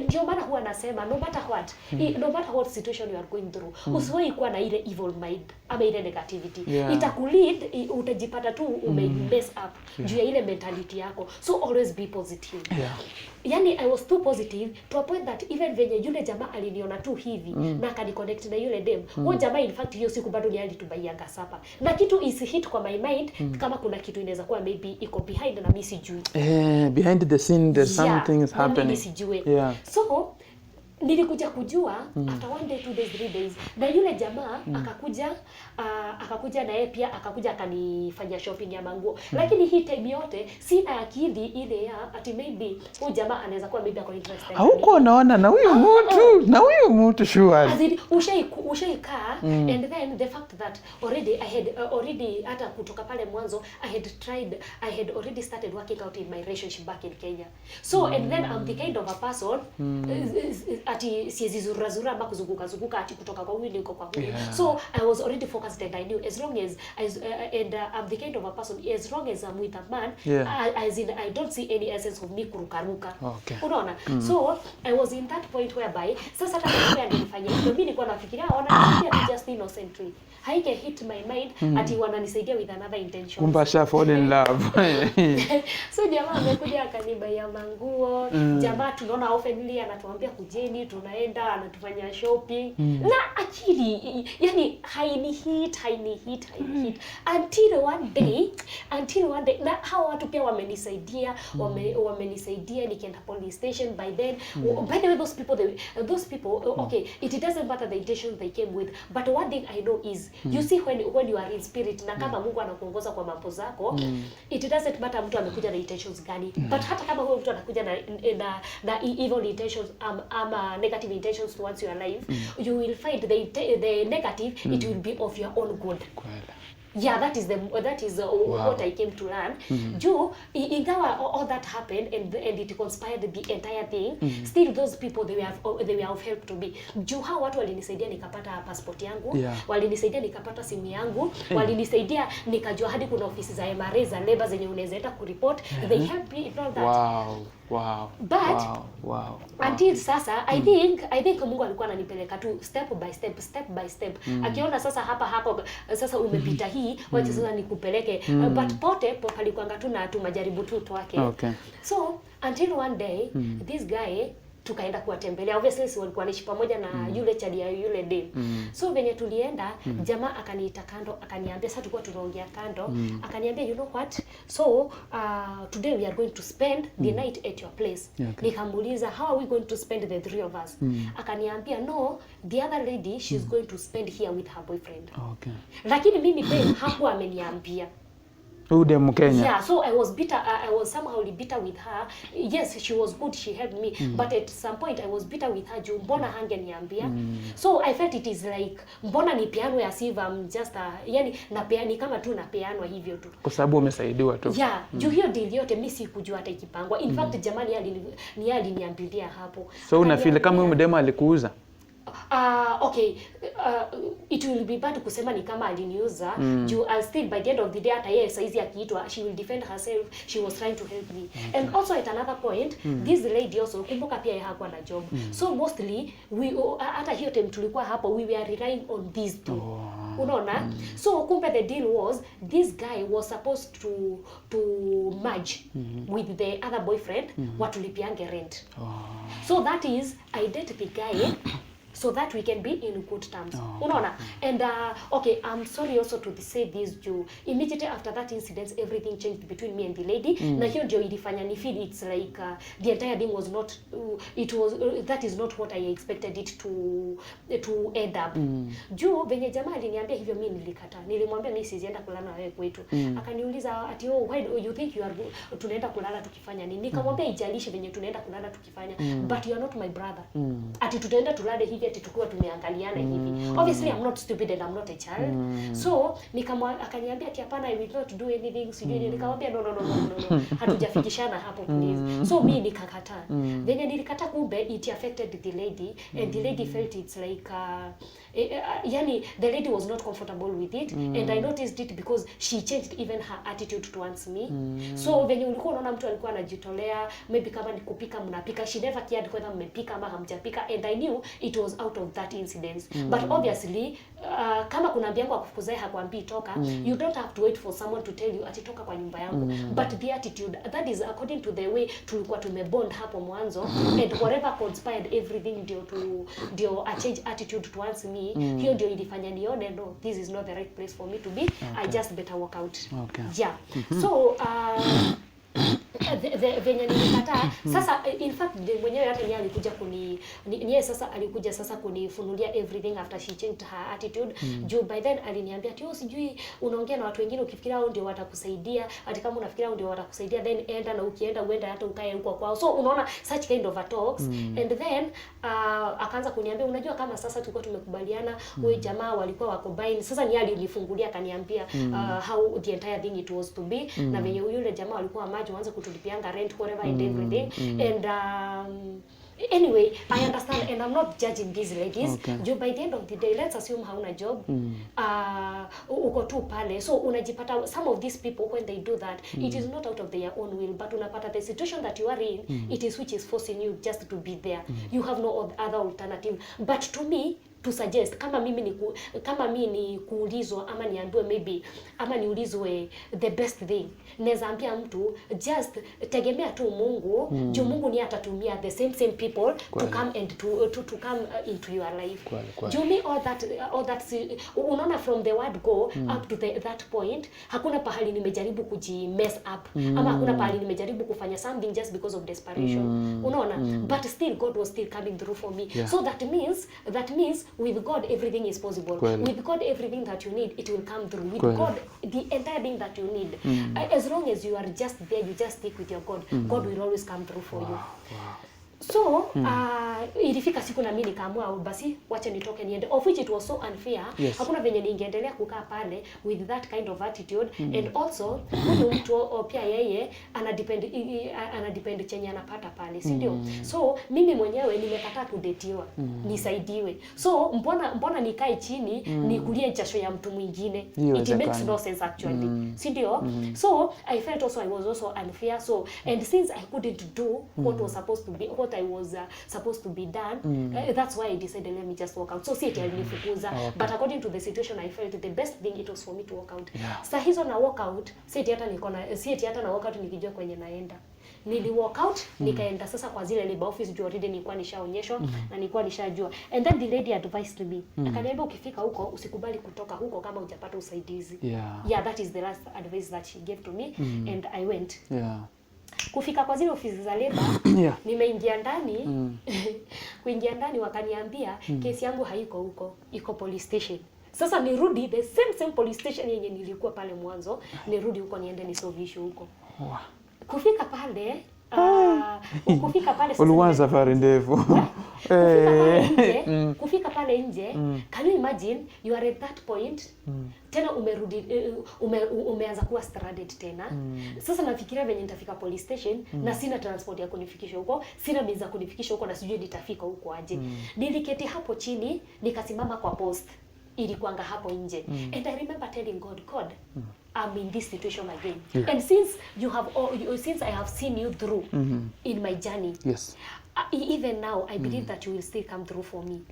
S1: ndio maana huwa nasema no matter what situation you are going through, usiwahi kuwa na ile evil mind ama ile negativity. Itakulead, utajipata tu mess up juu ya ile mentality yako. So always be positive. Yani I was too positive to a point that even venye yule jamaa aliniona tu hivi na akaniconnect na yule dem. Huyo jamaa in fact hiyo siku bado ni alitubaiya gasapa. Na kitu is hit kwa my mind kama kuna kitu inaweza kuwa maybe iko behind na mimi sijui.
S2: Behind the scene there's something is happening.
S1: So nilikuja kujua after 1 day, 2 days, 3 days, na yule jamaa akakuja na yeye pia akakuja akanifanyia shopping ya manguo. Lakini hii time yote sina akili ile ya ati maybe huyu jamaa anaweza kuwa maybe ako interested.
S2: Hauko unaona na huyu mtu, na huyu mtu sure.
S1: Azidi ushaikaa and then the fact that already I had already hata kutoka pale mwanzo I had already started working out in my relationship back in Kenya. So and then I'm the kind of a person ati siezi zura ama kuzunguka ati kutoka kwa huyu niko kwa huyu. So I was already focused and I knew as long as I'm the kind of a person, as long as I'm with a man, I don't see any essence of me kurukaruka.
S2: Okay.
S1: Unaona? So I was in that point whereby sasa hata kama angenifanyia hivyo mimi nilikuwa nafikiria wananisaidia just innocently. Haike hit my mind ati wananisaidia with another intention.
S2: Kumbe sha fall in love.
S1: So jamaa amekuja akanibaia manguo. Jamaa tunaona oftenly anatuambia kujeni, tunaenda anatufanya shopping. Na akili yani haini hit until one day na hao watu pia wamenisaidia nikaenda police station by then. By the way, those people okay, it doesn't matter the intention they came with, but one thing I know is you see when you are in spirit na kama Mungu anakuongoza kwa mambo zako, it doesn't matter mtu amekuja na intentions gani, but hata kama huyo mtu anakuja na evil intentions ama negative intentions towards your life, you will find the negative it will be of your own good. Yeah, that is what I came to learn. Juu ingawa all that happened and it conspired the entire thing, still those people they were of help to me. Juu hao watu walinisaidia nikapata passport yangu, walinisaidia nikapata simu yangu, walinisaidia nikajua hadi kuna ofisi za MRA za labor zenye unaweza enda kureport. They helped me in all that. But until sasa I think Mungu alikuwa ananipeleka tu step by step. Akiona sasa hapa sasa umepita hii, wacha sasa nikupeleke. But pote alikuwa tu na majaribu tu twake.
S2: Okay.
S1: So until one day this guy tukaenda kuwatembelea. Obviously si walikuwa nishi pamoja na yule chadi ya yule dem. So venye tulienda, jamaa akaniita kando, akaniambia sasa tulikuwa tunaongea kando, akaniambia you know what? So today we are going to spend the night at your place.
S2: Okay.
S1: Nikamuuliza how are we going to spend the three of us? Akaniambia no, the other lady she's going to spend here with her boyfriend.
S2: Okay.
S1: Lakini mimi babe hakuwa ameniambia.
S2: Ude Mkenya.
S1: Yeah, so I was bitter. I was somehow bitter with her. Yes, she was good. She helped me. But at some point, I was bitter with her. Juu mbona hangeniambia. So I felt it is like mbona ni piano ya siva. I'm just yani ni kama tu napeanwa hivyo tu.
S2: Kwa sababu umesaidiwa tu.
S1: Yeah, juu hiyo deal yote mimi sikujua hata ikipangwa. In fact, jamani aliniambilia hapo.
S2: So unafeel kama huyu mdema alikuuza?
S1: Okay, it will be bad kusema ni kama aliniuza. Juu still by the end of the day hata yeye saizi akiitwa she will defend herself, she was trying to help me. And also at another point, this lady also kumbuka pia yeye hakuwa na job. So mostly we hata hiyo time tulikuwa hapo we were relying on these two. Unaona? So kumbe the deal was this guy was supposed to merge with the other boyfriend watulipiange rent. So that is I date the guy so that we can be in good terms. Unaona? And okay, I'm sorry also to say this too. Immediately after that incident, everything changed between me and the lady. Na hiyo ndio ilifanya ni feel it's like the entire thing was not that is not what I expected it to end up. Juu venye jamaa aliniambia hivyo mimi nilikata. Nilimwambia mimi sizienda kulala na wewe kwetu. Akaniuliza ati why do you think you are tunaenda kulala tukifanya nini? Nikamwambia ijalishi venye tunaenda kulala tukifanya, but you are not my brother. Ati tutaenda tulale hivi ati tukua tumeangaliana hivi. Obviously I'm not stupid and I'm not a child. So akaniambia ati hapana, I will not do anything. Sijui nikamwambia no. Hatujafikishana hapo please. So mimi nikakataa. Then nilikata kumbe it affected the lady and the lady felt it's like yani the lady was not comfortable with it and I noticed it because she changed even her attitude towards me. So venye ulikuwa unaona mtu alikuwa anajitolea, maybe kama ni kupika mnapika, she never cared whether mmepika ama hamjapika, and I knew it was out of that incident. But obviously kama kuna mbiangu akufukuzai hakuambii toka, you don't have to wait for someone to tell you ati toka kwa nyumba yangu. But the attitude, that is according to the way tulikuwa tumebond hapo mwanzo, and whatever conspired everything ndio a change attitude towards me. Hiyo ndio ilifanya nione no, this is not the right place for me to be. I just better walk out.
S2: Okay.
S1: Yeah. So venye nilikataa. Sasa in fact mwenyewe hata yeye alikuja yeye sasa alikuja sasa kunifunulia everything after she changed her attitude. Juu by then aliniambia ati sijui unaongea na watu wengine ukifikiria hao ndio watakusaidia, ati kama unafikiria hao ndio watakusaidia then enda, na ukienda uenda hata ukae huko kwao. So unaona such kind of talks. And then akaanza kuniambia unajua kama sasa tulikuwa tumekubaliana huyu jamaa walikuwa wako buying. Sasa ni alinifungulia akaniambia how the entire thing it was to be, na venye yule jamaa walikuwa maji waanze kutulipianga rent whatever and everything. And anyway, I understand and I'm not judging these ladies. Okay. By the end of the day, let's assume hauna job. Uko tu pale. So unajipata some of these people when they do that, it is not out of their own will, but unapata the situation that you are in, it is which is forcing you just to be there. You have no other alternative. But to me, to suggest kama mimi ni kuulizwa ama niambiwe maybe ama niulizwe the best thing, naweza ambia mtu just tegemea tu Mungu. Juu Mungu ni atatumia the same people to come and to come into your life. Juu me all that unaona from the word go up to that point, hakuna pahali nimejaribu kuji-mess up ama hakuna pahali nimejaribu kufanya something just because of desperation. Unaona, but still God was still coming through for me. So that means with God everything is possible. With God everything that you need, it will come through. With God the entire thing that you need, as long as you are just there, you just stick with your God, God will always come through for you. So ilifika siku na mimi nikaamua basi wacha nitoke niende, of which it was so unfair. Hakuna venye ningeendelea kukaa pale with that kind of attitude. And also huyu mtu pia yeye ana depend chenye anapata pale, si ndio? So mimi mwenyewe nimekataa kudetiwa, nisaidiwe. So mbona nikae chini nikulie jasho ya mtu mwingine? It makes no sense actually, si ndio? So I felt also I was also unfair. So and since I couldn't do what was supposed to be, what I was supposed to be done, that's why I decided let me just walk out. So si eti alinifukuza, but according to the situation I felt the best thing it was for me to walk out. Sasa hizo na walk out, si eti hata na walk out nikijua kwenye naenda. Nili walk out nikaenda sasa kwa zile labor office juu already nilikuwa nishaonyeshwa na nilikuwa nishajua. And then the lady advised me, akaniambia ukifika huko usikubali kutoka huko kama hujapata usaidizi. Yeah, that is the last advice that she gave to me. And I went. Kufika kwa zile ofisi za labor, nimeingia ndani. Kuingia ndani wakaniambia kesi yangu haiko huko, iko police station. Sasa nirudi the same police station yenye nilikuwa pale mwanzo, nirudi huko niende nisolve issue huko. Kufika pale
S2: ulianza safari ndefu.
S1: Kufika pale nje, can you imagine you are at that point, tena umerudi umeanza kuwa stranded tena. Sasa nafikiria venye nitafika police station na sina transport ya kunifikisha huko, sina means ya kunifikisha huko na sijui nitafika huko aje. Niliketi hapo chini, nikasimama kwa post ilikuanga hapo nje. And I remember telling God, I'm in this situation again. And since since I have seen you through in my journey, even now I believe that you will still come through for me.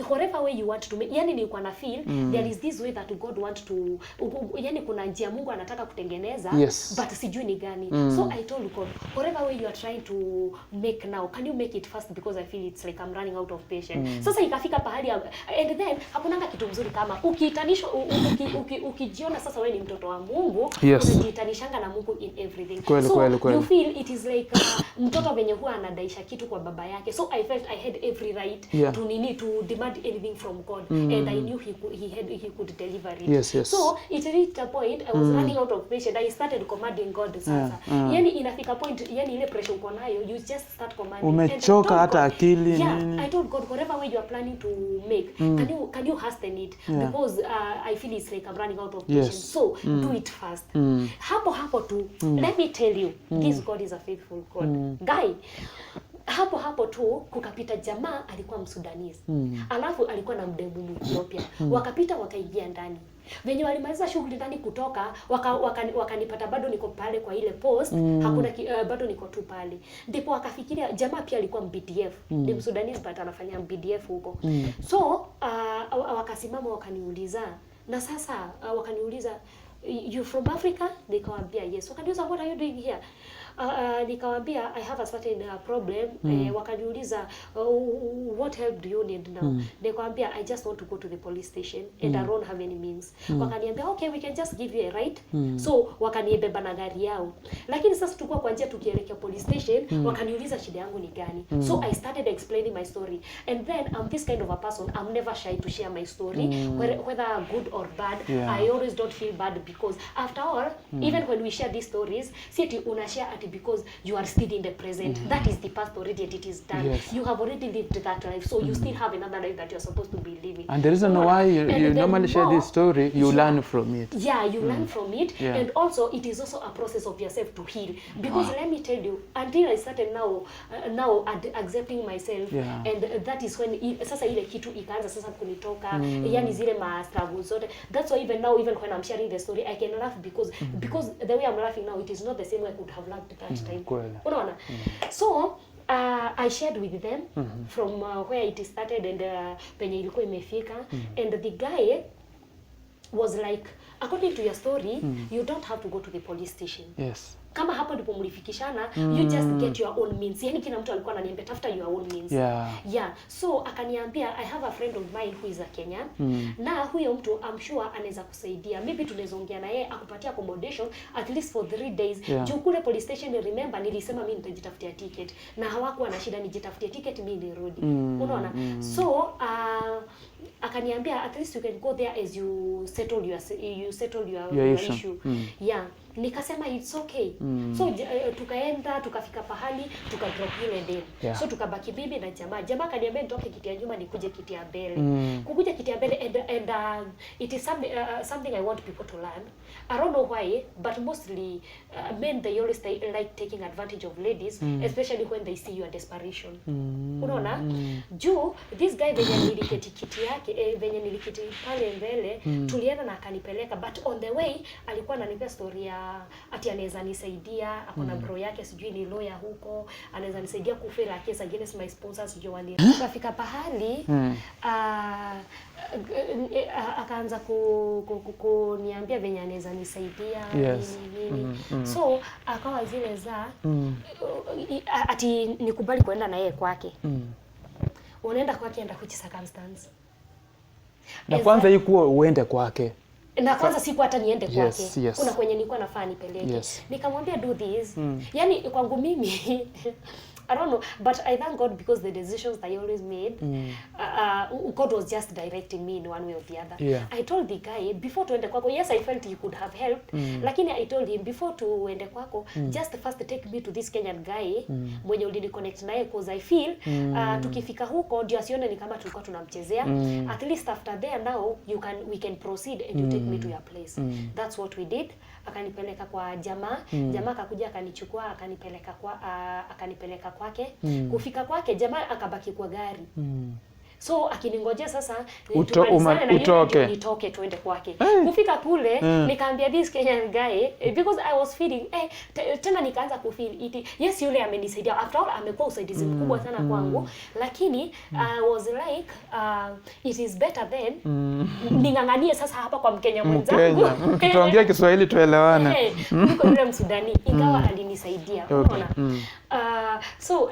S1: Whatever way you want to make, yani nilikuwa na feel there is this way that God want to, yani kuna njia Mungu anataka kutengeneza, but sijui ni gani. So I told God, whatever way you are trying to make now, can you make it fast, because I feel it's like I'm running out of patience. Sasa ikafika pahali and then hakunanga kitu mzuri kama ukiitanishwa ukijiona sasa wewe ni mtoto wa Mungu, unajiitanishanga na Mungu in everything. So you feel it is like mtoto venye huwa anadaisha kitu kwa baba yake. So I felt I had every right to demand anything from God, and I knew he could deliver it. So it reached a point I was running out of patience. I started commanding God sasa. Yani inafika point, yani ile pressure uko nayo, you just start commanding.
S2: Umechoka hata akili nini. I
S1: told God, whatever way you are planning to make, can you hasten it, because I feel it's like I'm running out of patience. So do it fast. Hapo tu, let me tell you, this God is a faithful God. Guy, hapo tu kukapita jamaa alikuwa Msudanese. Alafu alikuwa na mdemu Ethiopia. Wakapita wakaingia ndani. Venye walimaliza shughuli ndani kutoka, wakanipata bado niko pale kwa ile post, hakuna bado niko tu pale. Ndipo wakafikiria jamaa pia alikuwa MBDF. Ni Msudanese but anafanya MBDF huko. So wakasimama wakaniuliza, na sasa wakaniuliza you from Africa? Nikawambia yes. Wakaniuliza, what are you doing here? Nikawambia I have a certain problem. Wakaniuliza, what help do you need now? Nikawambia I just want to go to the police station and I don't have any means. Wakaniambia okay, we can just give you a ride. So wakaniebeba na gari yao. Lakini sasa tulikuwa kwa njia tukielekea police station, wakaniuliza shida yangu ni gani. So I started explaining my story. And then I'm this kind of a person, I'm never shy to share my story, whether good or bad. I always don't feel bad because after all, even when we share these stories, see una share at because you are still in the present. That is the past already and it is done. Yes. You have already lived that life, so you still have another life that you're supposed to be living.
S2: And the reason why you normally share this story, you learn from it.
S1: Yeah, you learn from it, and also it is also a process of yourself to heal. Because let me tell you, until I started now accepting myself, and that is when sasa ile kitu ikaanza sasa kunitoka, yani zile ma struggles zote. That's why even now, even when I'm sharing the story, I can laugh because the way I'm laughing now, it is not the same way I could have laughed that time. Unaona? So I shared with them from where it started and penye ilikuwa imefika, and the guy was like, according to your story, you don't have to go to the police station.
S2: Yes.
S1: Kama hapo ndipo mlifikishana, you just get your own means. Yani kila mtu alikuwa ananiambia tafuta your own means. Yeah. So akaniambia I have a friend of mine who is a Kenyan. Na huyo mtu I'm sure anaweza kusaidia. Maybe tunaweza ongea na yeye akupatia accommodation at least for 3 days. Juu kule police station remember nilisema mimi nitajitafutia ticket. Na hawakuwa na shida nijitafutie ticket mimi nirudi. Unaona? So akaniambia at least you can go there as you settle your issue. Yeah. Nikasema it's okay. So tukaenda tukafika pahali tukadrop ile dem. So tukabaki bibi na jamaa kaniambia nitoke kiti ya nyuma nikuje kiti ya mbele. Kukuja kiti ya mbele and it is something I want people to learn. I don't know why, but mostly men they always like taking advantage of ladies, especially when they see your desperation. Unaona? Juu this guy venye niliketi kiti yake venye niliketi pale mbele tulienda na akanipeleka, but on the way alikuwa ananipa story ya ati anaweza nisaidia, akona bro yake sijui ni lawyer huko, anaweza nisaidia kufile a case against my sponsors Joani. Tukafika pahali akaanza kuniambia venye anaweza nisaidia nini. So akawa zile za ati nikubali kuenda na yeye kwake. Unaenda kwake under which circumstance?
S2: Na kwanza ikuwa uende kwake.
S1: Na kwanza siku hata niende kwake. Kuna kwenye nilikuwa nafaa nipeleke. Nikamwambia do this. Yani kwangu mimi I don't know, but I thank God because the decisions that I always made, God was just directing me in one way or the other. I told the guy, before tuende kwako, yes, I felt he could have helped, lakini I told him, before tuende kwako, just first take me to this Kenyan guy, mwenye ulini connect naye, because I feel, tukifika huko, ndio asione ni kama tulikuwa tunamchezea. At least after there now, we can proceed and you take me to your place. That's what we did. Akanipeleka kwa jamaa akakuja akanichukua akanipeleka kwake. Kufika kwake jamaa akabaki kwa gari. So akiningojea sasa nitoke tuende kwake. Kufika kule nikaambia this Kenyan guy because I was feeling tena nikaanza kufeel it. Yes, yule amenisaidia. After all amekuwa usaidizi mkubwa sana kwangu, lakini I was like it is better than ninganganie sasa hapa kwa Mkenya mwenzangu.
S2: Tuongee Kiswahili tuelewane.
S1: Niko yule Msudani ingawa alinisaidia. Unaona? So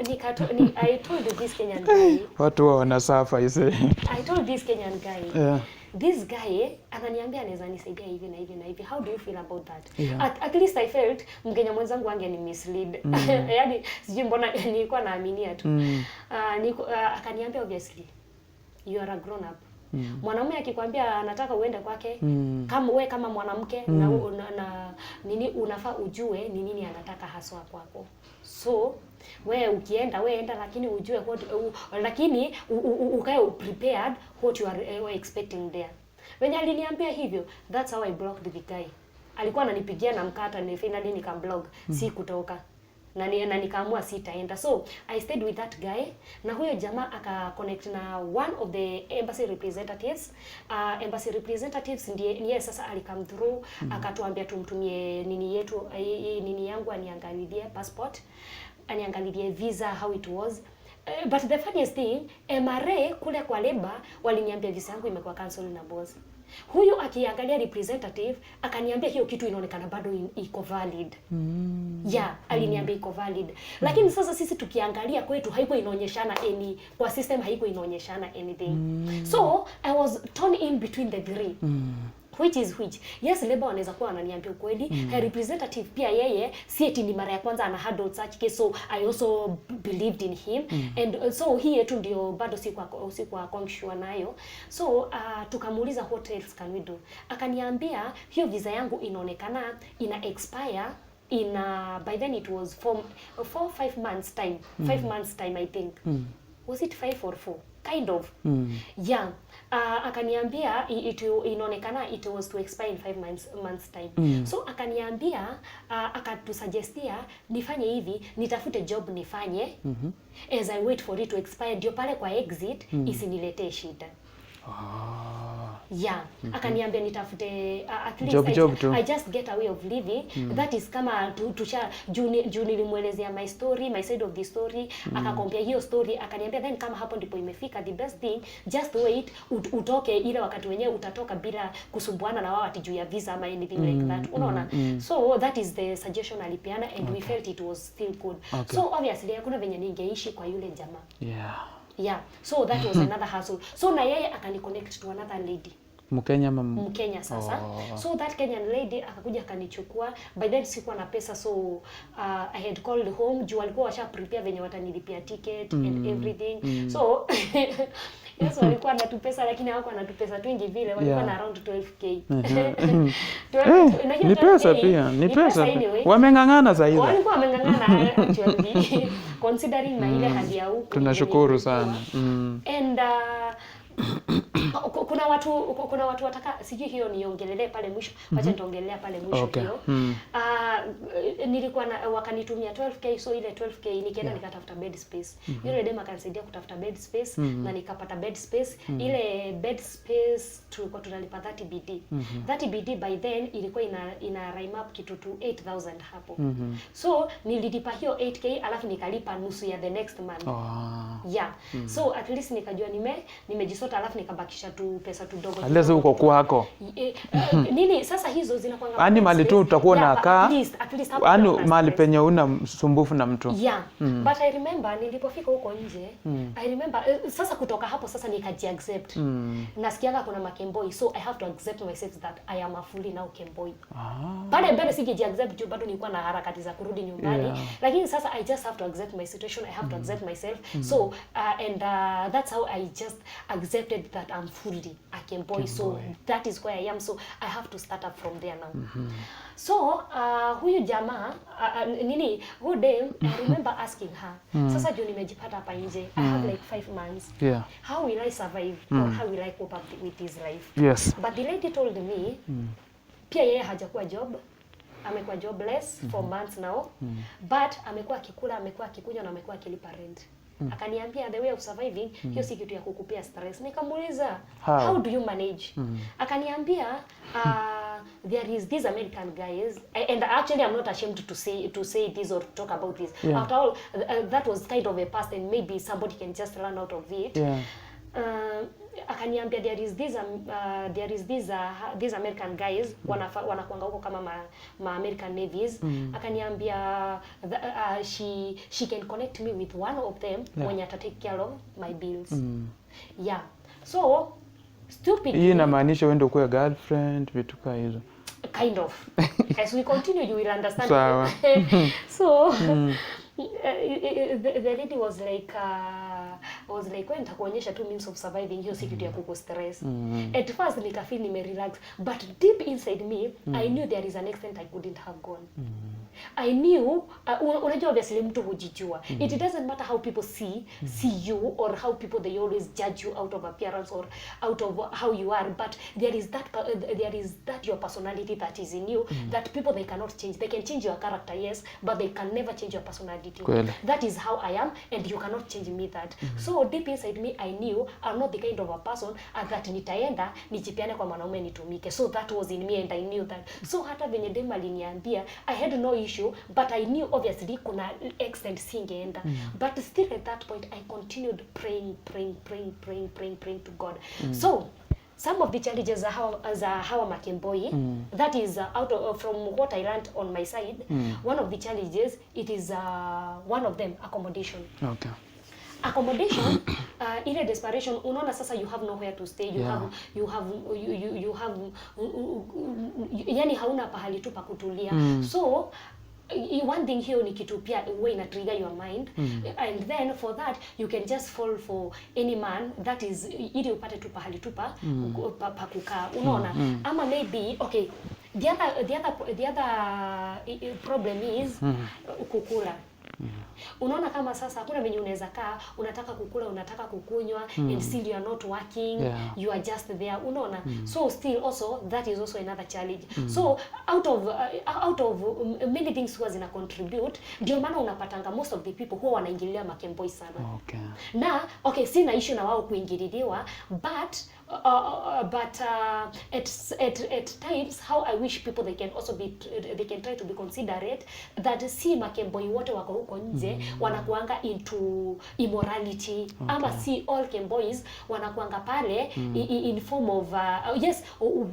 S1: I told this Kenyan guy.
S2: Watu wanasafa ise.
S1: I told this Kenyan guy. This guy ananiambia anaweza nisaidia hivi na hivi na hivi. How do you feel about that? At least I felt Mkenya mwenzangu angeni mislead. Yaani sijui mbona nilikuwa naaminia tu. Akaniambia obviously you are a grown up. Mwanaume akikwambia anataka uende kwake, kama mwanamke na nini unafaa ujue ni nini anataka haswa kwako. So wewe ukienda enda, lakini ujue lakini ukae prepared what you are expecting there. When aliniambia hivyo, that's how I blocked the guy. Alikuwa ananipigia na mkata, ni finally nikamblock, si kutoka. Na nikaamua sitaenda. So I stayed with that guy, na huyo jamaa aka connect na one of the embassy representatives. Embassy representatives ndiye sasa alikam through, akatuambia tumtumie nini yangu aniangalilie passport, aniangalilie visa, how it was. But the funniest thing, MRA kule kwa labor waliniambia visa yangu imekuwa cancel na boss. Huyu akiangalia representative akaniambia hiyo kitu inaonekana bado iko valid. Aliniambia iko valid. Lakini sasa sisi tukiangalia kwetu haiko inaonyeshana kwa system haiko inaonyeshana anything. So I was torn in between the three. Which is which? Yes, labor wanaweza kuwa wananiambia ukweli. Her representative pia yeye si eti ni mara ya kwanza ana handle such case, so I also believed in him. And so hii yetu ndio bado si kwa conscious nayo. So tukamuuliza what else can we do? Akaniambia hiyo visa yangu inaonekana ina expire in by then it was 5 months time. 5 months time I think. Was it 5 or 4? Kind of. Akaniambia inaonekana it was to expire in 5 months time. So akaniambia akatusuggestia nifanye hivi, nitafute job nifanye as I wait for it to expire, ndio pale kwa exit isiniletee shida. Akaniambia nitafute at least I just get a way of living. That is kama juu nilimuelezea my story, my side of the story. Akakompea hiyo story, akaniambia then kama hapo ndipo imefika, the best thing just wait, utoke ile wakati wenyewe utatoka bila kusumbuana na wao ati juu ya visa ama anything like that. Unaona? So that is the suggestion alipeana and we felt it was still good. So obviously hakuna venye ningeishi kwa yule jamaa. So that was another hassle. So na yeye akaniconnect to another lady. Mkenya sasa. So that Kenyan lady akakuja akanichukua. By then sikuwa na pesa, so I had called home. Juu walikuwa washa prepare venye watanilipia ticket and everything. So yes, walikuwa wanatupesa lakini hawakuwa wanatupesa twingi vile, walikuwa na around 12k.
S2: Ni pesa pia, ni pesa. Wameng'ang'ana zaidi.
S1: Walikuwa wameng'ang'ana actually considering na ile hali ya huko.
S2: Tunashukuru sana.
S1: And kuna watu wataka sijui hiyo niongelelea pale mwisho. Wacha nitaongelea pale mwisho hiyo. Nilikuwa wakanitumia 12k, so ile 12k nikaenda nikatafuta bed space. Yule dema akanisaidia kutafuta bed space na nikapata bed space. Ile bed space tulikuwa tunalipa 30 BD. 30 BD by then ilikuwa ina rhyme up kitu to 8000 hapo. So nililipa hiyo 8k alafu nikalipa nusu ya the next month. So at least nikajua nimejisota alafu nikabakisha tu pesa tu dogo.
S2: Aleza huko kwako.
S1: Nini sasa hizo zinakuanga
S2: ani mali tu utakuwa na kaa.
S1: At least hapo.
S2: Ani mali penye una sumbufu na mtu.
S1: But I remember nilipofika huko nje, I remember sasa kutoka hapo sasa nikaji-accept. Nasikiaga kuna makemboi, so I have to accept myself that I am a fully now Kemboi. Pale mbele singeji-accept juu bado nilikuwa na harakati za kurudi nyumbani. Lakini sasa I just have to accept my situation, I have to accept myself. So and that's how I just accepted that I'm fully a Kemboi. So that is where I am. So I have to start up from there now. So huyu jamaa huyu dem, I remember asking her, sasa juu nimejipata hapa nje, I have like 5 months. How will I survive or how will I cope up with this life? But the lady told me, pia yeye hajakuwa job, amekuwa jobless for months now, but amekuwa akikula, amekuwa akikunywa na amekuwa akilipa rent. Akaniambia the way of surviving hiyo si kitu ya kukupea stress. Nikamuuliza how do you manage? Akaniambia there is these American guys, and actually I'm not ashamed to say this or talk about this. After all, that was kind of a past and maybe somebody can just learn out of it. Akaniambia there is these American guys wanakuanga huko kama ma American navies. Akaniambia she can connect me with one of them when you take care of my bills. So stupid.
S2: Hii inamaanisha wewe ndio kwa girlfriend vitu kama hizo.
S1: Kind of. As we continue you will understand. So the lady was like when nitakuonyesha two means of surviving, hiyo si kitu ya kuko stress. At first nikafeel nimerelax, but deep inside me I knew there is an extent I couldn't have gone. I knew unajua obviously mtu hujijua. It doesn't matter how people see you or how people they always judge you out of appearance or out of how you are, but there is that your personality that is in you that people they cannot change. They can change your character, yes, but they can never change your personality. That is how I am and you cannot change me that. So deep inside me I knew I'm not the kind of a person that nitaenda nijipiane kwa mwanaume nitumike. So that was in me and I knew that. So hata venye dem aliniambia I had no issue, but I knew obviously kuna extent singeenda. But still at that point I continued praying to God. So some of the challenges za hawa makemboi, that is from what I learned on my side, one of the challenges, it is one of them, accommodation.
S2: Okay.
S1: Accommodation, ile desperation, unaona sasa you have nowhere to stay, you have yani hauna pahali tu pa kutulia. So one thing hiyo ni kitu pia way ina trigger your mind, and then for that you can just fall for any man that is ili upate tu pahali tu pa kukaa, unaona. Ama maybe okay, the other problem is kukula. Unaona kama sasa kuna venye unaweza kaa, unataka kukula, unataka kukunywa, and still you are not working, you are just there, unaona. So still also that is also another challenge. So out of many things huwa zina contribute, ndio maana unapatanga most of the people huwa wanaingilia makemboi sana.
S2: Okay.
S1: Na okay, sina issue na wao kuingililiwa, but at times how I wish people they can try to be considerate that si makemboi wote wako huko nje wanakuanga into immorality, ama si all kemboys wanakuanga pale in form of yes,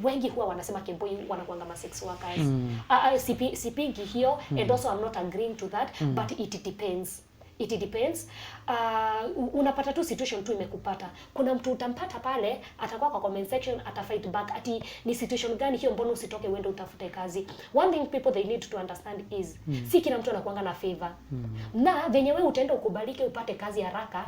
S1: wengi huwa wanasema kemboi wanakuanga ma sex workers. Sipingi hiyo, and also I'm not agreeing to that, but it depends. It depends. Unapata tu situation tu imekupata. Kuna mtu utampata pale atakuwa kwa comment section atafight back ati ni situation gani hiyo, mbona usitoke uende utafute kazi. One thing people they need to understand is si kila mtu anakuanga na favor. Na venye wewe utaenda ukubalike upate kazi haraka,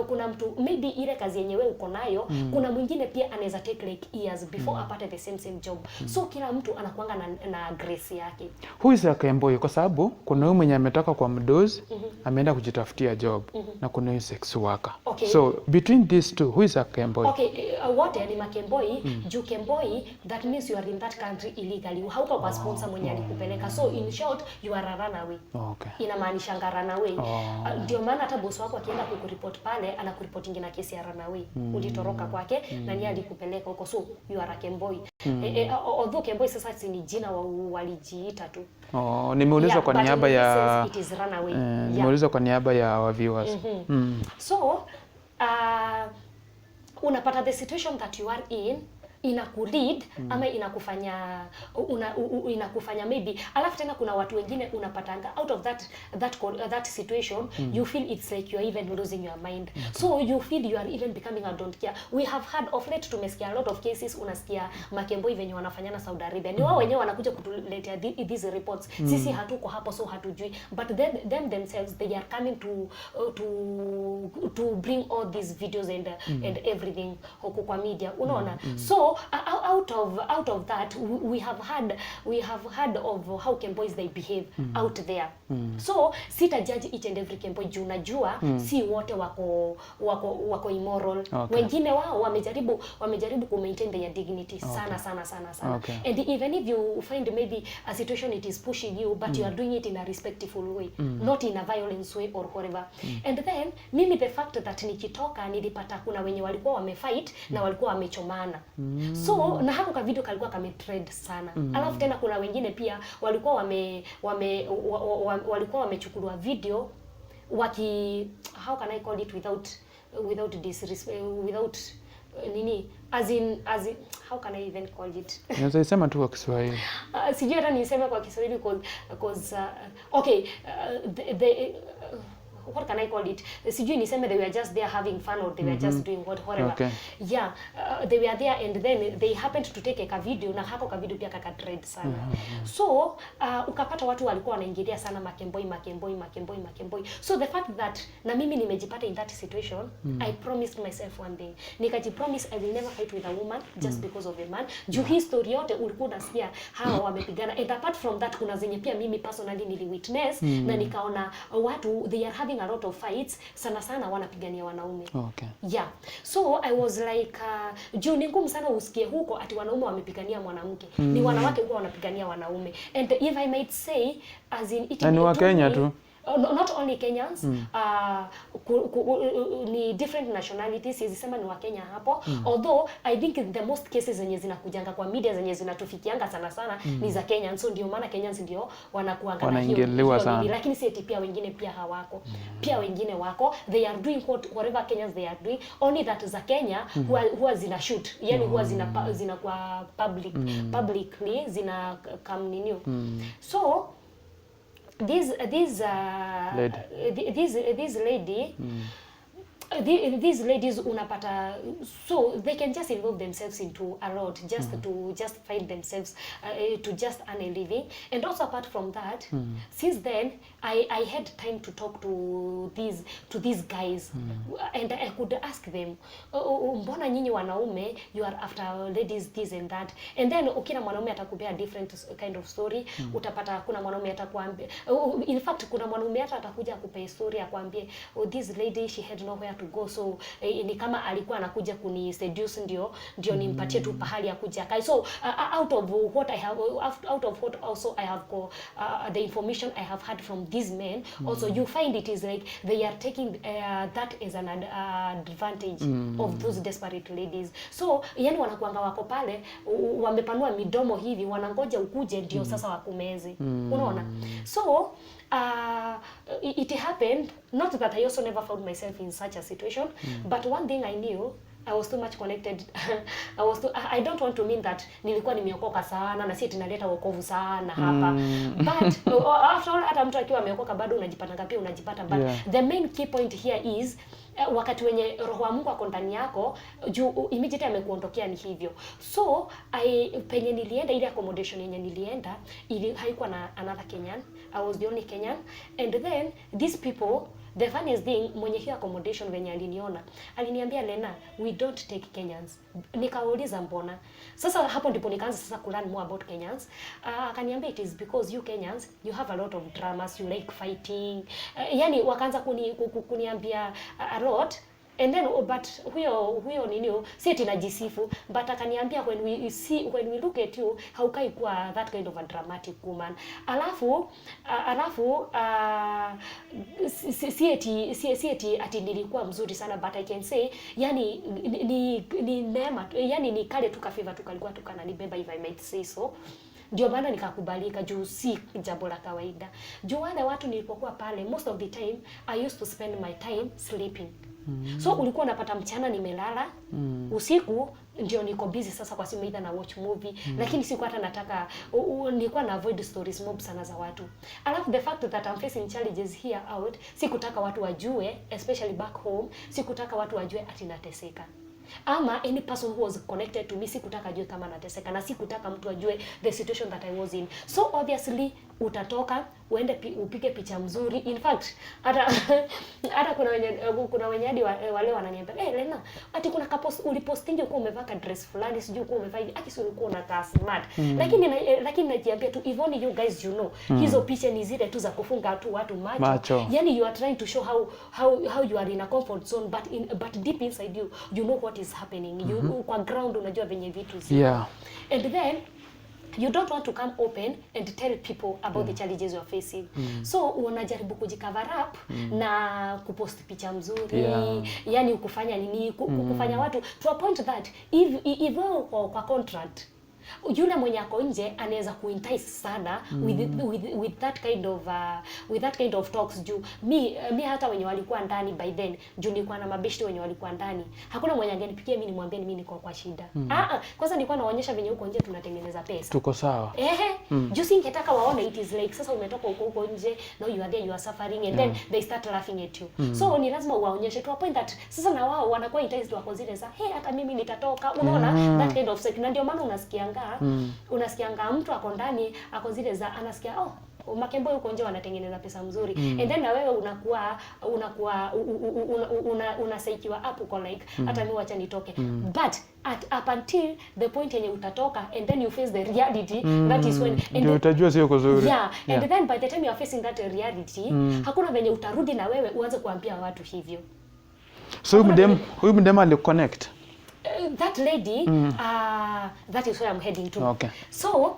S1: kuna mtu maybe ile kazi yenye wewe uko nayo, kuna mwingine pia anaweza take like years before apate the same job. So kila mtu anakuanga na grace yake.
S2: Who is a kemboi? Kwa sababu kuna yule mwenye ametoka kwa mdozi ameenda kujitafutia job na kuna yule sex worker.
S1: Okay.
S2: So between these two, who is a kemboi?
S1: Okay, wote ni makemboi. Juu kemboi, that means you are in that country illegally. Hauko kwa sponsor mwenye alikupeleka. So in short, you are a runaway.
S2: Okay.
S1: Inamaanisha runaway. Ndio maana hata boss wako akienda kukuripoti pale, anakuripoti ingine kesi ya runaway. Ulitoroka kwake na yeye alikupeleka huko. So you are a kemboi. Although kemboi sasa si ni jina walijiita tu.
S2: Nimeuliza kwa niaba ya
S1: it is runaway.
S2: Nimeuliza kwa niaba ya our viewers.
S1: So unapata the situation that you are in inakulead ama inakufanya maybe, alafu tena kuna watu wengine unapatanga out of that situation, you feel it's like you are even losing your mind. So you feel you are even becoming a don't care. We have had of late, tumesikia a lot of cases, unasikia makemboi venye wanafanyana Saudi Arabia, ni wao wenyewe wanakuja kutuletea these reports. Sisi hatuko hapo, so hatujui, but them themselves they are coming to bring all these videos and everything huko kwa media, unaona. So out of that we have heard of how kemboys they behave out there. So sita judge each and every kemboi juu najua si wote wako immoral. Wengine wao wamejaribu ku maintain their dignity sana.
S2: Okay.
S1: And even if you find maybe a situation it is pushing you, but you are doing it in a respectful way, not in a violence way or whatever. And then mimi the fact that nikitoka nilipata kuna wenye walikuwa wamefight na walikuwa wamechomana. So na hapo ka video kalikuwa kame-trend sana. Alafu tena kuna wengine pia walikuwa walikuwa wamechukuliwa video how can I call it without disrespect, without nini, as in how can I even call it?
S2: Unaweza sema tu kwa Kiswahili.
S1: Sijui hata niseme kwa Kiswahili because okay, what can I call it? Sijui niseme they were just there having fun or they were just doing whatever.
S2: Okay.
S1: Yeah, they were there and then they happened to take a video na hako ka video pia kaka trend sana. So ukapata watu walikuwa wanaingilia sana makemboi. So the fact that na mimi nimejipata in that situation, I promised myself one thing. Nikajipromise I will never fight with a woman just because of a man. Juu hii story yote ulikuwa unasikia hawa wamepigana, and apart from that kuna zenye pia mimi personally niliwitness na nikaona watu they are having a lot of fights sana wanapigania wanaume.
S2: Okay.
S1: Yeah. So I was like juu ni ngumu sana usikie huko ati wanaume wamepigania mwanamke. Ni wanawake huko wanapigania wanaume. And if I might say as in it
S2: ni wa Kenya tu.
S1: not only Kenyans, ni different nationalities, sisema ni wa Kenya hapo, although I think the most cases zenye zinakujanga kwa media zenye zinatufikianga sana ni za Kenyans, so ndio maana Kenyans ndio wanakuanga na hiyo, lakini si eti pia wengine pia hawako. Pia wengine wako, they are doing whatever Kenyans they are doing, only that za Kenya huwa zina shoot, yani huwa zina kwa publicly zina come so this lady these ladies unapata, so they can just involve themselves into a lot just to just find themselves to just earn a living. And also apart from that, since then I had time to talk to these guys, and I could ask them, mbona nyinyi wanaume you are after ladies this and that, and then ukina mwanaume atakupea different kind of story. Utapata kuna mwanaume atakwambia, in fact kuna mwanaume hata atakuja akupea story akwambie, this lady she had nowhere to go, so ni kama alikuwa anakuja kuni seduce ndio nimpatie tu pahali ya kuja kai. So out of what also I have the information I have had from these men, also you find it is like they are taking that as an advantage of those desperate ladies. So yani wanakuanga wako pale wamepanua midomo hivi, wanangoja ukuje ndio sasa wakumeze. Unaona? So it happened, not that I also never found myself in such a situation, but one thing I knew, I was too much connected. I don't want to mean that nilikuwa nimeokoka sana na si tunaleta wokovu sana hapa. But after all, hata mtu akiwa ameokoka bado unajipata pia unajipata, but the main key point here is wakati wenye roho wa Mungu ako ndani yako, juu immediately amekuondokea ni hivyo. So penye nilienda ile accommodation yenye nilienda haikuwa na another Kenyan. I was the only Kenyan, and then these people, the funniest thing, mwenye hiyo accommodation venye aliniona aliniambia, Lena, we don't take Kenyans. Nikauliza mbona? Sasa hapo ndipo nikaanza sasa ku learn more about Kenyans. Akaniambia it is because you Kenyans you have a lot of dramas, you like fighting. Yani wakaanza kuniambia a lot. And then but huyo nini si tunajisifu, but akaniambia when we look at you haukai kuwa that kind of a dramatic woman. Alafu si eti ati nilikuwa mzuri sana, but I can say yani ni neema, yani ni kale tukafiva tukalikuwa tukananibeba, if I might say so. Ndio maana nikakubalika juu si jambo la kawaida. Juu wale watu nilipokuwa pale, most of the time I used to spend my time sleeping. So ulikuwa unapata mchana nimelala, usiku ndio niko busy sasa kwa simu either na watch movie, lakini siku hata nataka nilikuwa na avoid stories mob sana za watu. Alafu the fact that I'm facing challenges here out, sikutaka watu wajue, especially back home, sikutaka watu wajue ati nateseka. Ama any person who was connected to me, sikutaka ajue kama nateseka, na sikutaka mtu ajue the situation that I was in. So obviously utatoka uende upige picha mzuri. In fact hata kuna wenye hadi wale wananiambia, Lena, ati kuna kapost ulipostingi uko umevaa ka dress fulani, sijui uko umevaa hivi, ati si ulikuwa unakaa smart. Lakini najiambia tu, if only you guys you know, hizo picha ni zile tu za kufunga tu watu macho. Yani you are trying to show how you are in a comfort zone, but deep inside you know what is happening. You kwa ground unajua venye vitu ziko. And then you don't want to come open and tell people about the challenges you are facing. So unajaribu kujicover up na kupost picha mzuri, yani kufanya nini, kufanya watu to a point that if kwa contract yule mwenye ako nje anaweza kuentice sana with that kind of talks. Juu mi hata wenye walikuwa ndani by then, juu nilikuwa na mabeshte wenye walikuwa ndani, hakuna mwenye angenipigia mimi nimwambie mimi niko kwa shida. Kwanza nilikuwa naonyesha venye huko nje tunatengeneza pesa, tuko sawa. Juu singetaka waone it is like sasa umetoka huko nje, now you are there, you are suffering, and then they start laughing at you. So ni lazima uwaonyeshe to a point that sasa na wao wanakuwa enticed wako zile za hata mimi nitatoka, unaona that kind of na ndio maana unasikianga mtu ako ndani ako zile za anasikia Kemboi huko nje wanatengeneza pesa mzuri, and then na wewe unasaikiwa up uko like hata mimi wacha nitoke. But up until the point yenye utatoka and then you face the reality, that is when ndio utajua sio kuzuri. And then by the time you are facing that reality, hakuna venye utarudi na wewe uanze kuambia watu hivyo.
S2: So huyu mdema ali connect
S1: that lady, that is where I'm heading to.
S2: Okay.
S1: So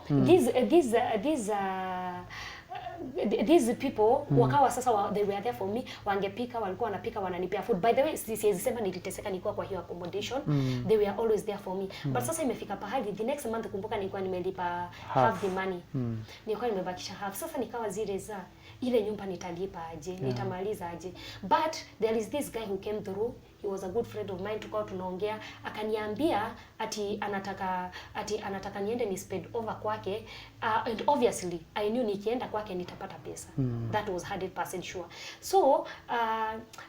S1: these people wakawa sasa they were there for me, wangepika, walikuwa wanapika, wananipea food. By the way, siwezi sema niliteseka nilikuwa kwa hiyo accommodation. They were always there for me. But sasa imefika pahali the next month, kumbuka nilikuwa nimelipa half the money. Nilikuwa nimebakisha half. Sasa nikawa zile za ile nyumba nitalipa aje, nitamaliza aje. But there is this guy who came through. He was a good friend of mine, tukao tunaongea, akaniambia ati anataka niende ni spend over kwake, and obviously I knew nikienda kwake nitapata pesa. That was 100% sure. So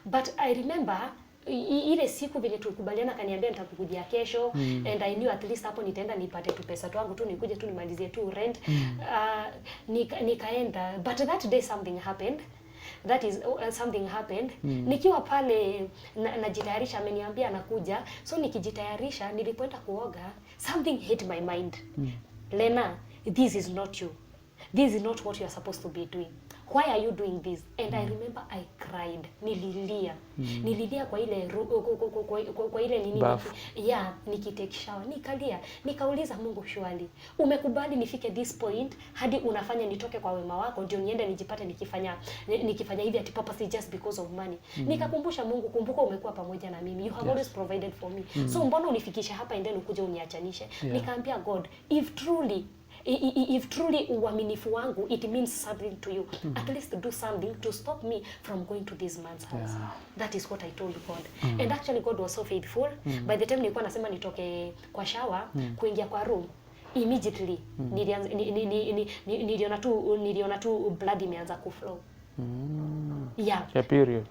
S1: but I remember ile siku vile tulikubaliana, akaniambia nitakujia kesho, and I knew at least hapo nitaenda nipate tu pesa twangu tu, nikuje tu nimalizie tu rent. Nikaenda, but that day something happened. That is something happened. Nikiwa pale najitayarisha, ameniambia anakuja. So nikijitayarisha, nilipoenda kuoga, something hit my mind. Lena, this is not you. This is not what you are supposed to be doing. Why are you doing this? And I remember I cried. Nililia. Nililia kwa ile kwa ile nini, nikitake shower. Nikalia. Nikauliza Mungu, surely umekubali nifike this point hadi unafanya nitoke kwa wema wako ndio niende nijipate nikifanya hivi ati purposely just because of money. Nikakumbusha Mungu, kumbuka umekuwa pamoja na mimi. You have always provided for me. So mbona unifikisha hapa and then ukuje uniachanishe? Nikaambia God, if truly uaminifu wangu it means something to you, at least do something to stop me from going to this man's house. That is what I told God. And actually God was so faithful. By the time nilikuwa nasema nitoke kwa shower kuingia kwa room, immediately niliona tu blood imeanza kuflow. A period.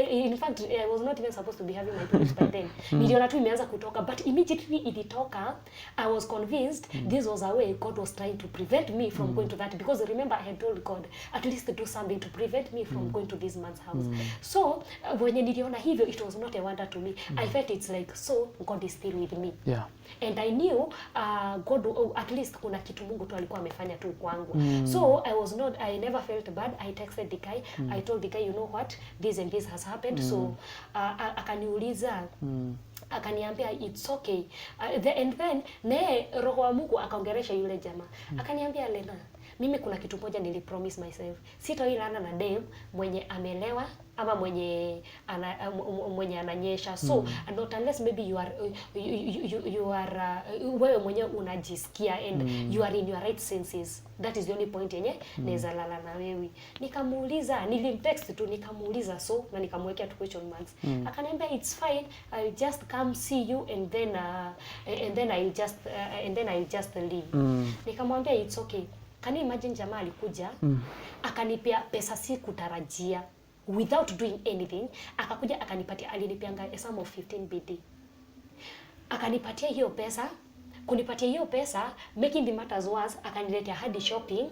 S1: In fact, I was not even supposed to be having my periods by then. Niliona tu imeanza kutoka, but immediately ilitoka. I was convinced this was a way God was trying to prevent me from going to that, because remember I had told God at least to do something to prevent me from going to this man's house. So when niliona hivyo, it was not a wonder to me. I felt it's like, so God is still with me. And I knew God, at least kuna kitu Mungu tu alikuwa amefanya tu kwangu. So I never felt bad. I texted the guy. I told the guy, you know what, this and this has happened. So akaniuliza, akaniambia it's okay. And then roho wa Mungu akaongeresha yule jamaa. Akaniambia, Lena, mimi kuna kitu moja nilipromise myself. Sitailana na dem mwenye amelewa ama mwenye ananyesha. So not unless maybe you are wewe mwenye unajisikia and you are in your right senses. That is the only point yenye naweza lala na wewe. Nikamuuliza, nilimtext tu nikamuuliza, so na nikamwekea tu question marks. Akaniambia it's fine, I'll just come see you and then I'll just leave. Nikamwambia it's okay. Can you imagine, jamaa alikuja akanipea pesa si kutarajia, without doing anything. Akakuja akanipatia, alinipianga a sum of 15 BD. Akanipatia hiyo pesa, kunipatia hiyo pesa, making the matters worse, akaniletea hadi shopping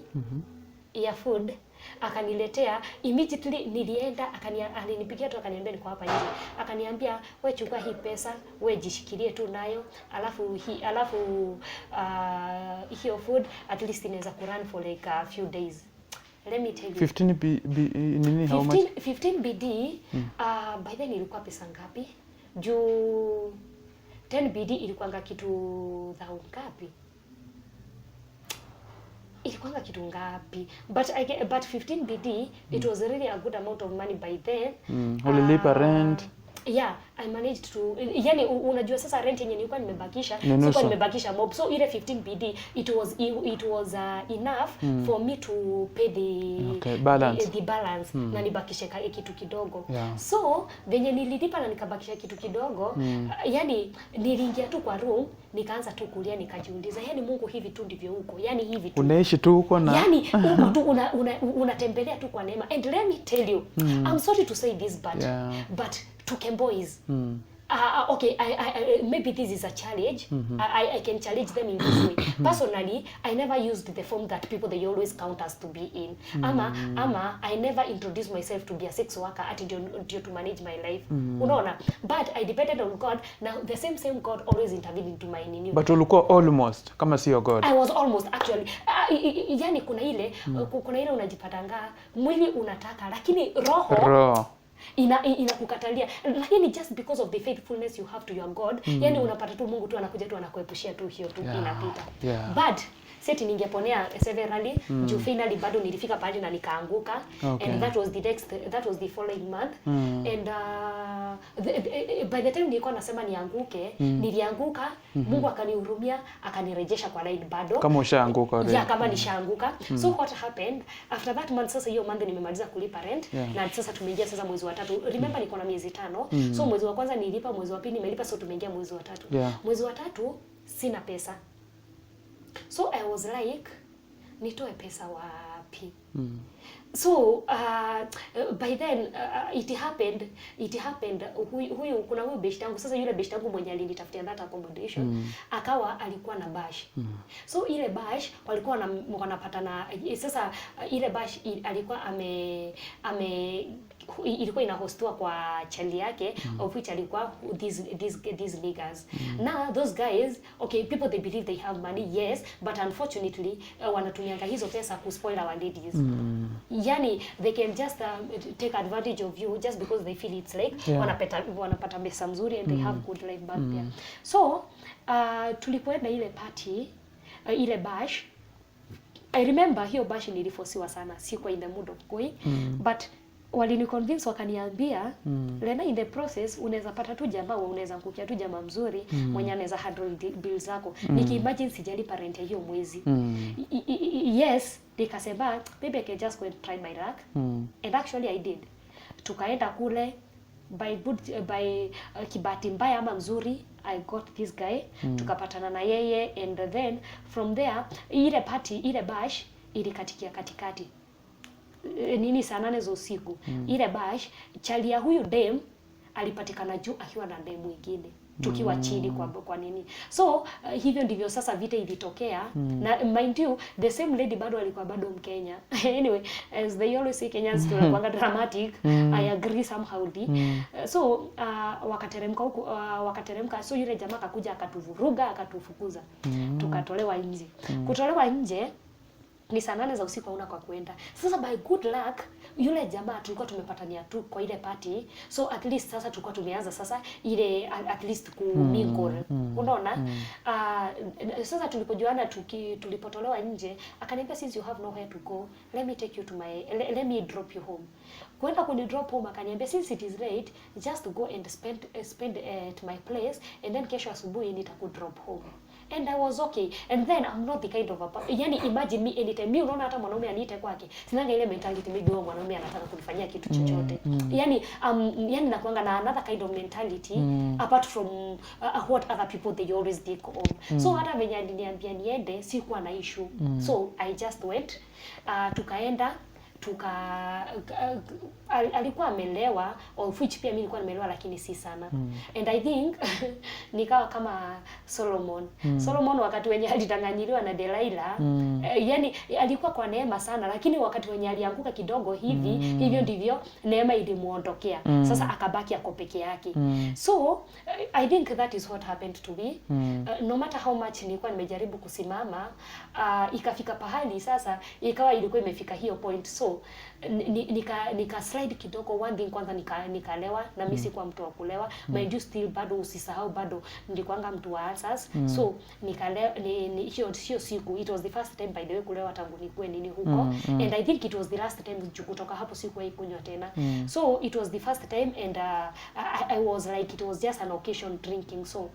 S1: ya food. Akaniletea immediately, nilienda alinipigia tu akaniambia niko hapa nje. Akaniambia, wewe chukua hii pesa, wewe jishikilie tu nayo, alafu hiyo food at least inaweza kurun for like a few days. Let me tell you. 15 how much? 15 BD. By then ilikuwa pesa ngapi? Juu 10 BD ilikuwa kitu dhao ngapi? Ilikuwa kitu ngapi? But 15 BD, it was really a good amount of money by then.
S2: Ulilipa rent?
S1: Yeah, I managed to, yani unajua sasa rent yenye nilikuwa nimebakisha, sikuwa nimebakisha mob. So ile 15 BD, it was enough for me to pay the balance na nibakishe kitu kidogo. So venye nililipa na nikabakisha kitu kidogo, yani niliingia tu kwa room, nikaanza tu kulia, nikajiuliza, yani Mungu hivi tu ndivyo huko, yani hivi tu
S2: unaishi tu huko na
S1: yani huko tu unatembelea tu kwa neema. And let me tell you, I'm sorry to say this, but to Kembois, okay, maybe this is a challenge. I can challenge them in this way. Personally, I never used the form that people they always count us to be in. I never introduced myself to be a sex worker to manage my life. Unaona? But I depended on God. Now the same God always intervened into my need.
S2: But ulikuwa almost kama sio God.
S1: I was almost actually. Yani kuna ile unajipatanga mwili unataka lakini roho inakukatalia, lakini just because of the faithfulness you have to your God, yani unapata tu Mungu tu anakuja tu anakuepushia tu hiyo tu inapita. But seti ningeponea severally juu finally bado nilifika pale na nikaanguka. And that was the following month. And by the time nilikuwa nasema nianguke, nilianguka, Mungu akanihurumia, akanirejesha kwa line bado.
S2: Kama ushaanguka already.
S1: Yeah, kama nishaanguka. So what happened after that month, sasa hiyo month nimemaliza kulipa rent na sasa tumeingia sasa mwezi wa 3. Remember niko na miezi 5. So mwezi wa kwanza nilipa, mwezi wa pili nimelipa, so tumeingia mwezi wa 3. Mwezi wa 3 sina pesa. So I was like, nitoe pesa wapi? So by then it happened huyu kuna huyu best yangu sasa, yule best yangu mwenye alinitafutia that accommodation akawa alikuwa na bash. So ile bash walikuwa wanapatana sasa, ile bash alikuwa ilikuwa inahostiwa kwa chali yake of which alikuwa these niggas. Now those guys, okay, people they believe they have money, yes, but unfortunately wanatumianga hizo pesa ku spoil our ladies. Yani they can just take advantage of you just because they feel it's like wanapata pesa mzuri and they have good life back there. So tulipoenda ile party, ile bash, I remember hiyo bash nilifosiwa sana, sikuwa in the mood of going, but walini convince wakaniambia Lena, in the process unaweza pata tu jamaa, unaweza kukia tu jamaa mzuri mwenye anaweza handle bills zako. Nikiimagine sijalipa rent ya hiyo mwezi. Yes, nikasema maybe I can just go and try my luck. And actually I did. Tukaenda kule by kibati mbaya ama mzuri, I got this guy. Tukapatana na yeye, and then from there ile party, ile bash ilikatikia katikati. Nini saa 8 za usiku. Ile bash chali ya huyu dem alipatikana juu akiwa na dem mwingine tukiwa chini kwa nini. So hivyo ndivyo sasa vita ilitokea. Na mind you the same lady bado alikuwa bado Mkenya. Anyway, as they always say, Kenyans tunakuanga dramatic. I agree somehow. So wakateremka huko, so yule jamaa akakuja akatuvuruga, akatufukuza. Tukatolewa nje. Kutolewa nje ni saa 8 za usiku, hauna kwa kwenda. Sasa by good luck yule jamaa tulikuwa tumepatania tu kwa ile party, so at least sasa tulikuwa tumeanza sasa ile at least ku mingle. Unaona? Sasa tulipojuana tulipotolewa nje, akaniambia since you have nowhere to go, let me take you to let me drop you home. Kwenda kuni drop home, akaniambia since it is late, just go and spend at my place, and then kesho asubuhi nitakudrop home. And I was okay. And then I'm not the kind of a yani imagine me anytime mimi unaona hata mwanaume aniite kwake, sinanga ile mentality maybe huyo mwanaume anataka kunifanyia kitu chochote. Yani nakuanga na another kind of mentality apart from what other people they always think of. So hata venye aliniambia niende sikuwa na issue. So I just went, tukaenda alikuwa amelewa, of which pia mimi nilikuwa nimelewa lakini si sana. And I think nikawa kama Solomon wakati wenye alidanganyiliwa na Delilah. Yani alikuwa kwa neema sana, lakini wakati wenye alianguka kidogo hivyo ndivyo neema ilimuondokea. Sasa akabaki ako peke yake. So I think that is what happened to me. No matter how much nilikuwa nimejaribu kusimama, ikafika pahali sasa ikawa ilikuwa imefika hiyo point. So nika slide kidogo. One thing, kwanza nikalewa, na mimi sikuwa mtu wa kulewa. Mind you still bado usisahau bado nilikuanga mtu wa answers. So nikalewa hiyo siku, it was the first time by the way kulewa tangu nikuwe nini huko. And I think it was the last time kutoka hapo sikuwahi kunywa tena. So it was the first time, and I was like it was just an occasion drinking, so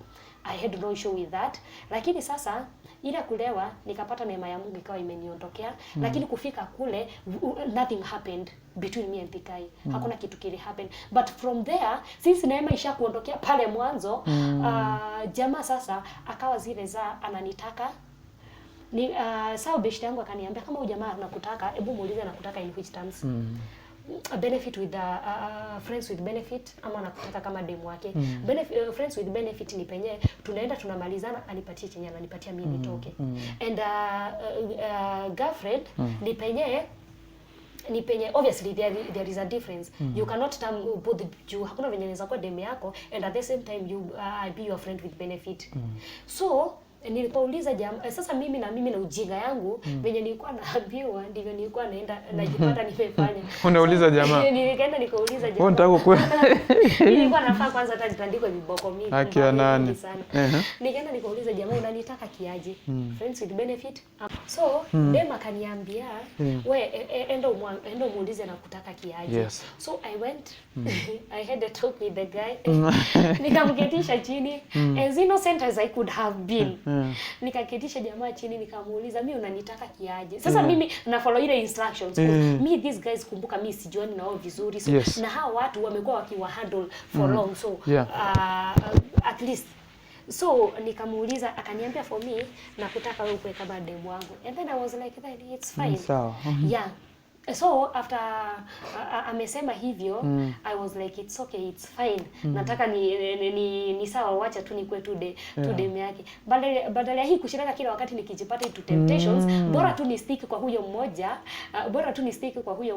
S1: I had no issue with that. Lakini sasa ile kulewa nikapata neema ya Mungu ikawa imeniondokea. Lakini kufika kule nothing happened between me and the guy. Hakuna kitu kile happen. But from there, since neema isha kuondokea pale mwanzo, jamaa sasa akawa zile za ananitaka. Ni sawa, best yangu akaniambia kama huyu jamaa anakutaka, hebu muulize anakutaka in which terms. A benefit with friends with benefit, ama nakutaka kama demu wake. Friends with benefit ni penye tunaenda tunamalizana, anipatie chenye ananipatia mimi nitoke. And girlfriend ni penye obviously there is a difference. You cannot both you, hakuna venye inaweza kuwa demu yako and at the same time you be your friend with benefit. So nilipouliza jamaa sasa mimi na ujinga yangu venye nilikuwa naambiwa ndivyo nilikuwa naenda najipata nimefanya.
S2: Unauliza jamaa.
S1: Nikaenda nikauliza jamaa.
S2: Wewe unataka kweli?
S1: Nilikuwa nafaa kwanza hata nitandikwe viboko mingi.
S2: Akiwa nani?
S1: Nikaenda nikauliza jamaa unanitaka kiaje? Friends with benefit. So dem akaniambia we enda muulize na kutaka kiaje.
S2: Yes.
S1: So I went I had a talk with the guy. Nikamketisha chini as innocent as I could have been. Nikaketisha jamaa chini nikamuuliza mimi unanitaka kiaje? Sasa mimi na follow ile instructions. Me these guys kumbuka mimi sijuani nao vizuri. So na hao watu wamekuwa wakiwa handle for long so at least so nikamuuliza akaniambia for me nakutaka wewe kuweka demu wangu. And then I was like it's fine. Yeah. So after amesema hivyo I was like it's okay, it's fine. Nataka ni sawa, wacha tu nikwe tu dem yake. Badala ya hii kushirika kila wakati nikijipata into temptations, bora tu ni stick kwa huyo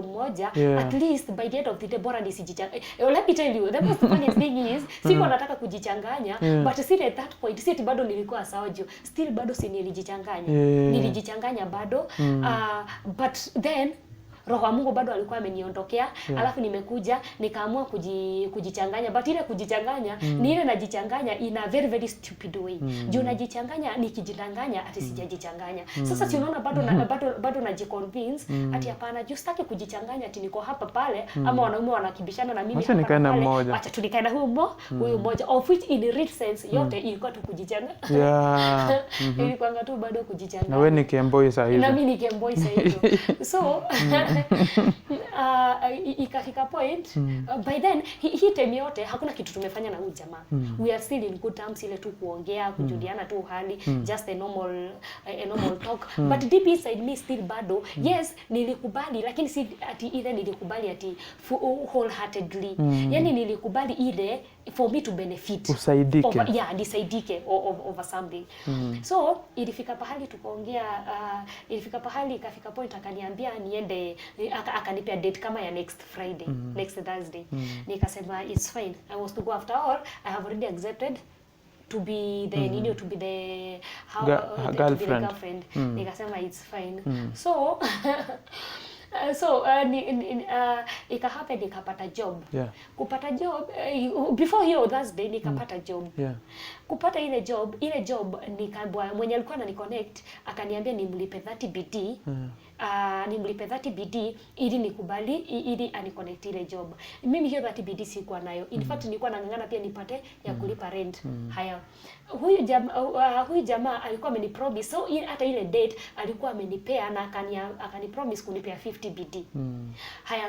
S1: mmoja, at least by the end of the day bora nisijichanganya. Let me tell you, the most funny thing is siko nataka kujichanganya, but still at that point still bado nilikuwa sawa jo. Still bado si nilijichanganya bado, but then Roho wa Mungu bado alikuwa ameniondokea, alafu nimekuja nikaamua kujichanganya, but ile kujichanganya ni ile najichanganya in a very very stupid way. Juu najichanganya nikijidanganya ati sijajichanganya. Sasa si unaona bado najiconvince ati hapana, juu sitaki kujichanganya ati niko hapa pale ama wanaume wanakibishana na mimi hapa pale. Acha tulikae huyo mmoja of which in real sense yote ilikuwa tu kujichanganya. Ilikuwa tu bado kujichanganya.
S2: Na wewe ni Kemboi sasa hivi.
S1: Na mimi ni Kemboi sasa hivi. So ikafika point by then hii time yote hakuna kitu tumefanya na huyu jamaa. We are still in good terms, ile tu kuongea kujuliana tu hali, just a normal talk, but deep inside me still bado yes nilikubali, lakini si ati ile nilikubali ati wholeheartedly. Yani nilikubali ile for me to benefit,
S2: usaidike
S1: nisaidike over something. So ilifika pahali tukaongea, ikafika point akaniambia niende, akanipea date kama ya next Friday, next Thursday. Nikasema it's fine, I was to go after all, I have already accepted to be the girlfriend. Nikasema it's fine. So ikahappen nikapata job. Kupata job before hiyo Thursday nikapata job. Kupata ile job nikabwa mwenye alikuwa anani-connect akaniambia nimlipe 30 BD. Nimlipe 30 BD ili nikubali ili ani-connect ile job. Mimi hiyo 30 BD sikuwa nayo. In fact nilikuwa nangangana pia nipate ya kulipa rent. Haya. Huyu jamaa alikuwa amenipromise, so hata ile date alikuwa amenipea na akanipromise kunipea 50 BD. Haya,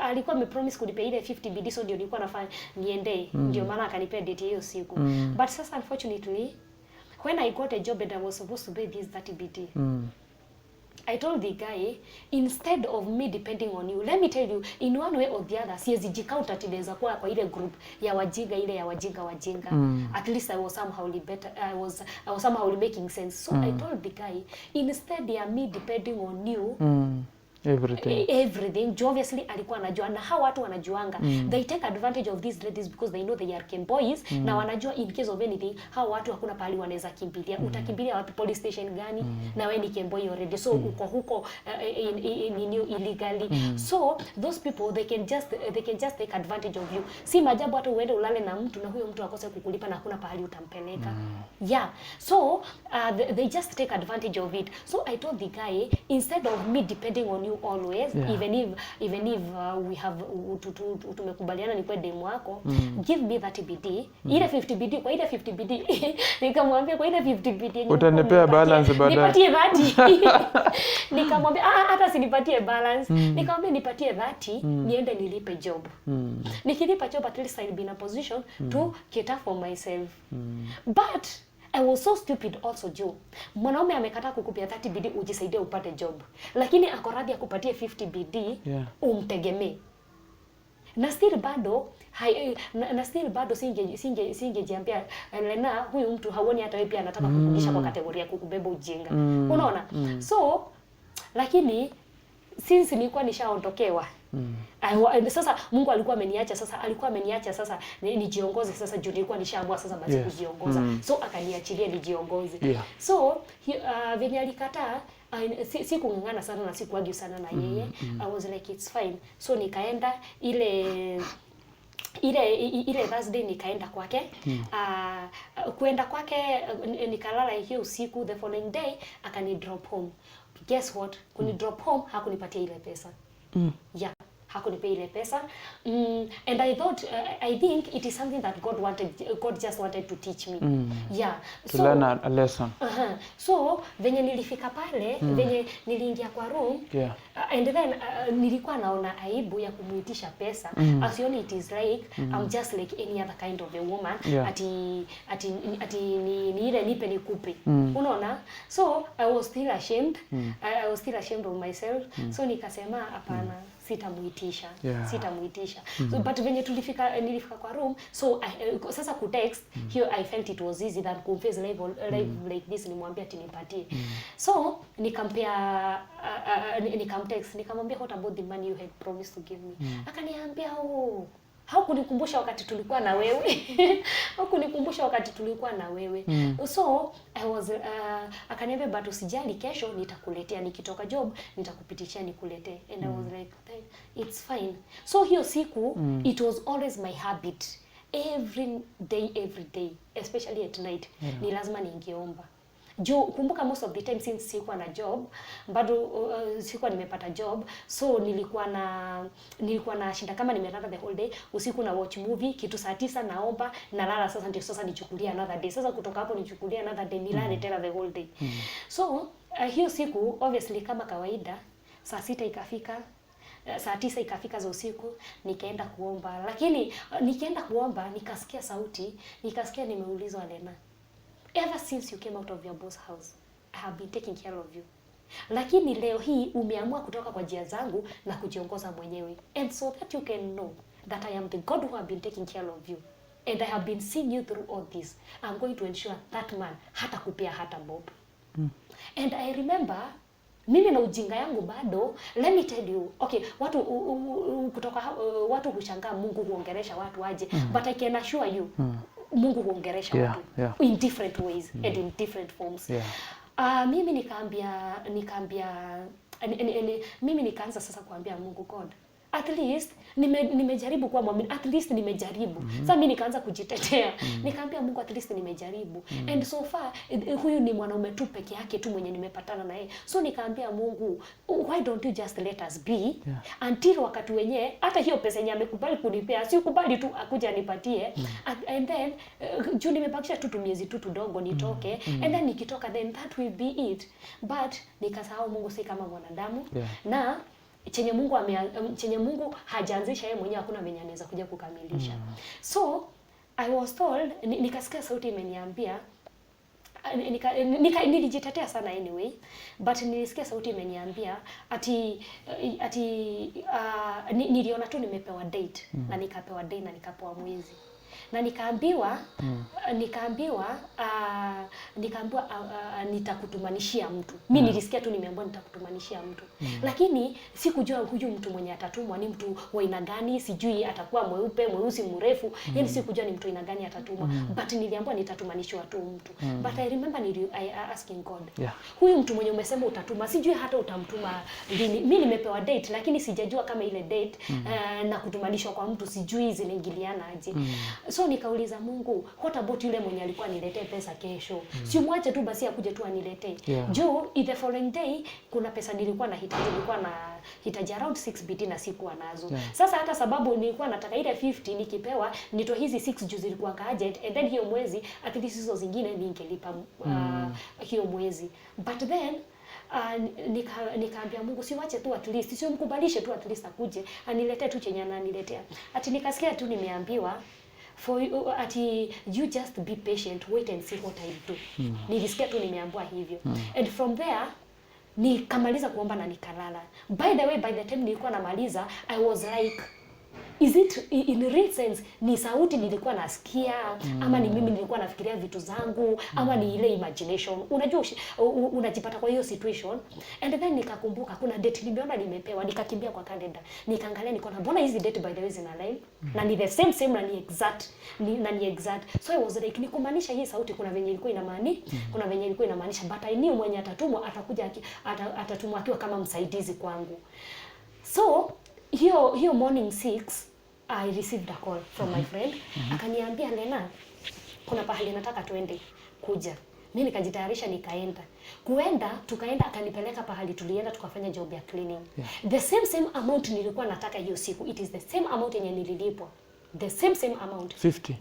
S1: alikuwa amepromise kunipea ile 50 BD, so ndio nilikuwa nafanya niende, ndio maana akanipea date hiyo siku. But sasa unfortunately when I got a job and I was supposed to pay this 30 BD, I told the guy, instead of me depending on you, let me tell you, in one way or the other, siwezi jikauta tinaweza kuwa kwa ile group ya wajinga, ile ya wajinga. At least I was somehow better, I was somehow making sense. So I told the guy, instead of me depending on you, everything. Obviously alikuwa anajua, na hao watu wanajuanga. They take advantage of these ladies because they know they are Kemboys, na wanajua in case of anything hao watu hakuna pahali wanaweza kimbilia. Utakimbilia wapi? Police station gani? Na wewe ni Kemboi already, so uko huko illegally. So those people they can just take advantage of you. Si majabu hata uende ulale na mtu na huyo mtu akose kukulipa na hakuna pahali utampeleka. So they just take advantage of it. So I told the guy, instead of me depending on you always, even if we have tumekubaliana ni kwa demu wako, give me that BD, ile 50 BD. Kwa ile 50 BD nikamwambia kwa ile 50 BD
S2: utanipea balance baadaye,
S1: nipatie 30. Nikamwambia hata sinipatie balance, nikamwambia nipatie 30 niende nilipe job. Nikilipa job at least I'll be in a position to cater for myself. But I was so stupid also, Joe. Mwanaume amekataa kukupia 30 BD ujisaidie upate job, lakini ako radhi akupatie 50 BD umtegemee. Na still bado singejiambia Lena, huyu mtu hauoni hata wewe pia anataka kukurudisha kwa kategoria ya kukubeba ujinga. Unaona? So lakini since nilikuwa nishaondokewa. Sasa Mungu alikuwa ameniacha sasa nijiongoze sasa juu nilikuwa nishaamua sasa basi kujiongoza. So akaniachilia nijiongoze. So venye alikataa si kung'ang'ana sana na sikuargue sana na yeye. I was like it's fine. So nikaenda ile Thursday nikaenda kwake. Kuenda kwake nikalala hiyo usiku. The following day akani drop home. Guess what? Kuni drop home hakunipatia ile pesa. Yeah, hakunipea ile pesa. And I think it is something that God just wanted to teach me. Yeah.
S2: To learn a lesson.
S1: So venye nilifika pale, venye niliingia kwa room, and then nilikuwa naona aibu ya kumuitisha pesa. Asioni it is like I'm just like any other kind of a woman. Ati ni ile nipe nikupe. Unaona? So I was still ashamed. I was still ashamed of myself. So nikasema hapana, sitamuitisha. So, but venye nilifika kwa room, so sasa ku text here I felt it was easy than confess live like this, nimwambia ati nipatie. So nikamtext nikamwambia what about the money you had promised to give me. Akaniambia haukunikumbusha wakati tulikuwa na wewe. Haukunikumbusha wakati tulikuwa na wewe. So I was akaniambia but usijali, kesho nitakuletea, nikitoka job nitakupitishia nikuletee. And I was like it's fine. So hiyo siku it was always my habit every day especially at night. Ni lazima ningeomba. Jo, kumbuka most of the time since sikuwa na job, bado sikuwa nimepata job, so nilikuwa na shinda kama nimelala the whole day, usiku na watch movie, kitu saa 9 naomba, nalala sasa ndio sasa nichukulia another day. Sasa kutoka hapo nichukulia another day, nilale tena the whole day. So hiyo siku obviously kama kawaida saa 6 ikafika, saa 9 ikafika za usiku, nikaenda kuomba. Lakini nikienda kuomba nikasikia sauti, nikasikia nimeulizwa Lena, ever since you came out of your boss house, I have been taking care of you. Lakini leo hii umeamua kutoka kwa njia zangu na kujiongoza mwenyewe. And so that you can know that I am the God who have been taking care of you. And I have been seeing you through all this. I'm going to ensure that man hata kupea hata bob. And I remember, mimi na ujinga yangu bado, let me tell you, okay, watu hushangaa Mungu huongelesha watu aje, but I can assure you, Mungu huongelesha watu in different ways and in different forms. Mimi nikaanza sasa kuambia Mungu, God, at least nimejaribu kuwa mwaminifu, at least nimejaribu. Sasa mimi nikaanza kujitetea. Nikaambia Mungu, at least nimejaribu. And so far huyu ni mwanaume tu peke yake tu mwenye nimepatana naye. So nikaambia Mungu, why don't you just let us be until wakati wenyewe hata hiyo pesa yenye amekubali kunipea, si ukubali tu akuja nipatie. And then juu nimebakisha tu miezi tu kidogo nitoke, and then nikitoka then that will be it. But nikasahau Mungu si kama mwanadamu, na chenye Mungu hajaanzisha yeye mwenyewe hakuna mwenye anaweza kuja kukamilisha. So I was told, nikasikia sauti imeniambia, nilijitetea sana anyway, but nilisikia sauti imeniambia ati niliona tu nimepewa date, na nikapewa day na nikapewa mwezi. Na nikaambiwa nitakutumanishia mtu. Mimi nilisikia tu nimeambiwa nitakutumanishia mtu. Lakini sikujua huyu mtu mwenye atatumwa ni mtu wa aina gani, sijui atakuwa mweupe, mweusi, mrefu. Yaani sikujua ni mtu aina gani atatumwa. But niliambiwa nitatumanishwa tu mtu. But I remember asking God. Huyu mtu mwenye umesema utatuma, sijui hata utamtuma lini. Mimi nimepewa date lakini sijajua kama ile date na kutumanishwa kwa mtu sijui zinaingiliana aje. So nikauliza Mungu, what about yule mwenye alikuwa niletee pesa kesho? Si mwache tu basi akuje tu aniletee. Juu the following day kuna pesa nilikuwa nahitaji around 6 BT na sikuwa nazo. Sasa hata sababu nilikuwa nataka ile 50 nikipewa nitoa hizi 6 juu zilikuwa budget, and then hiyo mwezi at least hizo zingine ningelipa hiyo mwezi. But then nikaambia Mungu, siwache tu at least, sio mkubalishe tu at least akuje aniletee tu chenye ananiletea. Ati nikasikia tu nimeambiwa you just be patient, wait and see what I do. Nilisikia tu nimeambiwa hivyo. And from there nikamaliza kuomba na nikalala. By the way, by the time nilikuwa namaliza, I was like is it in real sense ni sauti nilikuwa nasikia ama ni mimi nilikuwa nafikiria vitu zangu ama ni ile imagination. Unajua unajipata kwa hiyo situation. And then nikakumbuka kuna date nimeona nimepewa, nikakimbia kwa calendar, nikaangalia nikaona mbona hizi date by the way zina line na ni the same na ni exact. So I was like nikumaanisha hii sauti kuna venye ilikuwa kuna venye ilikuwa inamaanisha, but I knew mwenye atatumwa atakuja atatumwa akiwa kama msaidizi kwangu. So hiyo morning 6 I received a call from my friend. Akaniambia, Lena, kuna pahali nataka twende, kuja. Mimi nikajitayarisha nikaenda. Tukaenda akanipeleka pahali tulienda tukafanya job ya cleaning. The same amount nilikuwa nataka hiyo siku. It is the same amount yenye nililipwa. The same amount
S2: 50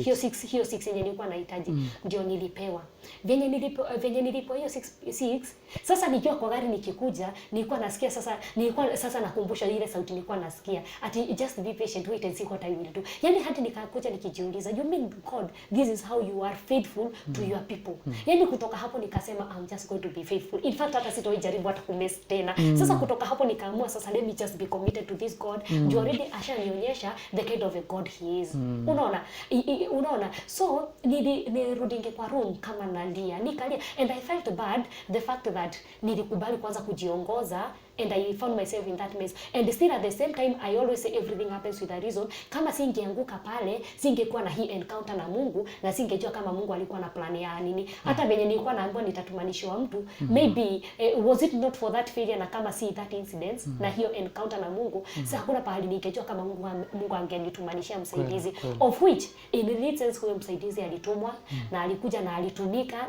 S1: hiyo 6 yenye nilikuwa nahitaji ndio nilipewa. Venye nilipo hiyo 6 sasa nikiwa kwa gari nikikuja nilikuwa nasikia sasa nakumbusha ile sauti nilikuwa nasikia ati just be patient, wait and see what I will do. Yani hadi nikakuja nikijiuliza, you mean God, this is how you are faithful to your people. Yani kutoka hapo nikasema I'm just going to be faithful. In fact hata sitoijaribu hata kumess tena. Sasa kutoka hapo nikaamua sasa let me just be committed to this God. You already ashanionyesha the kind of a God he is. Unaona? So nirudinge kwa room kama nalia, nikalia, and I felt bad the fact that nilikubali kwanza kujiongoza, and I found myself in that mess. And still at the same time I always say everything happens with a reason. Kama singeanguka pale, singekuwa na hii encounter na Mungu, na singejua kama Mungu alikuwa na plan ya nini. Hata venye nilikuwa naambiwa nitatumanishwa mtu, maybe was it not for that failure na kama si that incident na hiyo encounter na Mungu, sasa hakuna pahali ningejua kama Mungu angenitumanishia msaidizi. Of which in real sense huyo msaidizi alitumwa na alikuja na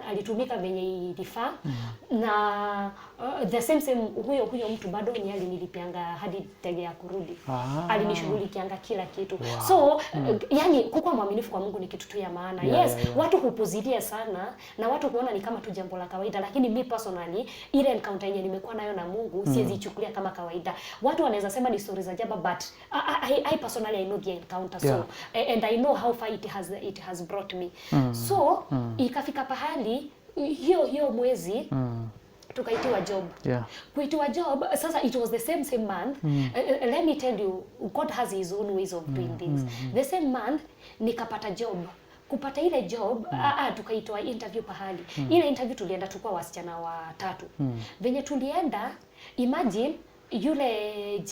S1: alitumika venye ilifaa. Na the same huyo mtu bado ni alinilipianga hadi tege ya kurudi. Alinishughulikianga kila kitu. So yani kukuwa mwaminifu kwa Mungu ni kitu tu ya maana. Watu hupuzilia sana na watu huona ni kama tu jambo la kawaida, lakini me personally ile encounter yenye nimekuwa nayo na Mungu siwezi ichukulia kama kawaida. Watu wanaweza sema ni stories za jaba, but I personally I know the encounter. So and I know how far it has brought me. So ikafika pahali hiyo mwezi tukaitiwa job. Kuitiwa job, sasa it was the same month. Let me tell you, God has his own ways of doing things. The same month nikapata job. Kupata ile job, tukaitwa interview pahali. Ile interview tulienda tukua wasichana 3. Venye tulienda, imagine yule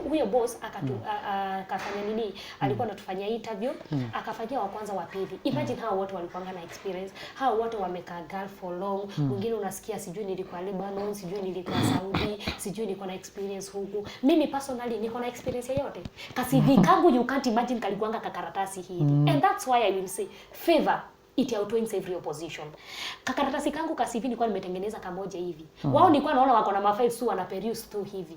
S1: huyo boss akafanya nini, alikuwa anatufanyia interview, akafanyia wa kwanza wa pili. Imagine hao wote walikuwa na experience, hao wote wamekaa Gulf for long. Mwingine unasikia sijui nilikuwa Lebanon, sijui nilikuwa Saudi, sijui niko na experience huku. Mimi personally niko na experience yote. Kasi kangu you can't imagine kalikuanga kakaratasi hivi. And that's why I will say favor it outweighs every opposition. Kakaratasi kangu ka CV nilikuwa nimetengeneza kamoja hivi. Wao nilikuwa naona wako na mafiles tu wana peruse tu hivi.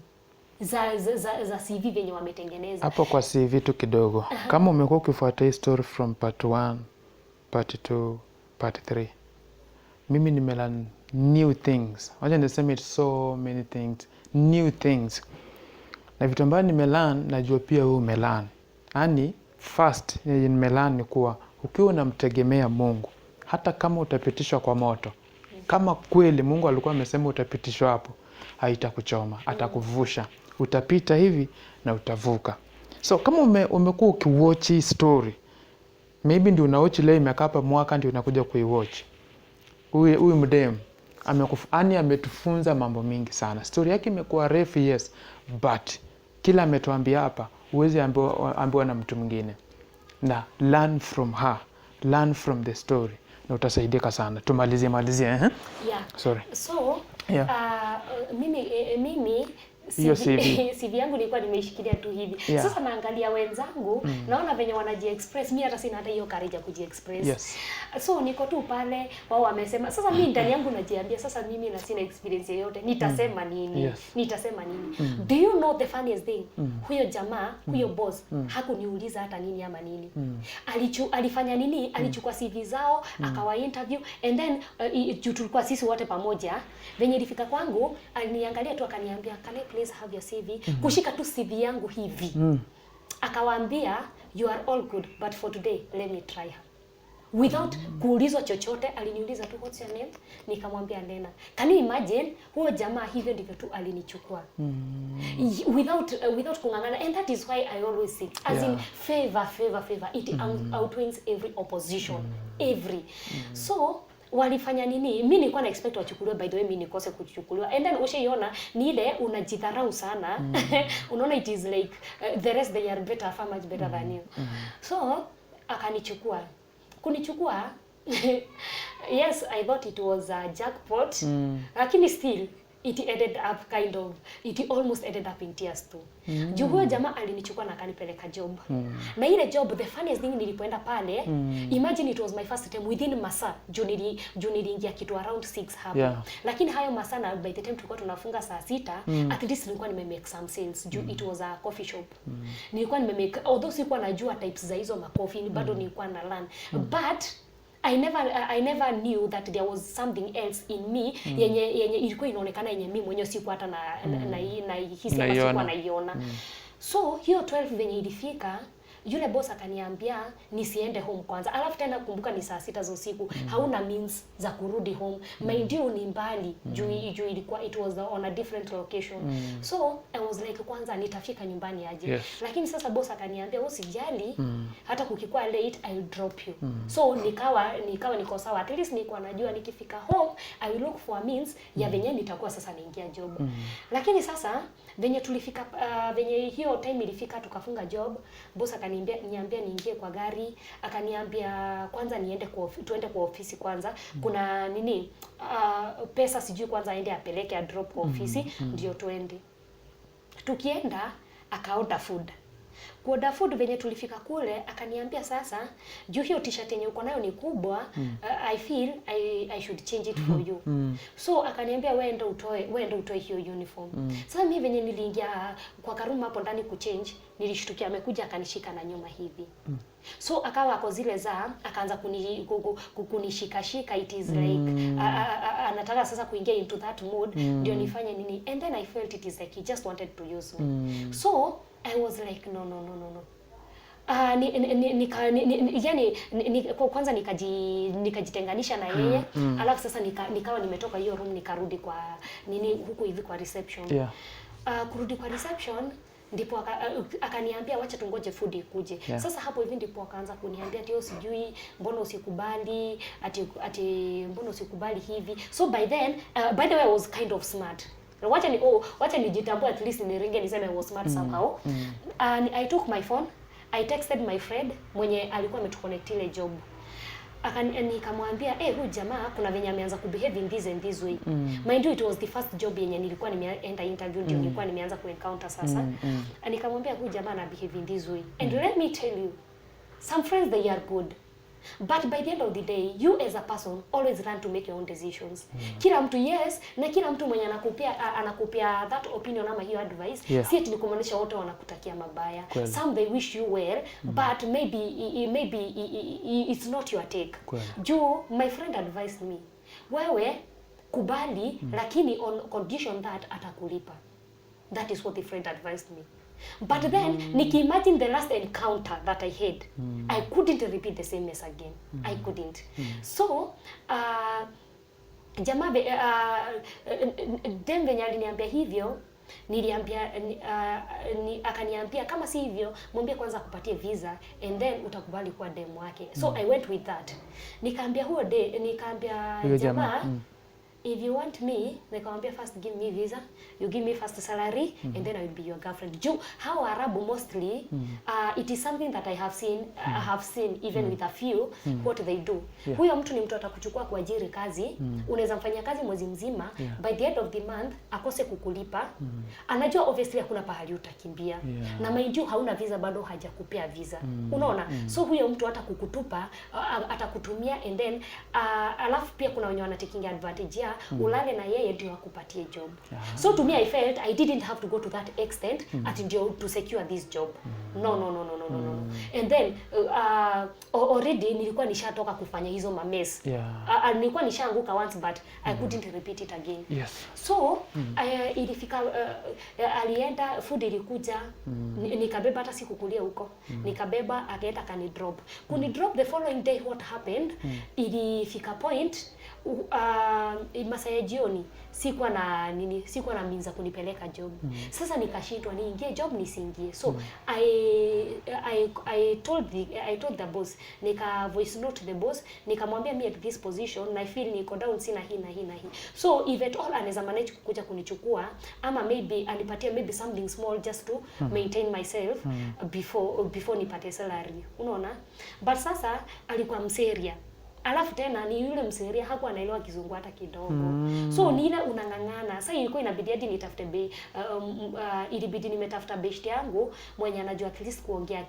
S1: Za CV venye wametengeneza.
S2: Hapo kwa CV tu kidogo. Kama umekuwa ukifuata hii story from part 1, part 2, part 3. Mimi nimelearn new things. Wacha niseme so many things, new things. Na vitu ambavyo nimelearn najua pia wewe umelearn. Yaani first nimelearn ni kuwa ukiwa unamtegemea Mungu, hata kama utapitishwa kwa moto, kama kweli Mungu alikuwa amesema utapitishwa hapo, haitakuchoma, atakuvusha. Utapita hivi na utavuka. So kama umekuwa ukiwatch hii story, maybe ndio unawatch leo imekaa hapa mwaka ndio unakuja kuiwatch. Huyu mdem ametufunza mambo mingi sana. Story yake imekuwa refu, yes, but kila ametuambia hapa uweze ambiwa na mtu mwingine. Na learn from her, learn from the story, na utasaidika sana. Tumalizie Sorry.
S1: So mimi CV yangu nilikuwa nimeishikilia tu hivi. Sasa naangalia wenzangu, naona venye wanaji-express, mimi hata sina hata hiyo courage ya kuji-express. So niko tu pale, wao wamesema, sasa mimi ndani yangu najiambia, sasa mimi na sina experience yoyote, nitasema nini? Nitasema nini? Do you know the funniest thing? Huyo jamaa, huyo boss, hakuniuliza hata nini ama nini. Alifanya nini? Alichukua CV zao, akawa interview, and then tulikuwa sisi wote pamoja. Venye ilifika kwangu, aliniangalia tu akaniambia, please have your CV. Kushika tu CV yangu hivi. Akawaambia, you are all good, but for today, let me try her. without kuulizwa chochote. Aliniuliza tu what's your name, nikamwambia Lena. Can you imagine huyo jamaa hivyo ndivyo tu alinichukua without kungangana. And that is why I always say as in favor it outweighs every opposition every so walifanya nini? Mimi nilikuwa na expect wachukuliwe, by the way mimi nikose kuchukuliwa. And then ushaiona ni ile unajidharau sana. Unaona it is like the rest they are better, far much better than you. So akanichukua. Kunichukua yes, I thought it was a jackpot. Lakini still it ended up it almost ended up in tears too. Juu huyo jamaa alinichukua na akanipeleka job. Na ile job, the funniest thing, nilipoenda pale, imagine it was my first time within masaa. Juu niliingia kitu around 6 hapo. Lakini hayo masaa, na by the time tulikuwa tunafunga saa 6, at least nilikuwa nimemake some sense. Juu it was a coffee shop. Nilikuwa nimemake, although sikuwa najua types za hizo makofi, bado nilikuwa na learn. But I never knew that there was something else in me yenye ilikuwa inaonekana yenye mimi mwenyewe sikuwa hata na hisi sikuwa naiona. So hiyo 12 venye ilifika, yule boss akaniambia nisiende home kwanza. Alafu tena kumbuka ni saa 6 za usiku, hauna means za kurudi home. Mind you ni mbali, juu ilikuwa it was on a different location. So I was like, kwanza nitafika nyumbani aje. Lakini sasa boss akaniambia usijali, hata kukikuwa late I will drop you. So nikawa niko sawa, at least nilikuwa najua nikifika home I will look for a means ya venye nitakuwa sasa naingia job. Lakini sasa venye tulifika venye hiyo time ilifika tukafunga job, boss akaniambia niingie kwa gari, akaniambia kwanza tuende kwa ofisi kwanza. Kuna nini pesa sijui kwanza aende apeleke a drop kwa ofisi ndio tuende. Tukienda akaorder food. Kuorder food venye tulifika kule akaniambia sasa juu hiyo t-shirt yenye uko nayo ni kubwa, I feel I should change it for you. So akaniambia wewe utoe hiyo uniform. Sasa mimi venye niliingia kwa karuma hapo ndani kuchange, nilishtukia amekuja akanishika na nyuma hivi. So akawa ako zile za akaanza kunishika it is like anataka sasa kuingia into that mood ndio nifanye nini. And then I felt it is like he just wanted to use me. So I was like no. Kwanza nikajitenganisha na yeye. Alafu sasa nikawa nimetoka hiyo room nikarudi kwa huko hivi kwa reception. Kurudi kwa reception ndipo akaniambia wacha tungoje food ikuje. Sasa hapo hivi ndipo akaanza kuniambia ati sijui mbona usikubali ati mbona usikubali hivi. So by then by the way I was kind of smart. Wacha nijitambue at least niringe niseme I was smart somehow. And I took my phone, I texted my friend mwenye alikuwa ametuconnect ile job. Nikamwambia huyu jamaa kuna venye ameanza kubehave in this and this way. Mind you it was the first job yenye nilikuwa nimeenda interview ndio nilikuwa nimeanza kuencounter sasa. Nikamwambia huyu jamaa ana behave in this way. And let me tell you, some friends they are good. But by the end of the day, you as a person always learn to make your own decisions. Kila mtu yes, na kila mtu mwenye anakupea that opinion ama hiyo advice, si eti nikumaanisha wote wanakutakia mabaya. Some they wish you well, but maybe it's not your take. Juu my friend advised me, wewe kubali lakini on condition that atakulipa. That is what the friend advised me. But then imagine the last encounter that I had, I couldn't repeat the same mess again. I couldn't. So jamaa dem venye aliniambia hivyo, niliambia akaniambia kama si hivyo mwambie kwanza akupatie visa and then utakubali kuwa dem wake. So I went with that. Nikaambia jamaa if you want me, nikamwambia first give me visa, you give me first salary, and then I will be your girlfriend. How Arabu mostly, it is something that I have seen even with a few, what they do. Huyo mtu ni mtu atakuchukua kuajiri kazi, unaweza mfanyia kazi mwezi mzima, by the end of the month, akose kukulipa, anajua obviously hakuna pahali utakimbia, na mind you hauna visa bado hajakupea visa. Unaona? So huyo mtu hata kukutupa, atakutumia and then, alafu pia kuna wenye wanataking advantage ya ulale na yeye ndio akupatie job. So to me I felt I didn't have to go to that extent at ndio to secure this job. No. And then already nilikuwa nishatoka kufanya hizo mames. Nilikuwa nishaanguka once but I couldn't repeat it again. So ilifika alienda, food ilikuja, nikabeba, hata sikukulia huko. Nikabeba, akaenda kani drop. Kuni drop the following day, what happened? Ilifika point masaa ya jioni sikuwa na means kunipeleka job. Sasa nikashindwa niingie job nisiingie. So I told the boss, nika voice note the boss, nikamwambia me at this position I feel niko down, sina hii na hii na hii. So if at all anaweza manage kukuja kunichukua, ama maybe anipatie maybe something small just to maintain myself before nipate salary. Unaona? But sasa alikuwa mseria. Alafu tena ni yule mseria hakuwa anaelewa Kizungu hata kidogo. So ni ile unangangana. Sasa ilikuwa inabidi hadi nitafute ilibidi nimetafuta best yangu mwenye anajua at least kuongea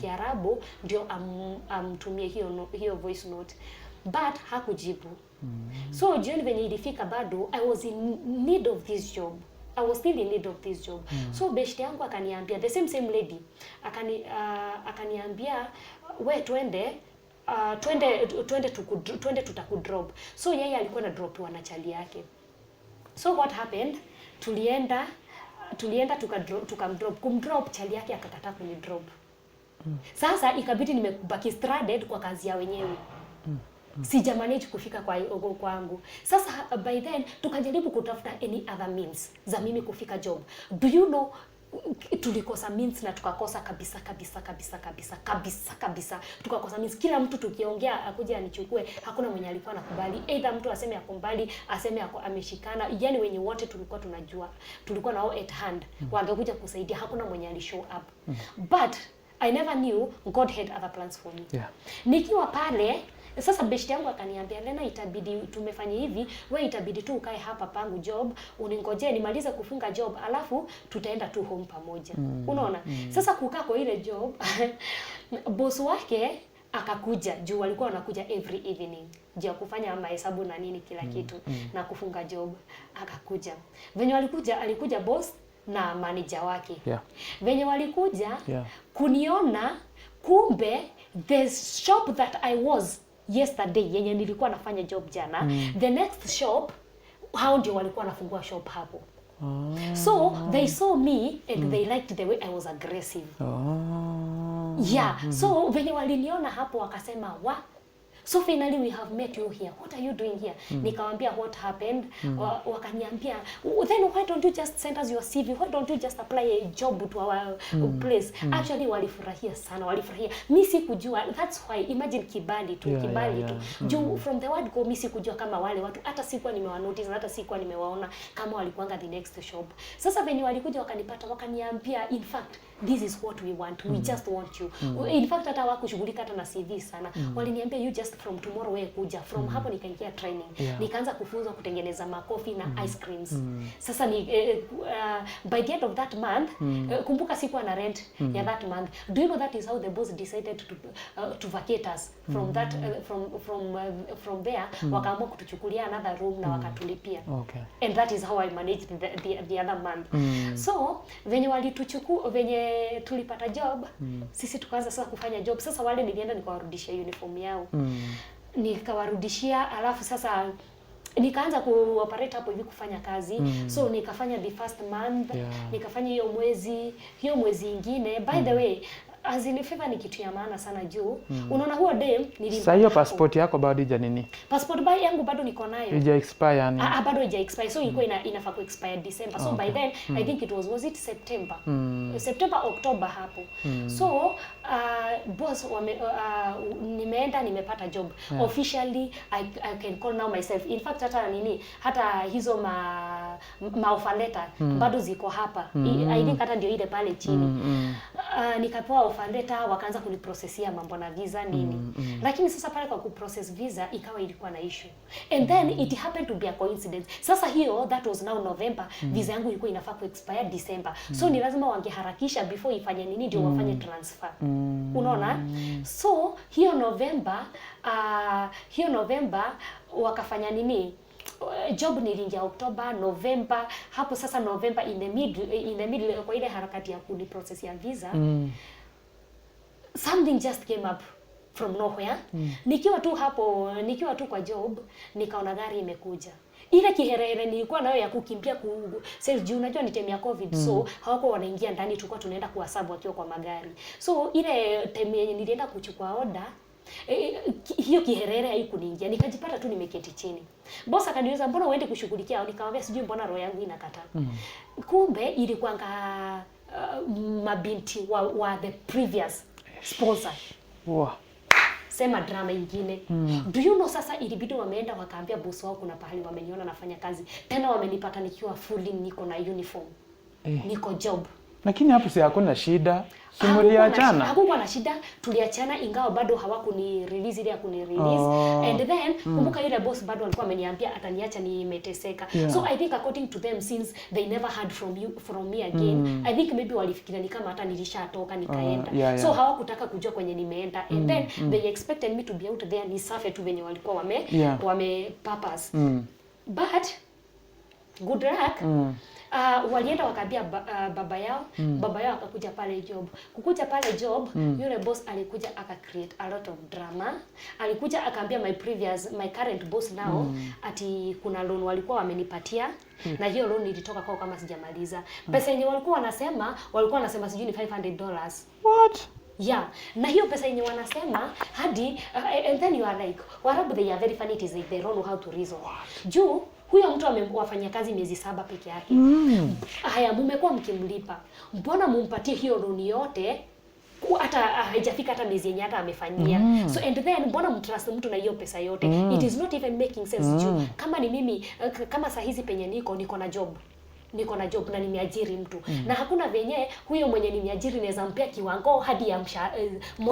S1: Kiarabu ndio amtumie hiyo voice note. But hakujibu. So jioni venye ilifika bado I was in need of this job. I was still in need of this job. So best yangu akaniambia, the same lady akaniambia we twende tutakudrop. So yeye alikuwa na drop na chali yake. So what happened? Tulienda tukamdrop. Kumdrop chali yake akakataa kunidrop. Sasa ikabidi nimebaki stranded kwa kazi ya wenyewe. Sija manage kufika kwangu. Sasa by then tukajaribu kutafuta any other means za mimi kufika job. Do you know, tulikosa means na tukakosa kabisa. Tukakosa means. Kila mtu tukiongea akuja anichukue, hakuna mwenye alikuwa anakubali. Either mtu aseme ako mbali, aseme ako ameshikana. Yani wenye wote tulikuwa tunajua, tulikuwa nao at hand, wangekuja kusaidia, hakuna mwenye alishow up. But I never knew God had other plans for me. Nikiwa pale, sasa best yangu akaniambia, Lena, itabidi tumefanya hivi, wewe itabidi tu ukae hapa pangu job, uningojee nimalize kufunga job, alafu tutaenda tu home pamoja. Unaona? Sasa kukaa kwa ile job, boss wake akakuja, juu walikuwa wanakuja every evening, juu kufanya mahesabu na nini kila kitu na kufunga job. Akakuja. Venye alikuja boss na manager wake. Venye walikuja kuniona, kumbe the shop that I was yesterday yenye nilikuwa nafanya job jana, the next shop hao ndio walikuwa nafungua shop hapo. So they saw me and they liked the way I was aggressive. So venye waliniona hapo wakasema, so finally we have met you here. What are you doing here? Nikamwambia what happened. Wakaniambia, then why don't you just send us your CV? Why don't you just apply a job to our place? Actually walifurahia sana, walifurahia. Mimi sikujua, that's why imagine kibali tu. Juu from the word go, mimi sikujua kama wale watu, hata sikuwa nimewanotice, hata sikuwa nimewaona kama walikuanga the next shop. Sasa venye walikuja wakanipata, wakaniambia, in fact this is what we want. We just want you. In fact hata hawakushughulika hata na CV sana. Waliniambia you just from tomorrow wewe kuja. From hapo nikaingia training. Nikaanza kufunzwa kutengeneza makofi na ice creams. Sasa by the end of that month, kumbuka sikuwa na rent ya that month. Do you know that is how the boss decided to vacate us from that from there, wakaamua kutuchukulia another room na wakatulipia. And that is how I managed the other month. So venye tulipata job, sisi tukaanza sasa kufanya job. Sasa wale nilienda nikawarudishia uniform yao. Nikawarudishia, alafu sasa nikaanza kuoperate hapo hivi kufanya kazi. So nikafanya the first month, nikafanya hiyo mwezi ingine. By the way, azilifeva ni kitu ya maana sana juu. Unaona huo dem
S2: sasa hiyo passport yako bado ija nini?
S1: Passport by yangu bado niko nayo.
S2: Ija expire yani?
S1: Bado ija expire. So ilikuwa inafaa ku expire December. So by then I think it was it September. September October hapo. So boss nimeenda nimepata job. Officially I can call now myself. In fact hata hizo ma offer letter bado ziko hapa. I think hata ndio ile pale chini. Nikapewa offer letter, wakaanza kuniprocessia mambo na visa nini. Lakini sasa pale kwa kuprocess visa ikawa ilikuwa na issue. And then it happened to be a coincidence. Sasa hiyo that was now November, visa yangu ilikuwa inafaa ku expire December. So ni lazima wangeharakisha before ifanye nini ndio wafanye transfer. Unaona? So hiyo November wakafanya nini? job niliingia October, November, hapo sasa November in the middle kwa ile harakati ya kuni process ya visa. Something just came up from nowhere. Nikiwa tu kwa job, nikaona gari imekuja. Ile kiherehere nilikuwa nayo ya kukimbia sales juu unajua ni time ya COVID, so hawako wanaingia ndani, tulikuwa tunaenda kuhesabu wakiwa kwa magari. So ile time yenye nilienda kuchukua order, hiyo kiherehere haikuniingia, nikajipata tu nimeketi chini. Boss akaniuliza mbona uende kushughulikia, nikamwambia sijui mbona roho yangu inakataa. Kumbe ilikuwa mabinti wa the previous sponsor.
S2: Wow.
S1: Sema drama ingine. Do you know sasa ilibidi wameenda wakaambia boss wao kuna pahali wameniona nafanya kazi. Tena wamenipata nikiwa fully niko na uniform. Niko job.
S2: Lakini hapo si hakuna shida. Simuliachana.
S1: Hakukuwa na shida, tuliachana ingawa bado hawakuni release ile ya kuni release. And then kumbuka yule boss bado alikuwa ameniambia ataniacha nimeteseka. So I think according to them, since they never heard from me again, I think maybe walifikiria ni kama hata nilishatoka nikaenda. So hawakutaka kujua kwenye nimeenda. And then they expected me to be out there ni safe tu venye walikuwa wame purpose. But good luck. Walienda wakaambia baba yao, baba yao akakuja pale job. Kukuja pale job, yule boss alikuja aka create a lot of drama. Alikuja akaambia my current boss now ati kuna loan walikuwa wamenipatia na hiyo loan ilitoka kwao kama sijamaliza. Pesa yenye walikuwa wanasema sijui ni $500.
S2: What?
S1: Yeah, na hiyo pesa yenye wanasema hadi and then you are like, Warabu they are very funny, it is like they don't know how to reason. Juu huyo mtu amewafanya kazi miezi 7 peke yake. Haya, mmekuwa mkimlipa. Mbona mumpatie hiyo loan yote hata haijafika hata miezi yenye hata amefanyia. So and then mbona mtrust mtu na hiyo pesa yote? It is not even making sense. Juu kama ni mimi, kama saa hizi penye niko na job. Niko na job na nimeajiri mtu. Na hakuna venye huyo mwenye nimeajiri naweza mpea kiwango hadi ya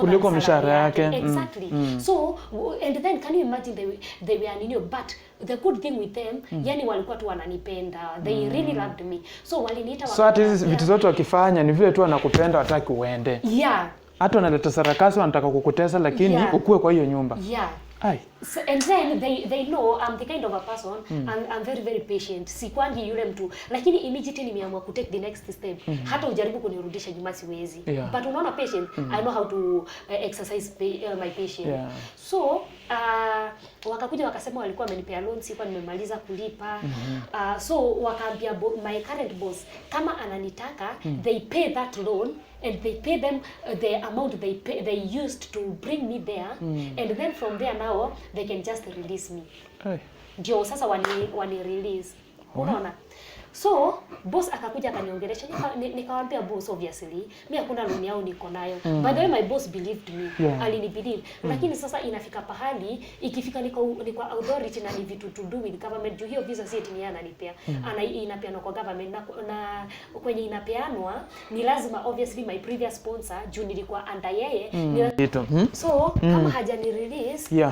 S2: kuliko mshahara yake.
S1: Exactly. So and then can you imagine they were new, but the good thing with them, yani walikuwa tu wananipenda. They really loved me. So waliniita
S2: so hata hizi vitu zote wakifanya ni vile tu wanakupenda, wataki uende.
S1: Yeah.
S2: Hata wanaleta sarakasi wanataka kukutesa lakini ukue kwa hiyo nyumba.
S1: Yeah. So, and then they know I'm the kind of a person, I'm very very patient. Sikwangi yule mtu, lakini immediately nimeamua ku take the next step. Hata ujaribu kunirudisha nyuma siwezi. But unaona patient, I know how to exercise my patience. So wakakuja wakasema walikuwa wamenipea loan, sikuwa nimemaliza kulipa. So wakaambia my current boss kama ananitaka, they pay that loan and they pay them the amount they used to bring me there, and then from there now they can just release me. Ndio sasa wani release. Unaona? So boss akakuja akaniongelesha, nikamwambia boss obviously mimi hakuna loan yao niko nayo. By the way my boss believed me. Alinibelieve. Lakini sasa inafika pahali ikifika niko authority na ni vitu to do with government. Juu hiyo visa si eti ananipea. Inapeanwa kwa government na kwenye inapeanwa ni lazima obviously my previous sponsor juu nilikuwa under yeye. So kama hajani release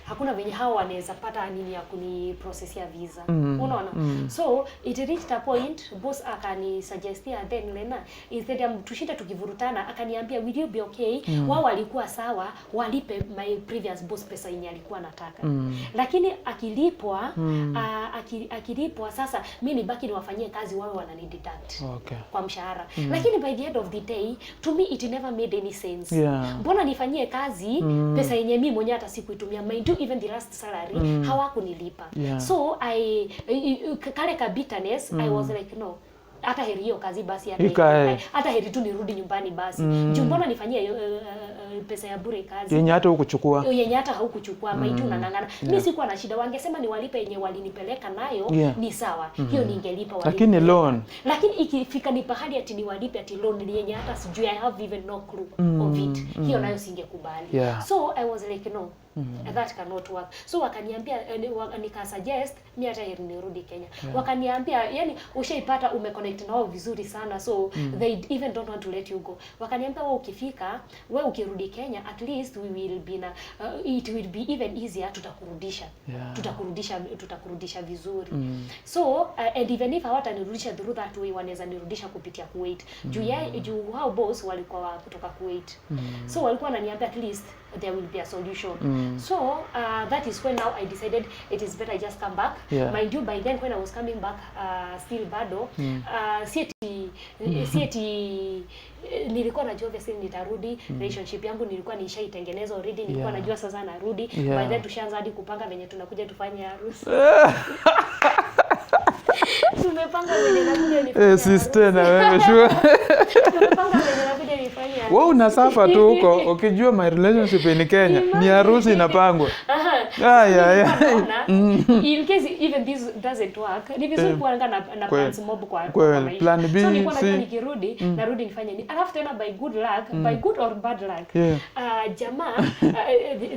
S1: hakuna venye hao wanaweza pata nini ya kuni process ya visa. Unaona? So it reached a point boss akani suggestia then Lena instead ya tushinde tukivurutana akaniambia will you be okay? Wao walikuwa sawa walipe my previous boss pesa yenye alikuwa anataka. Lakini akilipwa sasa mimi nibaki niwafanyie kazi wao wananideduct kwa mshahara. Lakini by the end of the day to me it never made any sense. Mbona nifanyie kazi pesa yenye mimi mwenyewe hata sikuitumia, mind you even the last salary hawakunilipa. So kale ka bitterness, I was like no, hata heri hiyo kazi basi hata heri tu nirudi nyumbani basi. Juu mbona nifanyie pesa ya bure kazi
S2: yenye hata hukuchukua,
S1: maitu unang'ang'ana. Mimi sikuwa na shida, wangesema niwalipe yenye walinipeleka nayo ni sawa, hiyo ningelipa
S2: lakini loan,
S1: lakini ikifika ni pahali ati niwalipe ati loan yenye hata sijui I have even no clue of it, hiyo nayo singekubali. So I was like no, that cannot work. So wakaniambia nikasuggest mimi hata nirudi Kenya. Wakaniambia yani ushaipata umeconnect nao vizuri sana, so they even don't want to let you go. Wakaniambia wewe ukifika, wewe ukirudi Kenya at least we will be it will be even easier, tutakurudisha vizuri. So and even if hawatanirudisha through that way, wanaweza nirudisha kupitia Kuwait. Juu hao boss walikuwa kutoka Kuwait. So walikuwa wananiambia at least there will be a solution. So that is when now I decided it is better I just come back. Mind you, by then when I was coming back, still bado sieti nilikuwa najua obviously nitarudi. Relationship yangu nilikuwa nishaitengeneza already, nilikuwa najua sasa narudi. By then tushaanza hadi kupanga venye tunakuja tufanye harusi. Tumepanga venye nakuja nifanye
S2: sister na wewe sure.
S1: Tumepanga venye nakuja nifanye harusi.
S2: Wewe unasafa tu huko ukijua my relationship in Kenya ni harusi inapangwa.
S1: In case even this doesn't work, ni vizuri kuanga na plans mob kwa maisha.
S2: Plan B,
S1: so nilikuwa najua nikirudi narudi nifanye nini. Alafu tena by good luck, by good or bad luck, jamaa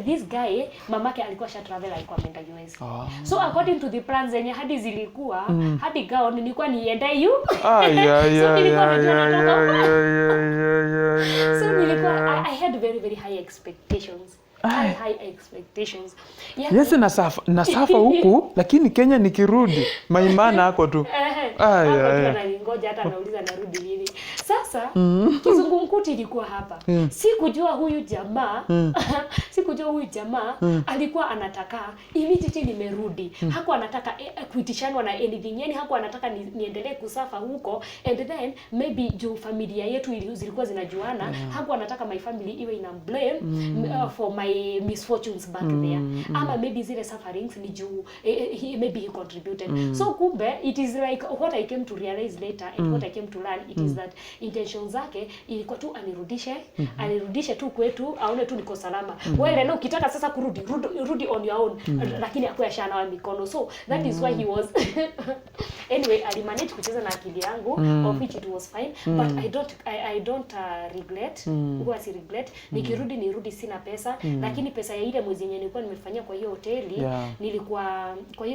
S1: this guy mamake alikuwa sha travel, alikuwa ameenda US. So according to the plans zenye hadi zilikuwa hadi gown nilikuwa niende
S2: so
S1: nilikuwa I had very very high expectations. High expectations.
S2: Yes, nasafa huku lakini Kenya nikirudi maimana hako tu.
S1: Ngoja hata nauliza narudi lini. Sasa kizungumkuti ilikuwa hapa. Sikujua huyu jamaa alikuwa anataka immediately nimerudi. Hakuwa anataka kuitishanwa na anything. Yani hakuwa anataka niendelee kusafa huko, and then maybe juu familia yetu zilikuwa zinajuana, hakuwa anataka my family iwe ina blame for my misfortunes back there. Ama maybe zile sufferings ni juu maybe he contributed. So kumbe it is like what I came to realize later and what I came to learn, it is that intentions zake ilikuwa tu anirudishe tu kwetu, aone tu niko salama. Wewe leo ukitaka sasa kurudi rudi on your own, lakini hapo yashanawa mikono. So that is why he was anyway I managed kucheza na akili yangu, of which it was fine, but I don't regret. Huwa si regret nirudi sina pesa, lakini pesa ya ile mwezi yenyewe nilikuwa nimefanyia kwa hiyo hoteli, nilikuwa kwa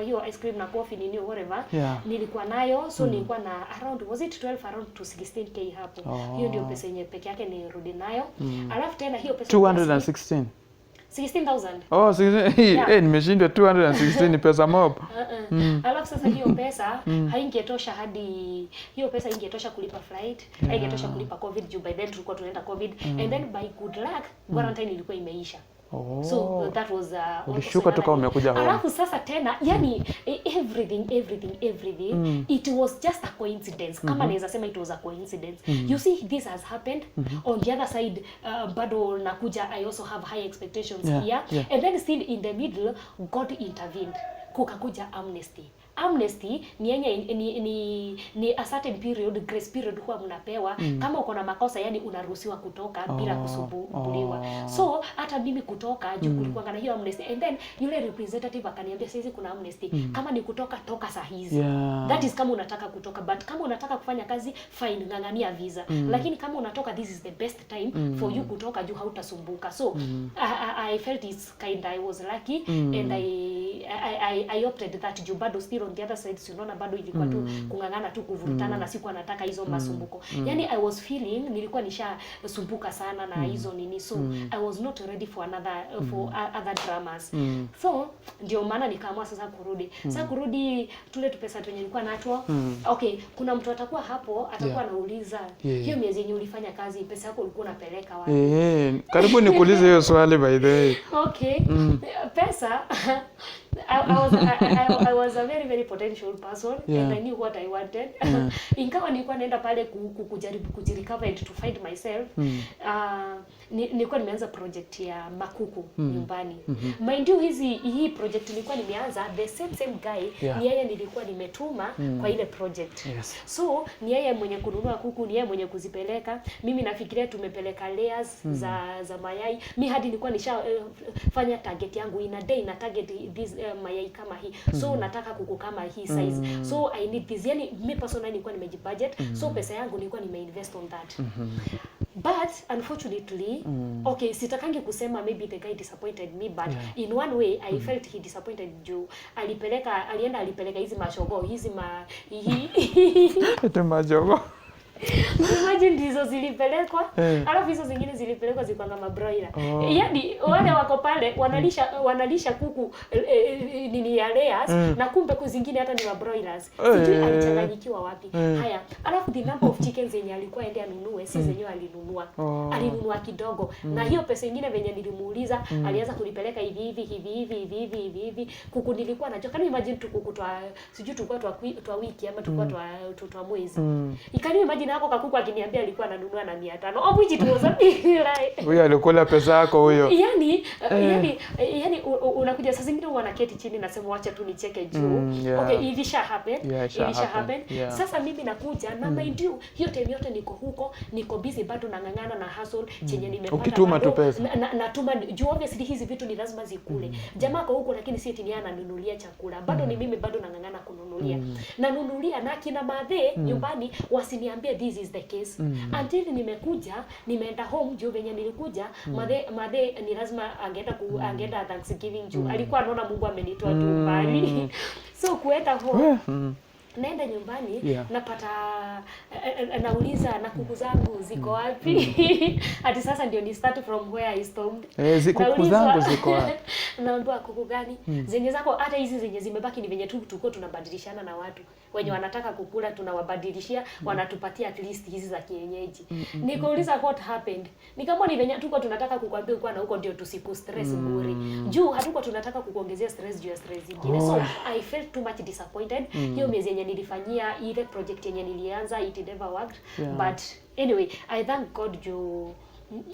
S1: hiyo ice cream na coffee nini whatever, nilikuwa nayo. So nilikuwa na around, was it 12 around to 16k hapo. Hiyo ndio pesa yenyewe peke yake nirudi nayo. Alafu tena hiyo pesa
S2: 216
S1: 16,000.
S2: Nimeshindwa 216 pesa mob.
S1: Alafu sasa hiyo pesa haingetosha hiyo pesa ingetosha kulipa flight, haingetosha kulipa covid juu by then tulikuwa tunaenda covid, and then by good luck quarantine ilikuwa imeisha. So that was
S2: ulishuka tu kama umekuja home.
S1: Alafu sasa tena yani everything it was just a coincidence. Kama naweza sema it was a coincidence. You see, this has happened. On the other side, bado nakuja, I also have high expectations here. And then still in the middle God intervened. Kukakuja amnesty ni yenye ni a certain period, grace period huwa mnapewa. Kama uko na makosa yani unaruhusiwa kutoka bila kusumbuliwa. So hata mimi kutoka juu kulikuwa na hiyo amnesty, and then yule representative akaniambia sasa kuna amnesty, kama ni kutoka toka saa hizi. That is kama unataka kutoka, but kama unataka kufanya kazi fine, ngangania visa. Lakini kama unatoka, this is the best time for you kutoka juu hautasumbuka. So I felt it's I was lucky, and I opted that juu bado still on the other side unaona bado ilikuwa tu kungangana tu kuvurutana na siku anataka hizo masumbuko. Yani I was feeling nilikuwa nishasumbuka sana na hizo nini, so I was not ready for other dramas. So ndio maana nikaamua sasa kurudi. Sasa kurudi tule tu pesa tunye nilikuwa nacho. Okay, kuna mtu atakuwa hapo atakuwa anauliza hiyo miezi yenyewe ulifanya kazi pesa yako ulikuwa unapeleka wapi?
S2: Karibu nikuulize hiyo swali by the way.
S1: Okay. Pesa I was a very very potential person, and I knew what I wanted. Ingawa nilikuwa naenda pale kujaribu kujirecover and to find myself. Nilikuwa nimeanza project ya makuku nyumbani. Mind you, hii project nilikuwa nimeanza the same guy ni yeye nilikuwa nimetuma kwa ile project. So ni yeye mwenye kununua kuku, ni yeye mwenye kuzipeleka. Mimi nafikiria tumepeleka layers za mayai. Mimi hadi nilikuwa fanya target yangu in a day na target this mayai kama hii. So nataka kuku kama hii size. So I need this. Yani mimi personally nilikuwa nimejibudget. So pesa yangu nilikuwa nimeinvest on that. But unfortunately, okay, sitakangi kusema maybe the guy disappointed me, but in one way I felt he disappointed juu alipeleka hizi mashogo, hizi majogo. Imagine hizo zilipelekwa, alafu hizo zingine zilipelekwa zikanga mabroiler. Yaani wale wako pale wanalisha kuku nini ya layers na kumbe kuku zingine hata ni mabroilers. Sijui alichanganyikiwa wapi. Haya, alafu the number of chickens zenye alikuwa ende anunue, si zenyewe alinunua. Alinunua kidogo. Na hiyo pesa nyingine venye nilimuuliza, alianza kunipeleka hivi. Kuku nilikuwa najua. Can you imagine kuku sijui tulikuwa twa wiki ama tulikuwa twa mwezi. Can you imagine hapo kakuku akiniambia alikuwa ananunua na 500. Oh, which it was right.
S2: Huyo alikula pesa yako huyo.
S1: Yani unakuja sasa zingine wanaketi chini na sema wacha tu nicheke juu. Okay, ilisha happen.
S2: Yeah.
S1: Sasa mimi nakuja na mind you, hiyo time yote niko huko, niko busy bado nangangana na hustle chenye nimepata.
S2: Ukituma tu pesa.
S1: Natuma juu obviously hizi vitu ni lazima zikule. Jamaa kwa huko lakini si eti ni ananunulia chakula. Bado ni mimi bado nangangana kununulia. Nanunulia na kina madhe nyumbani wasiniambie this is the case. Until nimekuja, nimeenda home juu venye nilikuja, madhe ni lazima angeenda Thanksgiving juu. Alikuwa anaona Mungu amenitoa tu mbali. So kuenda home naenda nyumbani napata nauliza na kuku zangu ziko wapi? Hadi sasa ndio ni start from where I stopped.
S2: Kuku zangu ziko wapi?
S1: Naambiwa kuku gani? Zenye zako hata hizi zenye zimebaki ni venye tu tuko tunabadilishana na watu. Wenye wanataka kukula tunawabadilishia, wanatupatia at least hizi za kienyeji. Nikauliza what happened? Nikamwambia ni venye tuko tunataka kukwambia uko na huko ndio tusiku stress bure. Juu hatuko tunataka kukuongezea stress juu ya stress nyingine. So I felt too much disappointed. Hiyo miezi yenye nilifanyia ile project yenye nilianza it never worked. But anyway, I thank God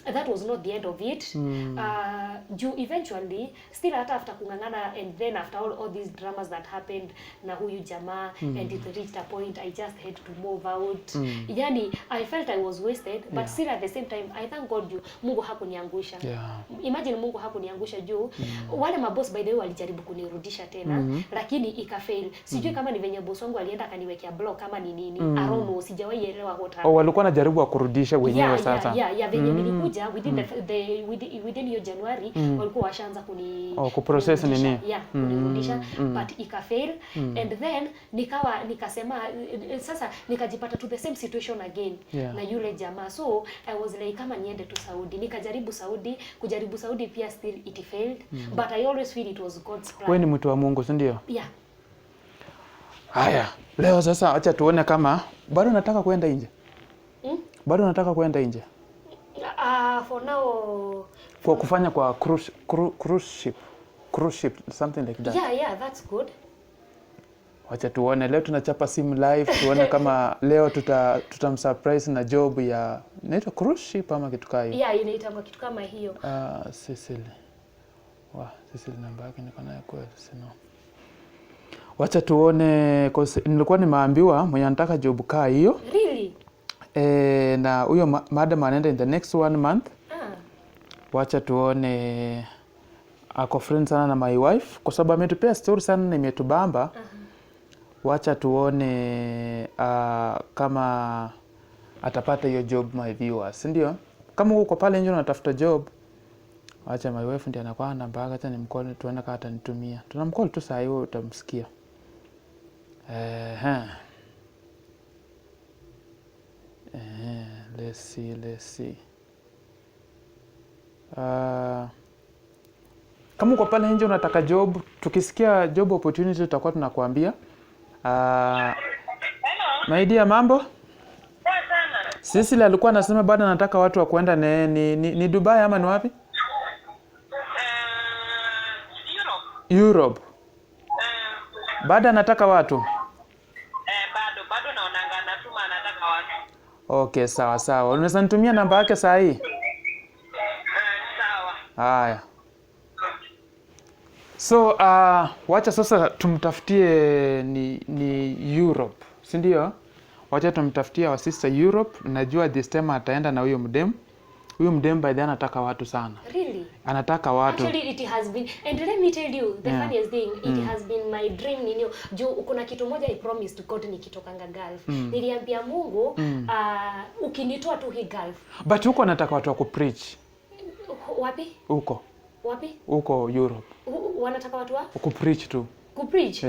S1: that was not the end of it. Eventually still after kungangana and then after all these dramas that happened na huyu jamaa and it reached a point I just had to move out. Yani I felt I was wasted but still at the same time I thank God Mungu hakuniangusha. Imagine Mungu hakuniangusha juu wale maboss by the way walijaribu kunirudisha tena lakini ikafail. Sijui kama ni venye boss wangu alienda akaniwekea block kama ni nini. I don't know, sijawahi elewa what happened.
S2: Walikuwa wanajaribu kurudisha wenyewe sasa.
S1: Venye nilikuja within hiyo January walikuwa washaanza
S2: kuprocess nini
S1: kunirudisha but ikafail and then nikasema sasa nikajipata to the same situation again na yule jamaa. So I was like kama niende tu Saudi, nikajaribu Saudi pia still it failed but I always feel it was God's plan.
S2: Wewe ni mtu wa Mungu si ndio? Haya, leo sasa acha tuone kama bado nataka kwenda nje. Bado nataka kwenda nje.
S1: For now
S2: kwa kufanya kwa cruise ship something like that.
S1: Yeah, that's good.
S2: Wacha tuone leo tunachapa sim live tuone kama leo tutamsurprise na job ya inaitwa cruise ship ama kitu kama hiyo.
S1: Inaitwa kitu kama hiyo.
S2: Cecily. Cecily namba yake niko nayo kweli sino. Wacha tuone nilikuwa nimeambiwa mwenye anataka job kaa hiyo.
S1: Really?
S2: Na huyo madam anaenda in the next 1 month. Wacha tuone ako friend sana na my wife kwa sababu ametupea story sana na imetubamba. Wacha tuone kama atapata hiyo job my viewers, ndio? Kama uko pale nje unatafuta job, wacha my wife ndiye anakuwa namba yake, acha nimcall tuone kama atanitumia. Tunamcall tu saa hiyo utamsikia. Let's see. Kama uko pale nje unataka job, tukisikia job opportunity tutakuwa tunakuambia. My dear, mambo? Sisi alikuwa anasema bado anataka watu wa kwenda ni Dubai ama ni wapi? Europe. Bado anataka watu?
S3: Bado naonanga anatuma anataka watu.
S2: Okay, sawa. Unaweza nitumia namba yake saa hii?
S3: Sawa.
S2: Haya. So, wacha sasa tumtafutie ni Europe, si ndio? Wacha tumtafutie wa sister Europe. Najua this time ataenda na huyo mdem. Huyo mdem by the way anataka watu sana.
S1: Really?
S2: Anataka watu.
S1: Actually it has been, and let me tell you the funniest thing, it has been my dream juu kuna kitu moja I promised God nikitokanga Gulf. Niliambia Mungu ukinitoa tu hii Gulf.
S2: But huko anataka watu wa kupreach.
S1: Wapi?
S2: Huko.
S1: Wapi?
S2: Huko Europe.
S1: Wanataka watu wa?
S2: Kupreach tu.
S1: Kupreach?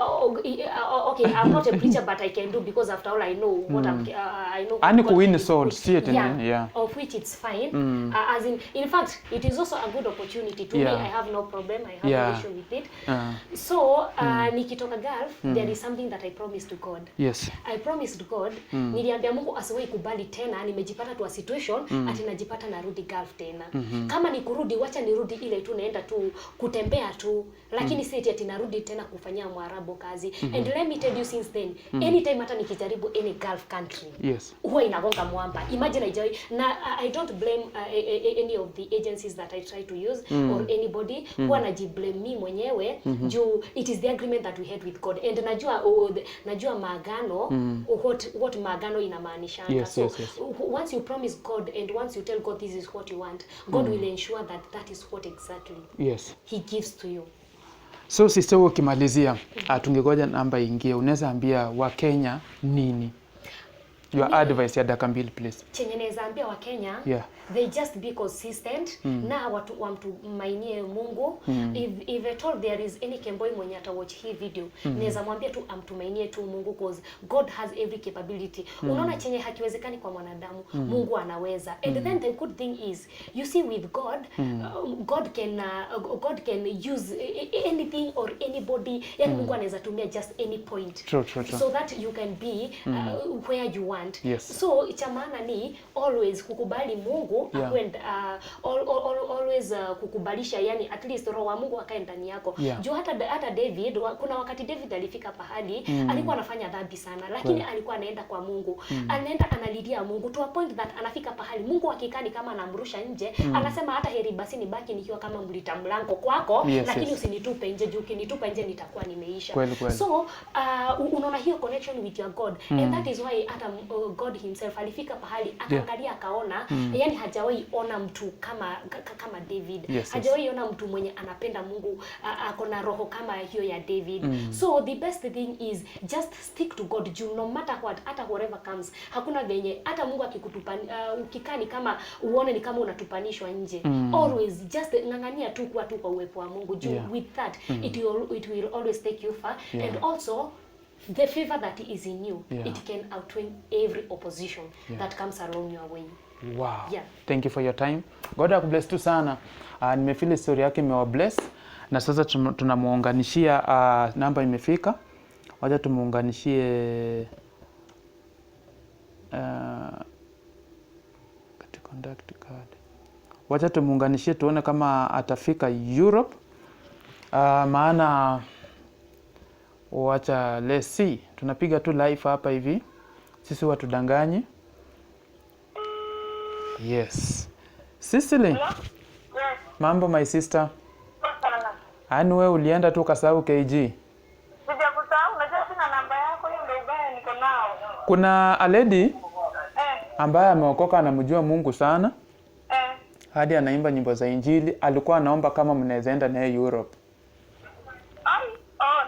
S1: Okay, I'm not a preacher, but I can do, because after all I know what I know.
S2: And
S1: what
S2: win
S1: God
S2: souls,
S1: is.
S2: see it in
S1: Yeah,
S2: yeah.
S1: of which it's fine. As in fact, it is also a good opportunity to me. I have no problem. I have no issue with it. So nikitoka Gulf, there is something that I promised to God.
S2: Yes.
S1: I promised God, niliambia Mungu asiwahi kubali tena nimejipata tu a situation ati najipata narudi Gulf tena. Kama ni kurudi, wacha nirudi ile tu naenda tu kutembea tu, lakini si ati narudi tena kufanyia Mwarabu kazi. And let me tell you, since then, anytime hata nikijaribu any Gulf country, huwa inagonga mwamba. Imagine I don't blame any of the agencies that I try to use or anybody. Huwa najiblame me mwenyewe juu it is the agreement that we had with God. And najua maagano, what maagano inamaanishanga. So once you promise God and once you tell God this is what you want, God will ensure that that is what exactly He gives to you.
S2: So sister, ukimalizia tungegoja namba ingie, unaweza ambia wa Kenya nini? Your advice ya dakika mbili please.
S1: Chenye naweza ambia wa Kenya, they just be consistent na watu wamtumainie Mungu. If at all there is any Kemboi mwenye ata watch hii video, naweza mwambia tu amtumainie tu Mungu, because God has every capability. Unaona chenye hakiwezekani kwa mwanadamu, Mungu anaweza. And then the good thing is, you see with God, God can use anything or anybody. Yani Mungu anaweza tumia just any point.
S2: True.
S1: So that you can be where you want. So cha maana ni always kukubali Mungu, always kukubalisha, yani at least roho wa Mungu akae ndani yako. Juu hata David, kuna wakati David alifika pahali alikuwa anafanya dhambi sana, lakini alikuwa anaenda kwa Mungu. Anaenda analilia Mungu to a point that anafika pahali Mungu akikani kama anamrusha nje, anasema hata heri basi nibaki nikiwa kama mlita mlango kwako, lakini usinitupe nje, juu ukinitupa nje nitakuwa nimeisha. So unaona hiyo connection with your God, and that is why hata God himself alifika pahali akaangalia akaona, yani hajawahi ona mtu kama David. Hajawahi ona mtu mwenye anapenda Mungu, akona roho kama hiyo ya David. So the best thing is just stick to God, no matter what, hata whatever comes. Hakuna venye hata Mungu akikutupa ukikani kama uone ni kama unatupanishwa nje. Always just ngangania tu kwa uwepo wa Mungu. With that it will always take you far. And also the favor that is in you, it can outweigh every opposition that comes along your way.
S2: Wow. Thank you for your time. God akubless tu sana. Nimefeel story yake imewabless. Na sasa tunamuunganishia namba imefika. Wacha tumuunganishie contact card. Wacha tumuunganishie tuone kama atafika Europe. Maana wacha let's see. Tunapiga tu live hapa hivi. Sisi watudanganyi. Yes. Cecily.
S3: Yes.
S2: Mambo my sister. Ani wewe ulienda tu kasahau KG.
S3: Sijakusahau, unajua sina namba yako, hiyo ndio ubaya niko nao.
S2: Kuna a lady ambaye ameokoka, anamjua Mungu sana. Hadi anaimba nyimbo za Injili. Alikuwa anaomba kama mnaweza enda naye Europe.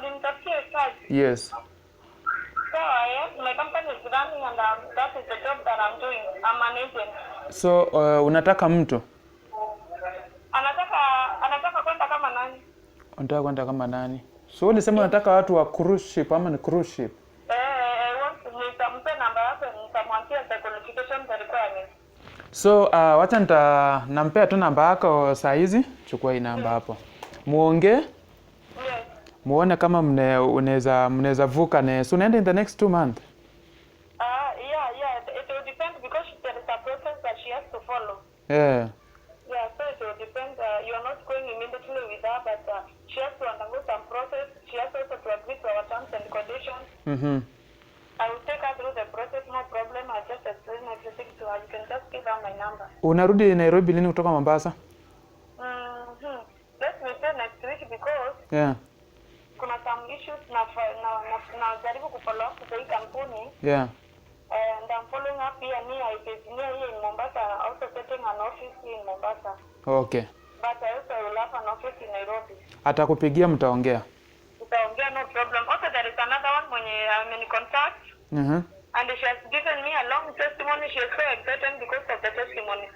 S3: Nimtafutie kazi.
S2: Yes.
S3: So my company is running and that is the job that I'm doing. I'm an agent.
S2: So unataka mtu?
S3: Anataka kwenda kama nani?
S2: Unataka kwenda kama nani? So ulisema unataka watu wa cruise ship ama ni cruise ship?
S3: Nitampe namba yako, nitamwambia the qualification requirements.
S2: So wacha nampea tu namba yako saa hizi. Chukua hii namba hapo. Muongee. Muone kama mnaweza vuka na so unaenda in the next 2 months.
S3: It will depend because there is a process that she has to follow. So it will depend. You are not going immediately with her, but she has to undergo some process. She has also to agree to our terms and conditions. I will take her through the process, no problem. I'll just explain everything to her. You can just give her my number.
S2: Unarudi Nairobi lini kutoka Mombasa?
S3: Let me say next week because kuna some issues na jaribu kufollow up with the company. And I'm following up here near in Mombasa, also setting an office in Mombasa.
S2: Okay.
S3: But I also will have an office in Nairobi.
S2: Atakupigia mtaongea.
S3: Tutaongea, no problem. Also there is another one mwenye I'm in contact. And she has given me a long testimony. She is so excited because of the testimony.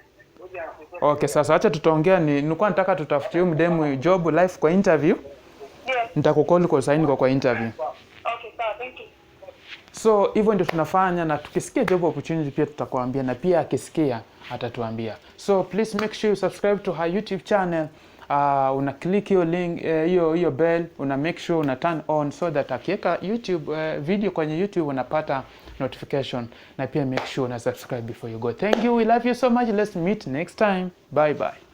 S2: Okay, sasa acha tutaongea. Nilikuwa nataka tutafutie mdemu job live kwa interview.
S3: Yes.
S2: Nitakukall kwa sign kwa interview.
S3: Okay, sawa, thank you.
S2: So hivyo ndio tunafanya, na tukisikia job opportunity pia tutakwambia, na pia akisikia atatuambia. So please make sure you subscribe to her YouTube channel. Una click hiyo link, hiyo bell, una make sure una turn on so that akiweka YouTube video kwenye YouTube unapata notification, na pia make sure una subscribe before you go. Thank you, we love you so much. Let's meet next time. Bye bye.